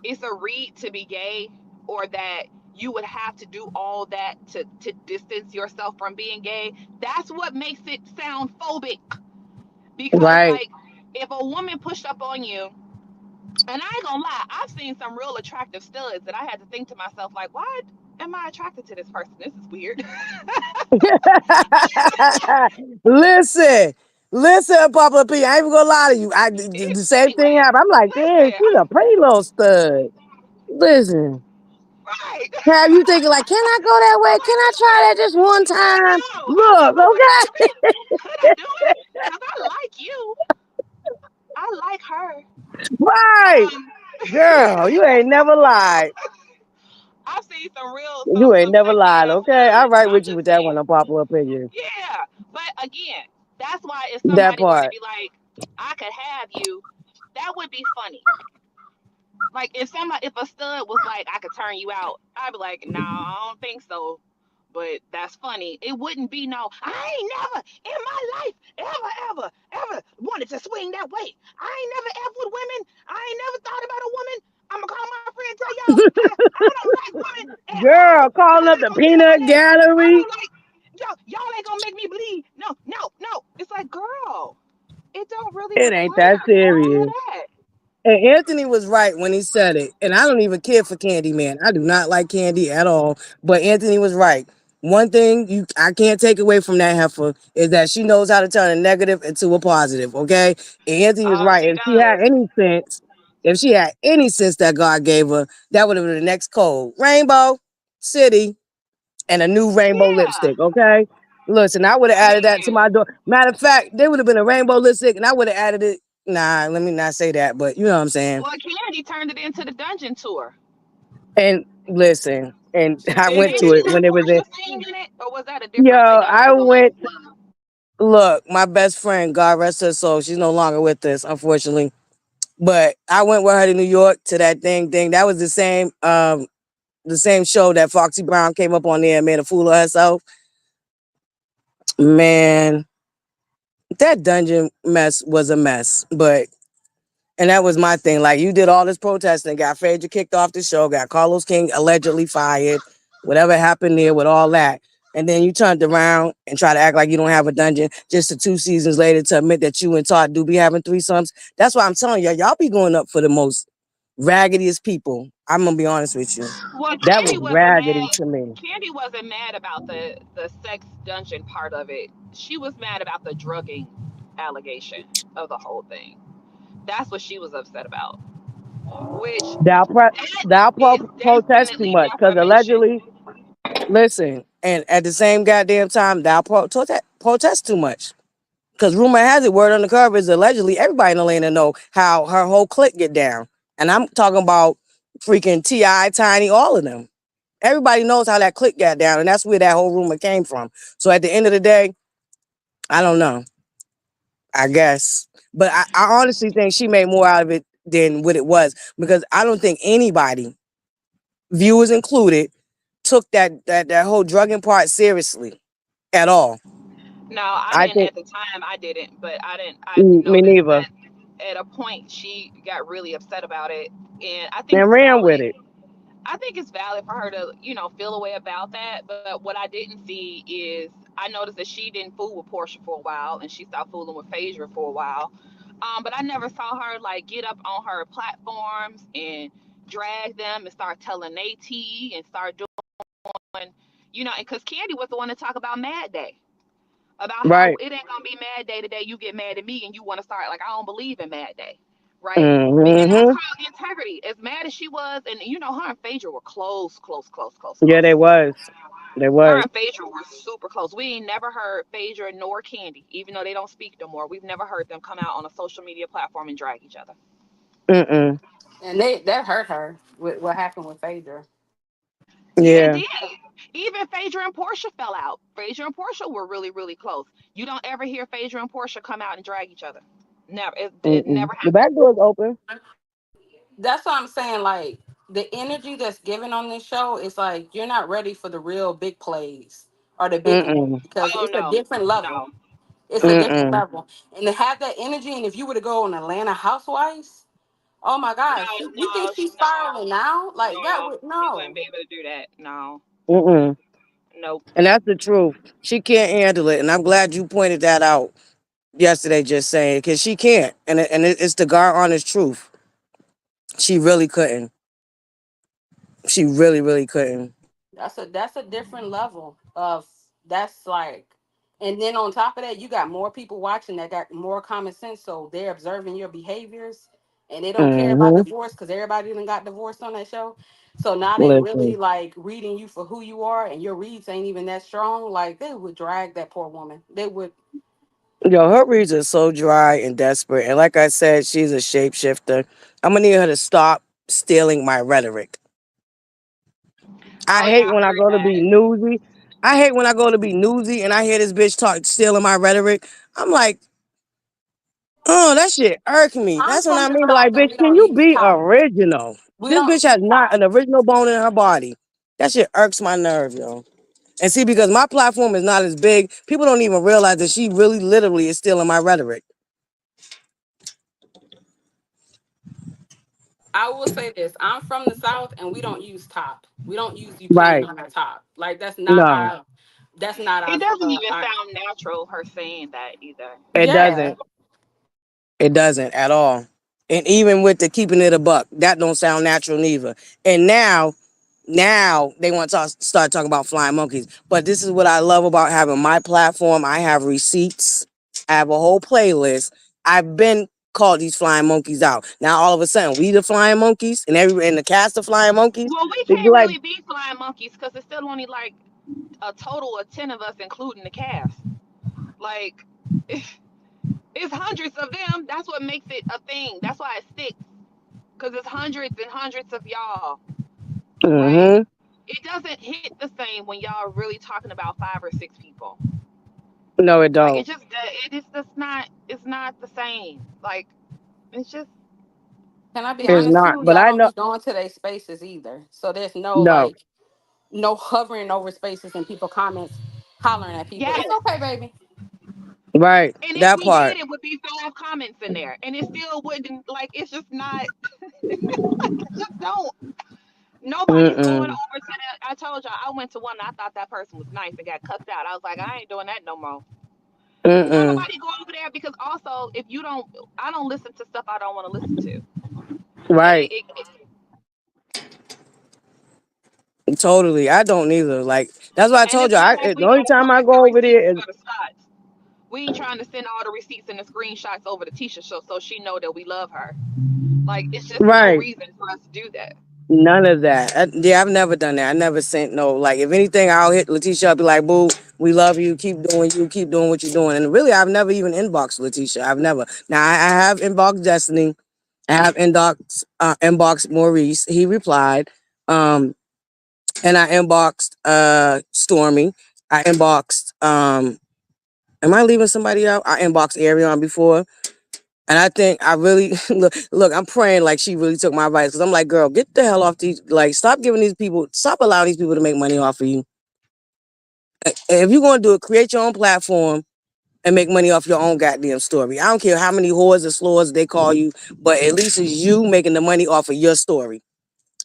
it's a read to be gay or that you would have to do all that to distance yourself from being gay, that's what makes it sound phobic. Because Right. like if a woman pushed up on you, and I ain't gonna lie, I've seen some real attractive studs that I had to think to myself, like, why am I attracted to this person? This is weird. listen, listen, Papa P. I ain't even gonna lie to you. The same thing Anyway, happened. I'm like, damn, listen, she's a pretty little stud. Listen, right. have you thinking like, can I go that way? I'm Can like, I try that just one I time? know. I was like, Look, well, could I do okay. it? Could I do it? Because I like you. I like her. Right. Um, Girl, you ain't never lied. I've seen some real You ain't some never sexy lied, ass okay? I'm studs. right I'm with you just with that one, saying. unpopular opinion. Yeah, but again, that's why if That somebody were to part. be like, I could have you, that would be funny. Like if a stud was like, I could turn you out, I'd be like, no, I don't think so. But that's funny. It wouldn't be no. I ain't never in my life ever wanted to swing that way. I ain't never f with women. I ain't never thought about a woman. I'ma call my friend and tell y'all I don't like women at Girl, all. calling Y'all up ain't the gonna get on my peanut nerves. I gallery. don't like y'all ain't gonna make me bleed. No, no, no. It's like, girl, it don't really It ain't that require all of serious. that. And Anthony was right when he said it. And I don't even care for Candy, man. I do not like Candy at all. But Anthony was right. One thing I can't take away from that heifer is that she knows how to turn a negative into a positive. Okay. And Anthony was right. She does. If she had any sense that God gave her, that would have been the next code. Rainbow City and a new rainbow Yeah. lipstick. Okay. Listen, I would have I added that to mean, my door. Matter of fact, there would have been a rainbow lipstick and I would have added it. Nah, let me not say that, but you know what I'm saying. well, Candy turned it into the dungeon tour. And listen, and I Did went Candy to it when it was in. Portia sing in it, or was that a Yo, different? Y'all I had went. duets? Look, my best friend, God rest her soul, she's no longer with us, unfortunately. But I went with her to New York to that thing. That was the same show that Foxy Brown came up on there and made a fool of herself. Man, that dungeon mess was a mess. But and that was my thing. Like you did all this protesting, got Phaedra kicked off the show, got Carlos King allegedly fired, whatever happened there with all that. And then you turned around and try to act like you don't have a dungeon just to 2 seasons later to admit that you and Todd do be having threesomes. That's why I'm telling y'all be going up for the most raggediest people. I'm gonna be honest with you. Well, That was Candy wasn't raggedy mad. to me. Candy wasn't mad about the sex dungeon part of it. She was mad about the drugging allegation of the whole thing. That's what she was upset about. Which Thou, pro- that thou is protest too definitely much because defamation. allegedly, listen, and at the same goddamn time, protest too much. Because rumor has it, word on the curve is allegedly everybody in Atlanta know how her whole clique get down. And I'm talking about freaking T.I., Tiny, all of them. Everybody knows how that clique got down, and that's where that whole rumor came from. So at the end of the day, I don't know. I guess. But I honestly think she made more out of it than what it was. Because I don't think anybody, viewers included, took that whole drugging part seriously at all. No, I I didn't think at the time. I didn't, but I didn't. I me noticed neither. that at a point she got really upset about it, and I think And it's ran with valid. it. I think it's valid for her to, feel a way about that. But what I didn't see is I noticed that she didn't fool with Portia for a while, and she stopped fooling with Phaedra for a while. But I never saw her like get up on her platforms and drag them and start telling they tea and start doing, because Candy was the one to talk about Mad Day, about how Right. it ain't gonna be Mad Day today. You get mad at me and you want to start like I don't believe in Mad Day. right? And that's Mm-hmm. called integrity. As mad as she was, and you know, her and Phaedra were close, close, close, close, Yeah, they close. was. They Her was. and Phaedra were super close. We ain't never heard Phaedra nor Candy, even though they don't speak no more. We've never heard them come out on a social media platform and drag each other. Mm-mm. And they that hurt her with what happened with Phaedra. Yeah, it Yeah. did. Even Phaedra and Portia fell out. Phaedra and Portia were really, really close. You don't ever hear Phaedra and Portia come out and drag each other. Never. It Mm-mm. never The back happened. door is open. That's what I'm saying. Like the energy that's given on this show is like you're not ready for the real big plays or the big wins Mm-mm. because Oh it's a no, different no, level. It's a different Mm-mm. level, and to have that energy. And if you were to go on Atlanta Housewives, oh my gosh, no, you think no, she's no, spiraling now? Like that no. would She wouldn't no. be able to do that. No, Mm-mm. nope. And that's the truth. She can't handle it. And I'm glad you pointed that out yesterday, just saying, because she can't. It's the God honest truth. She really couldn't. She really, really couldn't. That's a different level of that's like, and then on top of that, you got more people watching that got more common sense, so they're observing your behaviors, and they don't care about Mm-hmm. divorce because everybody done got divorced on that show. So now they really Listen. like reading you for who you are, and your reads ain't even that strong. Like they would drag that poor woman. They would. Yo, her reads are so dry and desperate. And like I said, she's a shapeshifter. I'm gonna need her to stop stealing my rhetoric. I Oh yeah, hate I when I heard go to be that. newsy. I hate when I go to be newsy and I hear this bitch talk stealing my rhetoric. I'm like, oh, that shit irk me. I'm That's what from I the mean. south, Like, and bitch, we can don't you use be top. original? We This don't bitch use has not top. an original bone in her body. That shit irks my nerve, yo. And see, because my platform is not as big, people don't even realize that she really literally is stealing my rhetoric. I will say this: I'm from the South, and we don't use top. We don't use you playing Right. on our top. Like that's not No, our. That's not It doesn't even our. sound natural her saying that either. it Yeah, doesn't. It doesn't at all. And even with the keeping it a buck, that don't sound natural neither. And now they want to start talking about flying monkeys. But this is what I love about having my platform. I have receipts. I have a whole playlist. I've been called these flying monkeys out. Now all of a sudden we the flying monkeys and the cast of flying monkeys. Well, we They be can't like, really be flying monkeys because it's still only like a total of 10 of us, including the cast. Like, it's hundreds of them. That's what makes it a thing. That's why it sticks because it's hundreds and hundreds of y'all, right? mm-hmm. It doesn't hit the same when y'all are really talking about 5 or 6 people. No, it Like, don't. it is just not, it's not the same. Like, it's just, can I be yeah. It's honest not. too? But Y'all I don't know be going to their spaces either. So there's no no. like no hovering over spaces and people comments hollering at people. Yes. It's okay, baby. Right. And if That we did, part. it would be 5 comments in there. And it still wouldn't, like, it's just not, just don't. Nobody's going Mm-mm. over to that. I told y'all I went to one. And I thought that person was nice and got cussed out. I was like, I ain't doing that no more. Don't Mm-mm. nobody go over there because also if you don't, I don't listen to stuff I don't want to listen to, and Right. Totally. I don't either. Like that's why I and told it's you. just like The we only gotta time I collect the go over receipts there is for the shots. We ain't trying to send all the receipts and the screenshots over to Tisha so she know that we love her. Like it's just no right. reason for us to do that. None of that. Yeah, I've never done that. I never sent no. Like if anything, I'll hit Letitia. I'll be like, "Boo, we love you. Keep doing you. Keep doing what you're doing." And really, I've never even inboxed Letitia. I've never. Now I have inboxed Destiny. I have inboxed Maurice. He replied. And I inboxed Stormy. I inboxed am I leaving somebody out? I inboxed Arion before. And I think I really look, I'm praying like she really took my advice because I'm like, girl, get the hell off these, like, stop giving these people, stop allowing these people to make money off of you. If you're going to do it, create your own platform and make money off your own goddamn story. I don't care how many whores or slores they call you, but at least it's you making the money off of your story.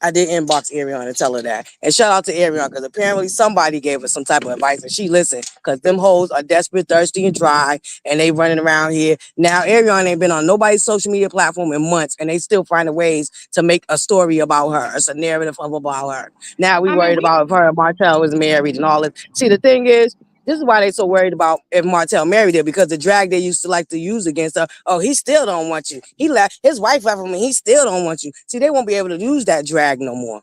I did inbox Ariana and tell her that. And shout out to Ariana because apparently somebody gave her some type of advice and she listened because them hoes are desperate, thirsty, and dry and they running around here. Now Ariana ain't been on nobody's social media platform in months and they still finding ways to make a story about her. It's a narrative of about her. Now we I mean, worried we about if her and Martell was married and all this. See, the thing is, This is why they so worried about if Martell married her, because the drag they used to like to use against her. Oh, he still don't want you. He left his wife left him, and he still don't want you. See, they won't be able to use that drag no more.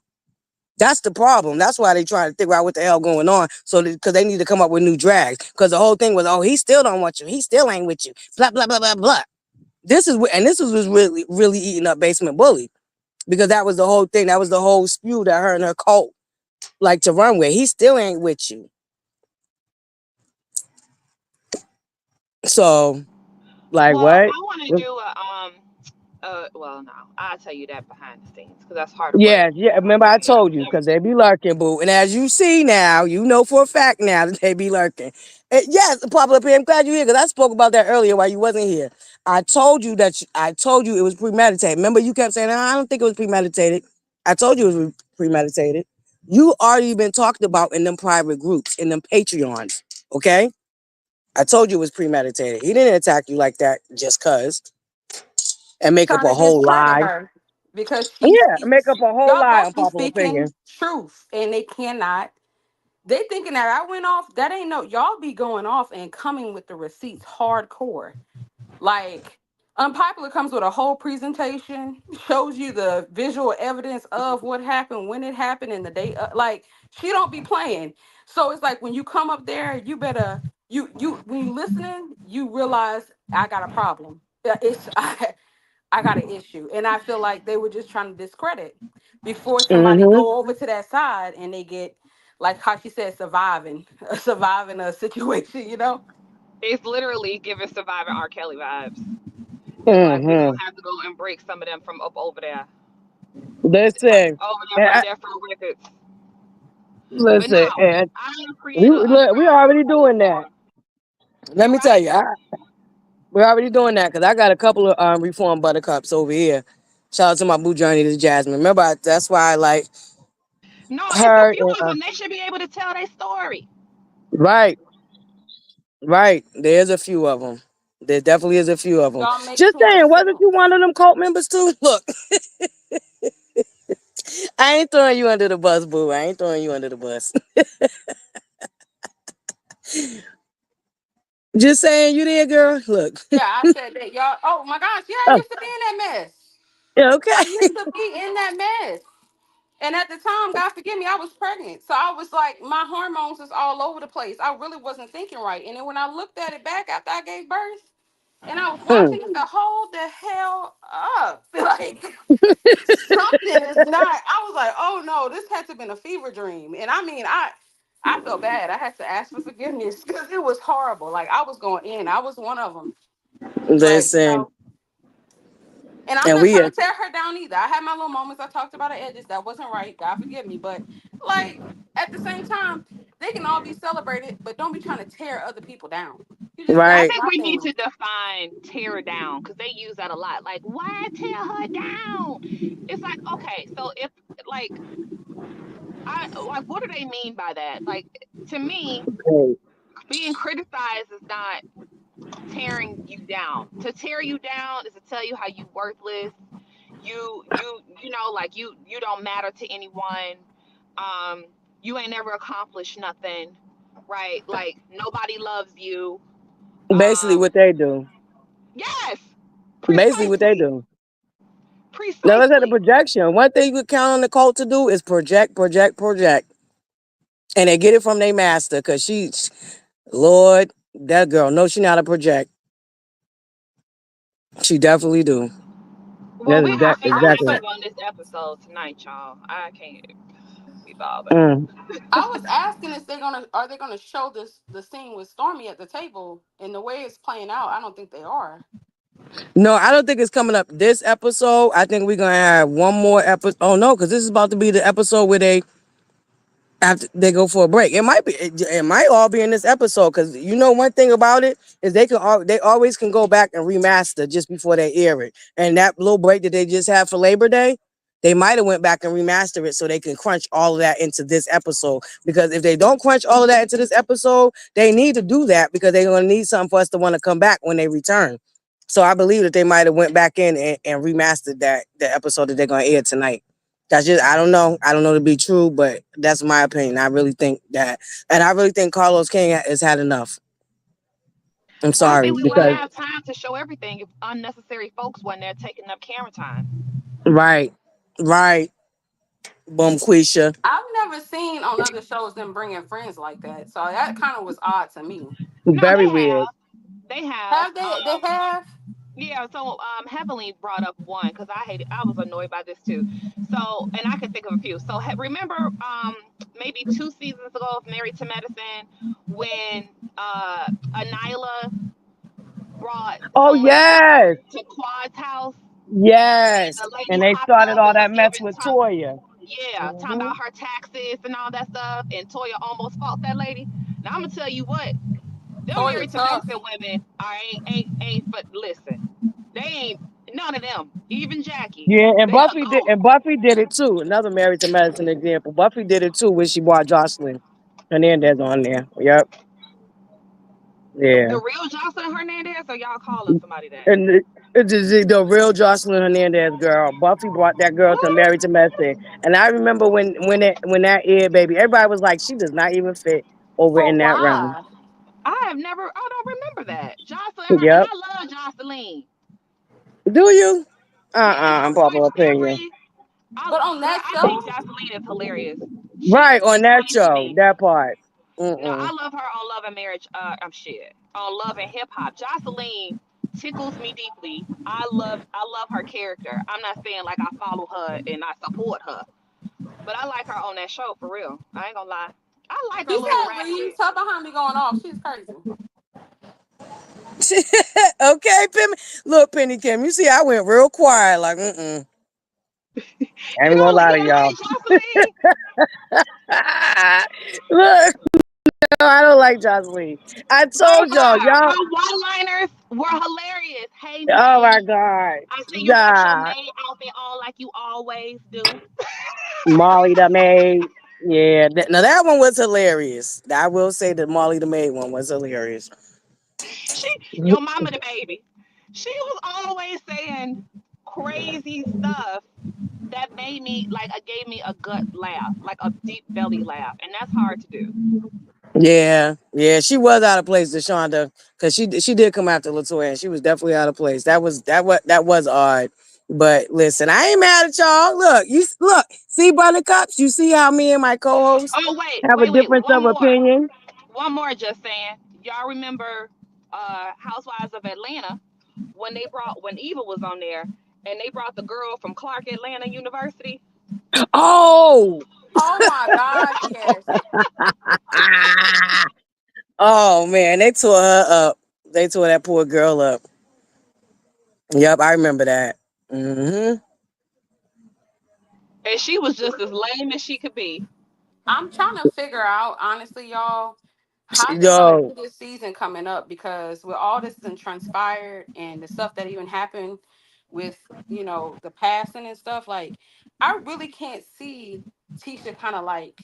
That's the problem. That's why they try to figure out what the hell going on. So because they need to come up with new drags. Because the whole thing was, oh, he still don't want you. He still ain't with you. Blah blah blah blah blah. This was really really eating up Basement Bully, because that was the whole thing. That was the whole spew that her and her cult like to run with. He still ain't with you. So like Well, what? I want to do well, no, I'll tell you that behind the scenes because that's harder work. Yeah, yeah. Remember I told you, because they be lurking, boo. And as you see now, you know for a fact now that they be lurking. Yes, Papa P, I'm glad you're here, because I spoke about that earlier while you wasn't here. I told you I told you it was premeditated. Remember, you kept saying, I don't think it was premeditated. I told you it was premeditated. You already been talked about in them private groups, in them Patreons. Okay, I told you it was premeditated. He didn't attack you like that just cause and make up Trying a to whole discredit lie. her because she Yeah, make speaks. up a whole Y'all lie both on be popular speaking opinion. truth, and they cannot. They thinking that I went off. That ain't no. Y'all be going off and coming with the receipts hardcore. Like, Unpopular comes with a whole presentation, shows you the visual evidence of what happened, when it happened, and the date. Like, she don't be playing. So it's like when you come up there, you better you when you listening, you realize I got a problem. It's I got an issue, and I feel like they were just trying to discredit before somebody Hmm. go over to that side and they get like how she said surviving, surviving a situation. It's literally giving Survivor R. Kelly vibes. Like we're Hmm. gonna have to go and break some of them from up over there. Like Listen, over there and from Death Row Records. But no, and I am we creating an look, we underground already doing that. platform. Let You me tell right. you, we're already doing that, because I got a couple of reform buttercups over here. Shout out to my boo journey to Jasmine. Remember, that's why I like No, it's a her. few of them. They should be able to tell their story. Right, right. There's a few of them. There definitely is a few of them. Y'all make Just too much saying, wasn't sense. you one of them cult members too? Look, I ain't throwing you under the bus, boo. I ain't throwing you under the bus. Just saying, you there, girl. Look. Yeah, I said that, y'all. Oh my gosh, yeah, I Oh, used to be in that mess. yeah, okay. I used to be in that mess. And at the time, God forgive me, I was pregnant. So I was like, my hormones was all over the place. I really wasn't thinking right. And then when I looked at it back after I gave birth and I was Hmm. watching it, the hold the hell up. Like, something is not. I was like, oh no, this had to have been a fever dream. And I mean, I felt bad. I had to ask for forgiveness because it was horrible. Like, I was going in. I was one of them. But Listen, and I'm and not we trying to tear her down either. I had my little moments. I talked about her edges. That wasn't right. God forgive me. But like at the same time, they can all be celebrated, but don't be trying to tear other people down. I right. That's think my we need thing. to define tear down because they use that a lot. Like, why tear her down? It's like, okay, so if like I like what do they mean by that? Like to me, being criticized is not tearing you down. To tear you down is to tell you how you worthless. Like you don't matter to anyone. Um, you ain't never accomplished nothing, right? Like nobody loves you. Basically, Um, what they do. yes, Basically, what they precisely, do. Now let's at the precisely. projection. One thing you can count on the cult to do is project, project, project, and they get it from their master. Cause Lord, that girl, no, she not a project. She definitely do. Well, That we is have that to I get was exactly. active on this episode tonight, y'all. I can't be bothered. Mm. I was asking if they're gonna are they gonna show this the scene with Stormy at the table and the way it's playing out. I don't think they are. No, I don't think it's coming up this episode. I think we're gonna have one more episode. Oh no, because this is about to be the episode where they after they go for a break. It might all be in this episode, because you know one thing about it is they always can go back and remaster just before they air it. And that little break that they just had for Labor Day, they might have went back and remastered it so they can crunch all of that into this episode. Because if they don't crunch all of that into this episode, they need to do that because they're gonna need something for us to want to come back when they return. So I believe that they might have went back in and remastered the episode that they're gonna air tonight. That's just I don't know. I don't know to be true, but that's my opinion. I really think that, and I really think Carlos King has had enough. I'm Well, I sorry think we wouldn't because have time to show everything if unnecessary folks wasn't there taking up camera time. right, right, boom, Quisha, I've never seen on other shows them bringing friends like that, so that kind of was odd to me. No, very they weird. have. They have. Have they? They have. Yeah, so Heavenly brought up one because I was annoyed by this too. So, and I can think of a few. So, remember, maybe 2 seasons ago of Married to Medicine when Anila brought Oh Melissa yes, to Quad's house and yes, the lady and they popped started up all and was that mess giving with talk, Toya. yeah, talking Hmm. about her taxes and all that stuff, and Toya almost fought that lady. Now I'm gonna tell you what, them Toya Married to tough. Medicine women are ain't but listen, they ain't none of them, even Jackie. Yeah, and They a Buffy did, ghost. and Buffy did it too. Another Married to Medicine example. Buffy did it too when she brought Jocelyn Hernandez on there. Yep, yeah. The real Jocelyn Hernandez, or y'all calling somebody that? And it's the real Jocelyn Hernandez girl. Buffy brought that girl to What? Married to Medicine, and I remember when that aired, baby, everybody was like, she does not even fit over For in that realm. why? I don't remember that. Jocelyn, and Yep. I love Jocelyn. Do you? Yeah, I'm popular opinion. But on girl, that I think show, Jocelyn is hilarious. She Right is the on that queen to show, me. that part. No, I Mm-mm. love her on Love and Marriage. I'm shit on Love and Hip Hop. Jocelyn tickles me deeply. I love her character. I'm not saying like I follow her and I support her, but I like her on that show for real. I ain't gonna lie. I like her she little can't leave. ratchet. Tell behind me going off. She's crazy. Okay, Penny. Look, Penny Kim, you see, I went real quiet, like, mm-mm. I ain't gonna lie You to don't y'all. like Jocelyn? Look, no, I don't like Jocelyn. I Oh told y'all, God, y'all. her one-liners were hilarious. Hey Oh my May, God, I see you got your nah, May outfit on like you always do. Molly the maid. Yeah, now that one was hilarious. I will say that Molly the maid one was hilarious. She, your mama the baby. She was always saying crazy stuff that made me like gave me a gut laugh, like a deep belly laugh, and that's hard to do. Yeah, yeah, she was out of place, Deshonda, because she did come after Latoya, and she was definitely out of place. That was odd. But listen, I ain't mad at y'all. Look, look, see Buttercups. You see how me and my co-host Oh wait, have a wait, difference of opinion. one more. Just saying, y'all remember Housewives of Atlanta when Eva was on there, and they brought the girl from Clark Atlanta University. Oh, Oh my God, yes. ah, oh man, they tore her up. They tore that poor girl up. Yep, I remember that. Hmm. And she was just as lame as she could be. I'm trying to figure out, honestly, y'all, how they're gonna Yo, do this season coming up because with all this and transpired and the stuff that even happened with the passing and stuff, like I really can't see Tisha kind of like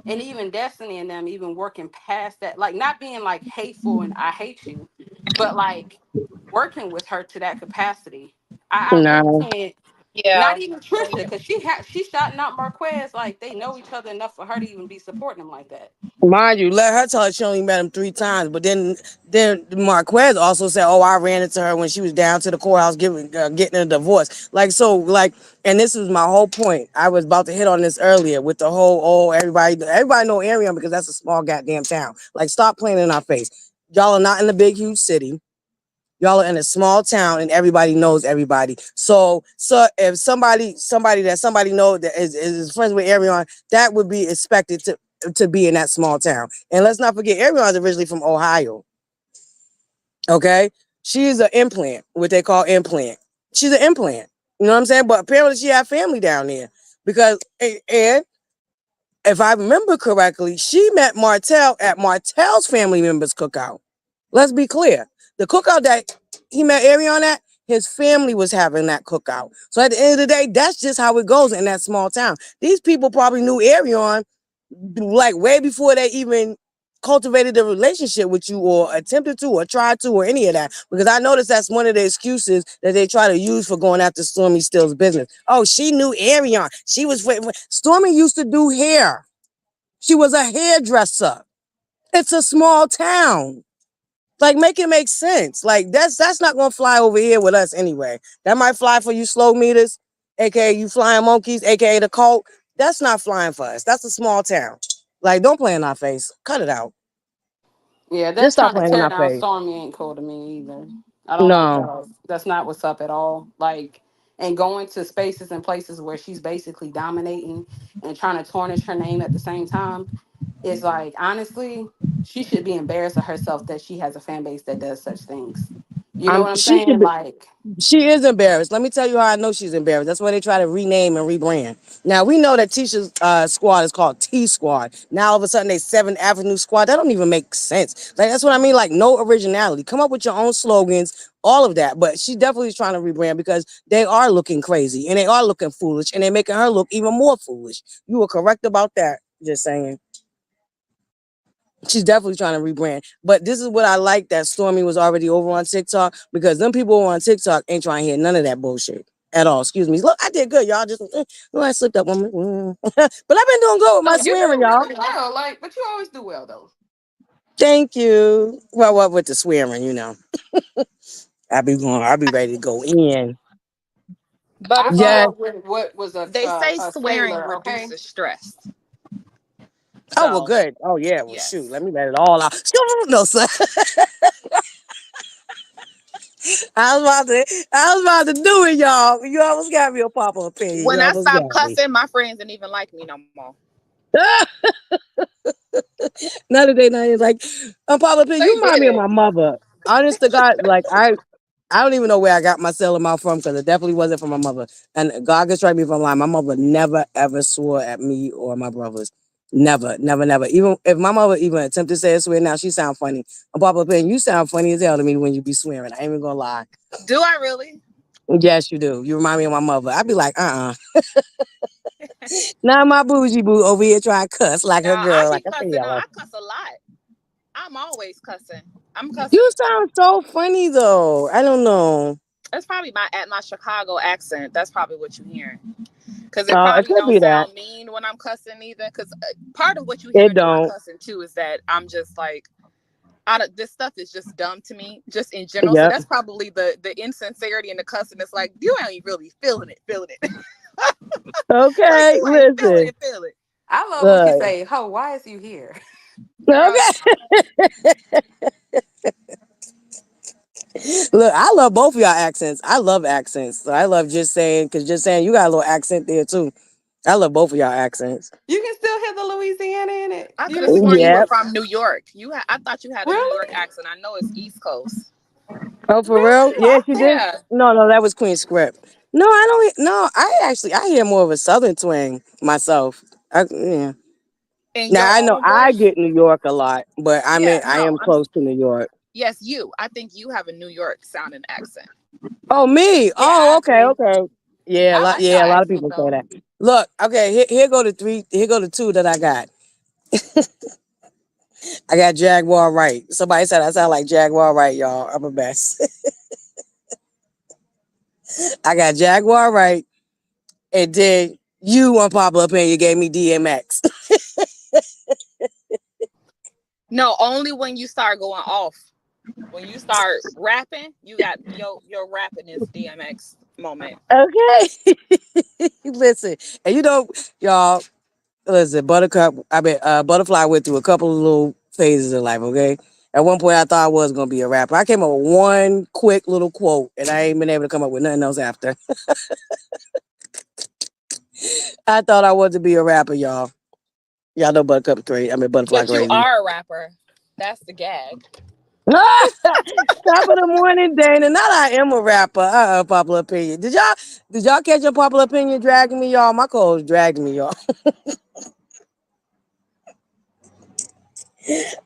and even Destiny and them even working past that, like not being like hateful and I hate you, but like working with her to that capacity. I really no. can't. Yeah. Not even Trisha, because she shouting out Marquez like they know each other enough for her to even be supporting him like that. Mind you, let her tell her she only met him 3 times. But then Marquez also said, "Oh, I ran into her when she was down to the courthouse getting a divorce." Like so, and this was my whole point. I was about to hit on this earlier with the whole everybody know Arion because that's a small goddamn town. Like, stop playing in our face. Y'all are not in a big huge city. Y'all are in a small town and everybody knows everybody. So if somebody that somebody knows that is friends with Arion, that would be expected to be in that small town. And let's not forget, Arion is originally from Ohio. Okay, she's an implant, what they call implant. She's an implant. You know what I'm saying? But apparently she had family down there because and if I remember correctly, she met Martell at Martell's family members cookout. Let's be clear. The cookout that he met Arion at, his family was having that cookout. So at the end of the day, that's just how it goes in that small town. These people probably knew Arion like way before they even cultivated a relationship with you or attempted to or tried to or any of that. Because I noticed that's one of the excuses that they try to use for going after Stormy Still's business. Oh, she knew Arion. She was Stormy used to do hair. She was a hairdresser. It's a small town. Like, make it make sense. Like, that's not gonna fly over here with us anyway. That might fly for you slow meters, aka you flying monkeys, aka the cult. That's not flying for us. That's a small town. Like, don't play in our face. Cut it out. Yeah, Just that's stop trying to playing in tear our down face. Stormy ain't cool to me either. I don't like No. that. That's not what's up at all. Like, and going to spaces and places where she's basically dominating and trying to tarnish her name at the same time is like, honestly, she should be embarrassed of herself that she has a fan base that does such things. You know what I'm She should saying? be. Like, She is embarrassed. Let me tell you how I know she's embarrassed. That's why they try to rename and rebrand. Now we know that Tisha's squad is called T Squad. Now all of a sudden they 7th Avenue Squad. That don't even make sense. Like, that's what I mean. Like, no originality. Come up with your own slogans, all of that. But she definitely is trying to rebrand because they are looking crazy and they are looking foolish and they're making her look even more foolish. You were correct about that. Just saying. She's definitely trying to rebrand. But this is what I like, that Stormy was already over on TikTok, because them people on TikTok ain't trying to hear none of that bullshit at all. Excuse me. Look, I did good, y'all. Just I slipped up on me. But I've been doing good with no, my you swearing, do y'all. really well. Like, but you always do well though. Thank you. Well, what with the swearing, I'll be ready to go in. I grew Yes. Butterfly. up with what was They say a swearing sailor. Okay. reduces stress. Oh well, So good. Oh yeah. Well, shoot. yes. Let me let it all out. No, sir. I was about to do it, y'all. You almost got me a pop opinion. You When I almost stop got me. cussing, my friends didn't even like me no more. Another day, now he's like, Papa P, you They remind me of did. my mother. Honest to God, like I don't even know where I got my cellar mouth from, because it definitely wasn't from my mother. And God can strike me if I'm lying. My mother never ever swore at me or my brothers. Never, never, never. Even if my mother even attempted to say a swear now, she sound funny. Papa P, you sound funny as hell to me when you be swearing. I ain't even gonna lie. Do I really? Yes, you do. You remind me of my mother. I'd be like, now my bougie boo over here trying to cuss like No, her I girl. be Like, I tell cussing. y'all. I cuss a lot. I'm always cussing. I'm cussing. You sound so funny though. I don't know. That's probably my Chicago accent. That's probably what you're hearing. Because it It probably could don't be that. sound mean when I'm cussing either. Because part of what you It hearing in my don't. cussing too is that I'm just like, out of this stuff is just dumb to me, just in general. So Yep. that's probably the insincerity and the cussing. It's like you ain't really feeling it. Like Okay. you ain't feeling Listen. it, feel it, I love when she Look. say, "Ho, why is you here?" girl. Okay. Look, I love both of y'all accents. I love accents. So I love just saying, because just saying you got a little accent there too. I love both of y'all accents. You can still hear the Louisiana in it. I You could have didn't sworn you were Yep. from New York. I thought you had a New York really, accent. I know it's East Coast. Oh, for real? really. Yeah, I she did. Yeah, No, that was Queen Script. No, I don't. No, I hear more of a Southern twang myself. Yeah. in Now your I know own I voice. get New York a lot, but Yeah, I no, am close to New York. yes, you. I think you have a New York sounding accent. Oh, me. yeah, Oh, I okay, agree. okay. I like your Yeah, a lot of accent people say though. that. Look, okay, here go the three. Here go the two that I got. I got Jaguar Right. Somebody said I sound like Jaguar Right, y'all. I'm a mess. I got Jaguar Right, and then you, unpopular opinion, gave me DMX. No, only when you start going off. When you start rapping, you got your rapping is DMX moment. Okay, listen, and y'all. Listen, Buttercup. ButterFlii went through a couple of little phases in life. Okay, at one point I thought I was gonna be a rapper. I came up with one quick little quote, and I ain't been able to come up with nothing else after. I thought I wanted to be a rapper, y'all. Y'all know Buttercup crazy. I mean ButterFlii But you crazy. are a rapper. That's the gag. Top of the morning, Dana. Not I am a rapper. Popular opinion. Did y'all catch your popular opinion dragging me, y'all? My co-host dragged me, y'all.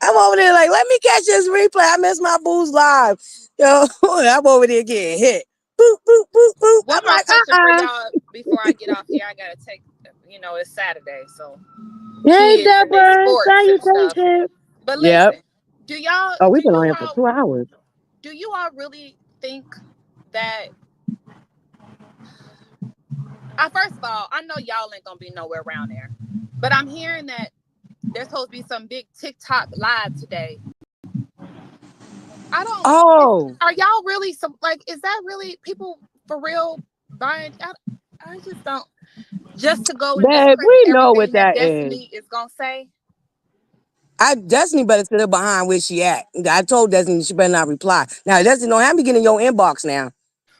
I'm over there like, let me catch this replay. I missed my booze live. Yo, I'm over there getting hit. Boop, boop, boop, boop. One I'm more like, question for y'all before I get off here. I gotta take. It's Saturday, so Hey, kids and they Deborah. sports and stuff. Salutations. But Yep. listen, do y'all Oh, do we've been on you here for all 2 hours. do you all really think that first of all, I know y'all ain't gonna be nowhere around there. But I'm hearing that there's supposed to be some big TikTok live today. I don't Oh, are y'all really some like is that really people for real buying I just don't just to go and babe, discredit we know what everything that that is. Destiny is gonna say. I Destiny better sit her behind where she at. I told Destiny she better not reply. Now Destiny don't have me get in your inbox now.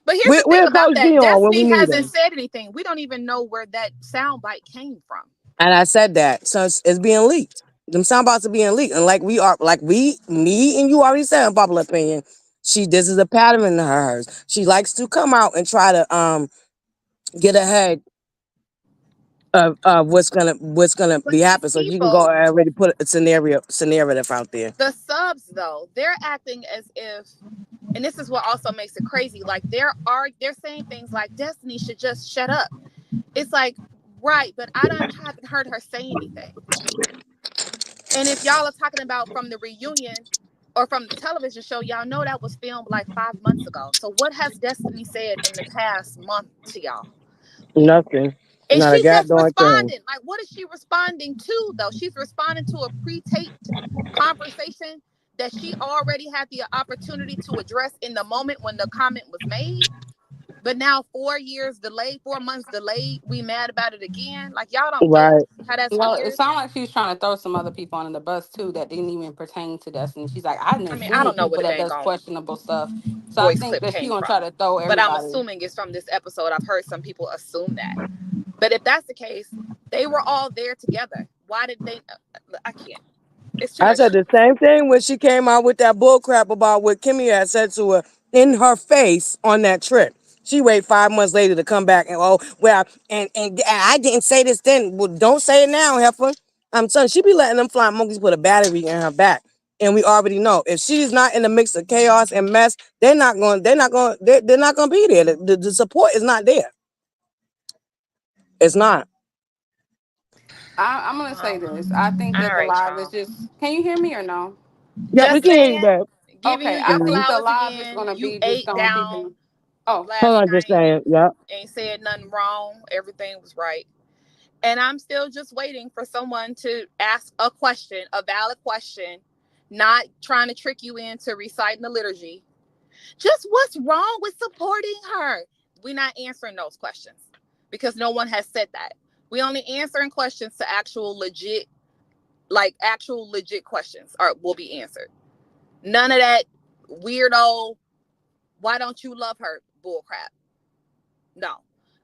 But here's the thing We're about Coach that. Dion when we Destiny need hasn't her. said anything. We don't even know where that soundbite came from. And I said that. So it's being leaked. Them sound bots are being leaked. And me and you already said in popular opinion, this is a pattern in hers. She likes to come out and try to get ahead of what's gonna But be these happening. So she can go people, and already put a scenario that's out there. the subs though, they're acting as if, and this is what also makes it crazy. Like they're saying things like Destiny should just shut up. It's like right, but haven't heard her say anything. And if y'all are talking about from the reunion or from the television show, y'all know that was filmed like 5 months ago. So what has Destiny said in the past month to y'all? Nothing. And Not a she's just goddamn thing. responding. Like, what is she responding to, though? She's responding to a pre taped conversation that she already had the opportunity to address in the moment when the comment was made. But now, 4 years delayed, 4 months delayed, we mad about it again. Like, y'all don't get Right. how that's Well, it weird. sounds like she's trying to throw some other people under the bus too that didn't even pertain to Destiny. She's like, I I didn't mean, I seen don't know where people the that dang does on questionable stuff. So I voice think clip that she came gonna try from. to throw But I'm everybody. assuming it's from this episode. I've heard some people assume that. But if that's the case, they were all there together. Why did they? I can't. It's too I much said shit. the same thing when she came out with that bull crap about what Kimmy had said to her in her face on that trip. She waited 5 months later to come back and and I didn't say this then. Well, don't say it now, Heifer. I'm telling you, she be letting them flying monkeys put a battery in her back. And we already know if she's not in the mix of chaos and mess, they're not going to be there. The support is not there. It's not. I'm gonna say this. I think All that the right, live is y'all. just. Can you hear me or no? Yeah, we Just can hear you, saying, babe. giving you Okay, your I think Mhm. the flowers live is again. gonna You be just ate throwing people. down Oh, Hold last on, just night. saying. Yeah. Ain't said nothing wrong. Everything was right. And I'm still just waiting for someone to ask a question, a valid question, not trying to trick you into reciting the liturgy. Just what's wrong with supporting her? We're not answering those questions because no one has said that. We only answering questions to actual legit questions are will be answered. None of that weirdo, why don't you love her bullcrap. No.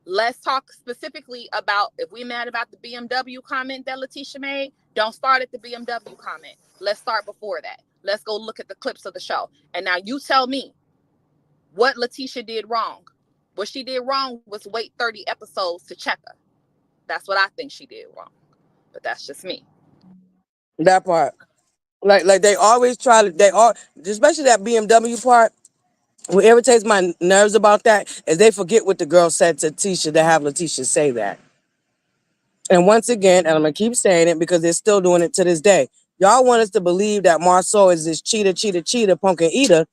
Let's talk specifically about if we mad about the BMW comment that Letitia made, don't start at the BMW comment. Let's start before that. Let's go look at the clips of the show. And now you tell me what Letitia did wrong. What she did wrong was wait 30 episodes to check her. That's what I think she did wrong. But that's just me. That part. Like they always try to especially that BMW part. What irritates my nerves about that is they forget what the girl said to Tisha to have Letitia say that. And once again, and I'm gonna keep saying it because they're still doing it to this day. Y'all want us to believe that Marceau is this cheater, pumpkin eater,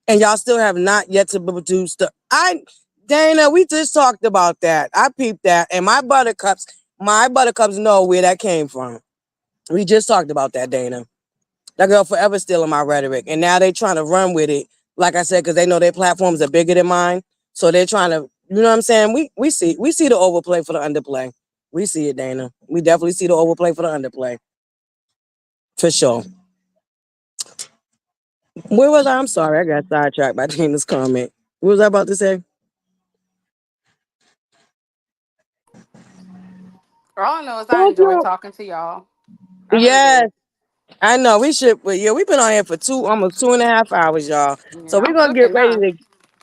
and y'all still have not yet to produce the. Dana, we just talked about that. I peeped that, and my buttercups know where that came from. We just talked about that, Dana. That girl forever stealing my rhetoric. And now they trying to run with it, like I said, because they know their platforms are bigger than mine. So they're trying to, you know what I'm saying? We see the overplay for the underplay. We see it, Dana. We definitely see the overplay for the underplay. For sure. Where was I? I'm sorry. I got sidetracked by Dana's comment. What was I about to say? all I know is I Thank enjoy you. talking to y'all. I really Yes. do. I know we should, but yeah, we've been on here for almost 2.5 hours, y'all. So Yeah, we're I'm gonna get cooking ready now.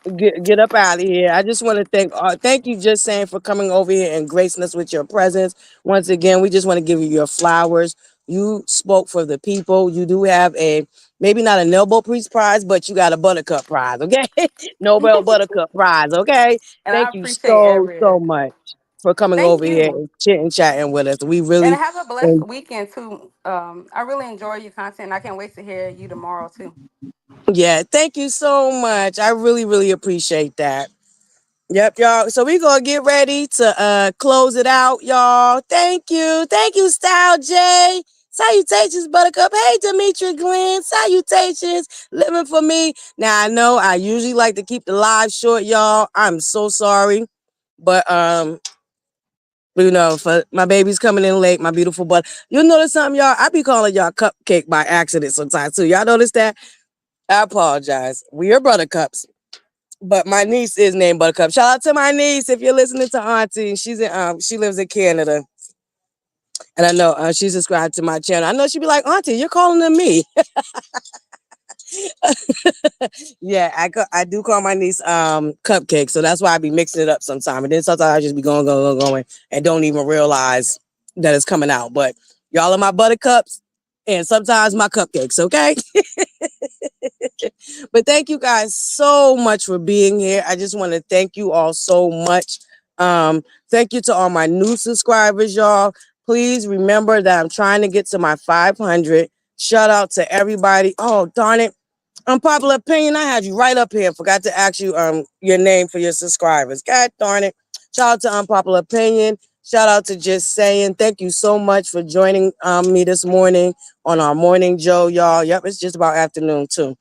to get up out of here. I just want to thank you just saying for coming over here and gracing us with your presence. Once again, we just want to give you your flowers. You spoke for the people. You do have a maybe not a Nobel Peace Prize, but you got a Buttercup Prize, okay? Nobel Buttercup Prize, okay? And I Thank you appreciate so every. much. for coming Thank over here you. and chit and chatting with us. We And really, have a blessed weekend too. I really enjoy your content. I can't wait to hear you tomorrow too. yeah, thank you so much. I really, really appreciate that. Yep, y'all. So we gonna get ready to close it out, y'all. Thank you. Thank you, Style J. Salutations, Buttercup. Hey, Demetri Glenn. Salutations. Living for me. Now I know I usually like to keep the live short, y'all. I'm so sorry. But for my baby's coming in late, my beautiful butt. You'll notice something, y'all. I be calling y'all cupcake by accident sometimes too. Y'all notice that? I apologize. We are Buttercups. But my niece is named Buttercup. Shout out to my niece if you're listening to Auntie. She lives in Canada, and I know she's subscribed to my channel. I know she'd be like, Auntie, you're calling them me. Yeah, I do call my niece Cupcake, so that's why I be mixing it up sometime. And then sometimes I just be going, and don't even realize that it's coming out. But y'all are my Buttercups, and sometimes my cupcakes. Okay. But thank you guys so much for being here. I just want to thank you all so much. Thank you to all my new subscribers, y'all. Please remember that I'm trying to get to my 500. Shout out to everybody. Oh, darn it. Unpopular opinion, I had you right up here. Forgot to ask you your name for your subscribers. God darn it. Shout out to Unpopular Opinion. Shout out to Just Saying. Thank you so much for joining me this morning on our morning Joe, y'all. Yep, it's just about afternoon too.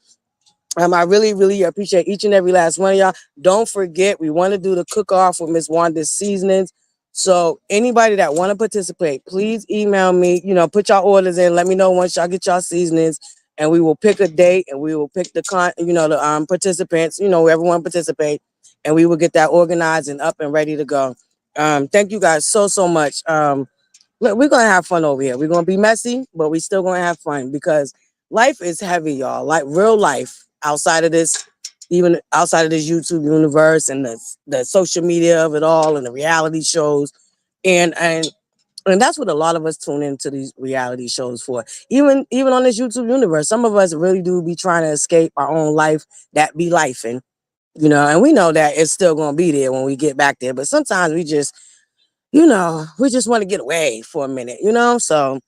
I really, really appreciate each and every last one of y'all. Don't forget, we want to do the cook-off with Miss Wanda's seasonings. So anybody that want to participate, please email me. Put y'all orders in. Let me know once y'all get y'all seasonings, and we will pick a date and we will pick the participants. Everyone participate, and we will get that organized and up and ready to go. Thank you guys so much. Look, we're gonna have fun over here. We're gonna be messy, but we still gonna have fun because life is heavy, y'all. Like real life outside of this, even outside of this YouTube universe and the social media of it all and the reality shows. And that's what a lot of us tune into these reality shows for. Even on this YouTube universe, some of us really do be trying to escape our own life that be life and we know that it's still gonna be there when we get back there. But sometimes we just want to get away for a minute. So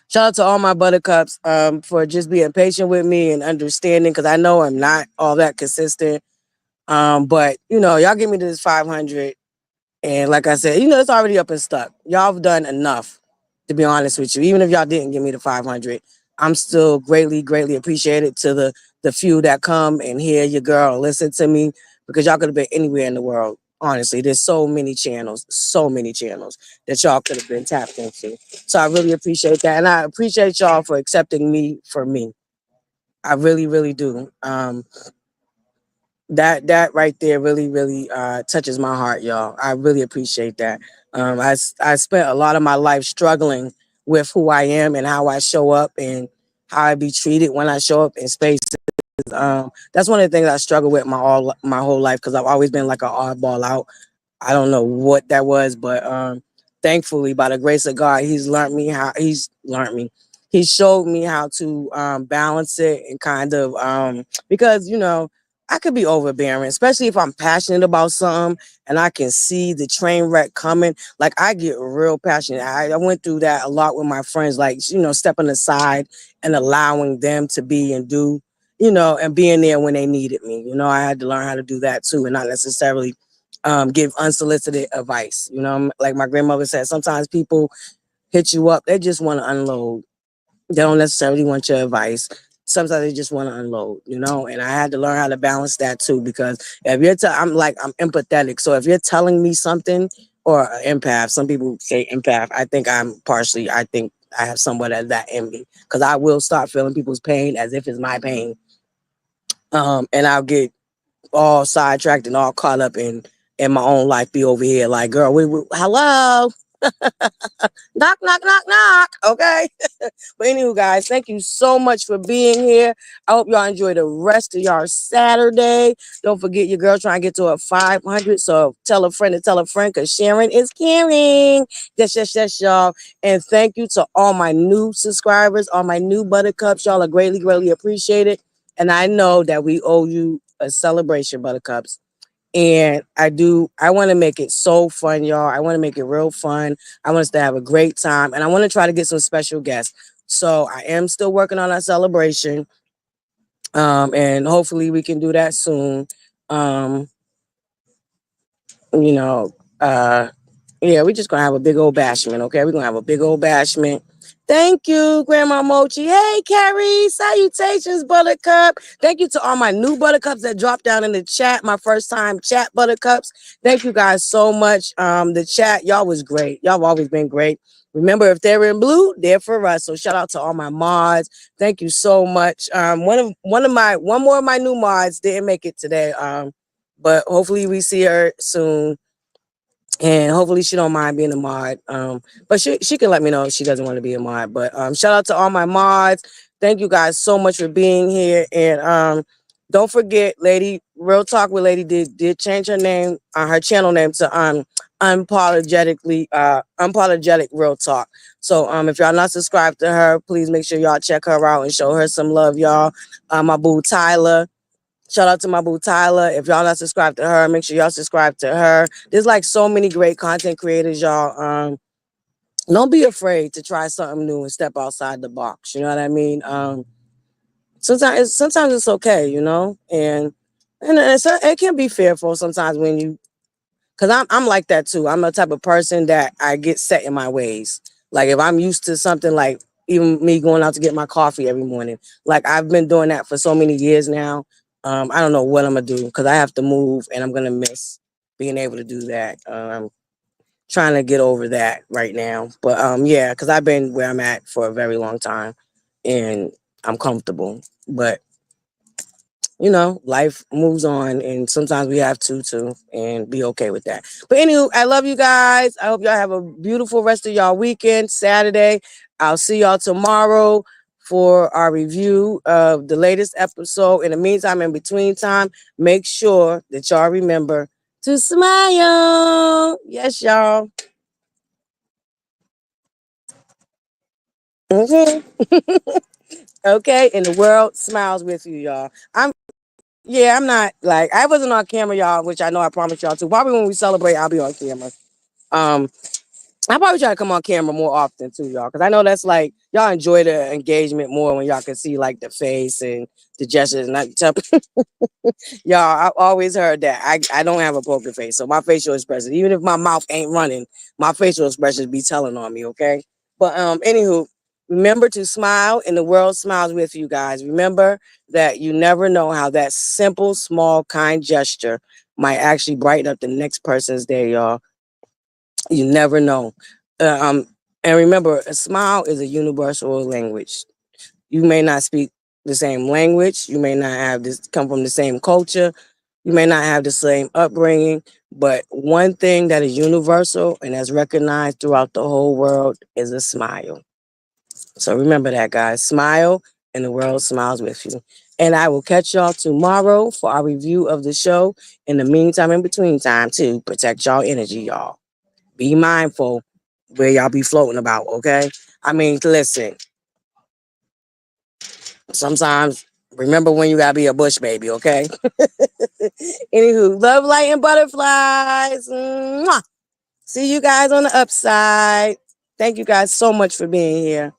shout out to all my buttercups for just being patient with me and understanding because I know I'm not all that consistent. But y'all give me this 500. And like I said, it's already up and stuck. Y'all have done enough, to be honest with you. Even if y'all didn't give me the 500, I'm still greatly, greatly appreciated to the few that come and hear your girl and listen to me because y'all could have been anywhere in the world. Honestly, there's so many channels that y'all could have been tapped into. So I really appreciate that. And I appreciate y'all for accepting me for me. I really, really do. That right there really touches my heart, y'all. I really appreciate that. I spent a lot of my life struggling with who I am and how I show up and how I be treated when I show up in spaces. That's one of the things I struggle with my whole life because I've always been like an oddball out. I don't know what that was, but thankfully, by the grace of God, he showed me how to balance it and kind of because I could be overbearing, especially if I'm passionate about something and I can see the train wreck coming. Like I get real passionate. I went through that a lot with my friends, like stepping aside and allowing them to be and do, and being there when they needed me. I had to learn how to do that too, and not necessarily give unsolicited advice. Like my grandmother said, sometimes people hit you up, they just want to unload. They don't necessarily want your advice. Sometimes they just want to unload. And I had to learn how to balance that too, because if I'm empathetic. So if you're telling me something or an empath, some people say empath. I think I have somewhat of that in me because I will start feeling people's pain as if it's my pain. And I'll get all sidetracked and all caught up in my own life, be over here like, girl, hello, knock, knock, knock, knock. Okay. But anywho, guys, thank you so much for being here. I hope y'all enjoy the rest of y'all Saturday. Don't forget your girl trying to get to a 500. So tell a friend to tell a friend because sharing is caring. Yes, y'all. And thank you to all my new subscribers, all my new buttercups. Y'all are greatly, greatly appreciated. And I know that we owe you a celebration, buttercups. And I want to make it so fun, y'all. I want to make it real fun. I want us to have a great time. And I want to try to get some special guests. So I am still working on our celebration. And hopefully we can do that soon. Um, you know, uh, yeah, we're just gonna have a big old bashment, okay? We're gonna have a big old bashment. Thank you, Grandma Mochi. Hey, Carrie, salutations, Buttercup. Thank you to all my new Buttercups that dropped down in the chat, my first time chat Buttercups. Thank you guys so much. The chat, y'all was great. Y'all have always been great. Remember, if they're in blue, they're for us. So shout out to all my mods. Thank you so much. One more of my new mods didn't make it today. But hopefully we see her soon, and hopefully she don't mind being a mod. But she can let me know if she doesn't want to be a mod. But shout out to all my mods. Thank you guys so much for being here. And don't forget, Lady Real Talk with Lady did change her name, her channel name to unapologetic Real Talk. So if y'all not subscribed to her, please make sure y'all check her out and show her some love, y'all. My boo Tyler. Shout out to my boo Tyler. If y'all not subscribed to her, make sure y'all subscribe to her. There's like so many great content creators, y'all. Don't be afraid to try something new and step outside the box. You know what I mean? Sometimes it's okay, you know, and it can be fearful sometimes when you, because I'm like that too. I'm the type of person that I get set in my ways. Like if I'm used to something, like even me going out to get my coffee every morning, like I've been doing that for so many years now. I don't know what I'm gonna do because I have to move and I'm gonna miss being able to do that. I'm trying to get over that right now. But yeah, because I've been where I'm at for a very long time and I'm comfortable. But you know, life moves on, and sometimes we have to too, and be okay with that. But anywho, I love you guys. I hope y'all have a beautiful rest of y'all weekend, Saturday. I'll see y'all tomorrow for our review of the latest episode. In the meantime, in between time, make sure that y'all remember to smile. Yes, y'all. Okay. Okay, and the world smiles with you, y'all. I'm not like I wasn't on camera, y'all, which I know I promised y'all to. Probably when we celebrate, I'll be on camera. Um, I probably try to come on camera more often too, y'all, because I know that's like y'all enjoy the engagement more when y'all can see like the face and the gestures. And I tell y'all, I've always heard that I don't have a poker face, so my facial expressions, even if my mouth ain't running, my facial expressions be telling on me. Okay, but anywho, remember to smile, and the world smiles with you guys. Remember that you never know how that simple, small, kind gesture might actually brighten up the next person's day, y'all. You never know. Uh, um, and remember, a smile is a universal language. You may not speak the same language. You may not have this come from the same culture. You may not have the same upbringing. But one thing that is universal and that's recognized throughout the whole world is a smile. So remember that, guys. Smile, and the world smiles with you. And I will catch y'all tomorrow for our review of the show. In the meantime, in between time, too, protect y'all energy, y'all. Be mindful where y'all be floating about, okay? I mean, listen, sometimes remember when you gotta be a bush baby, okay? Anywho, love, light, and butterflies. Mwah! See you guys on the upside. Thank you guys so much for being here.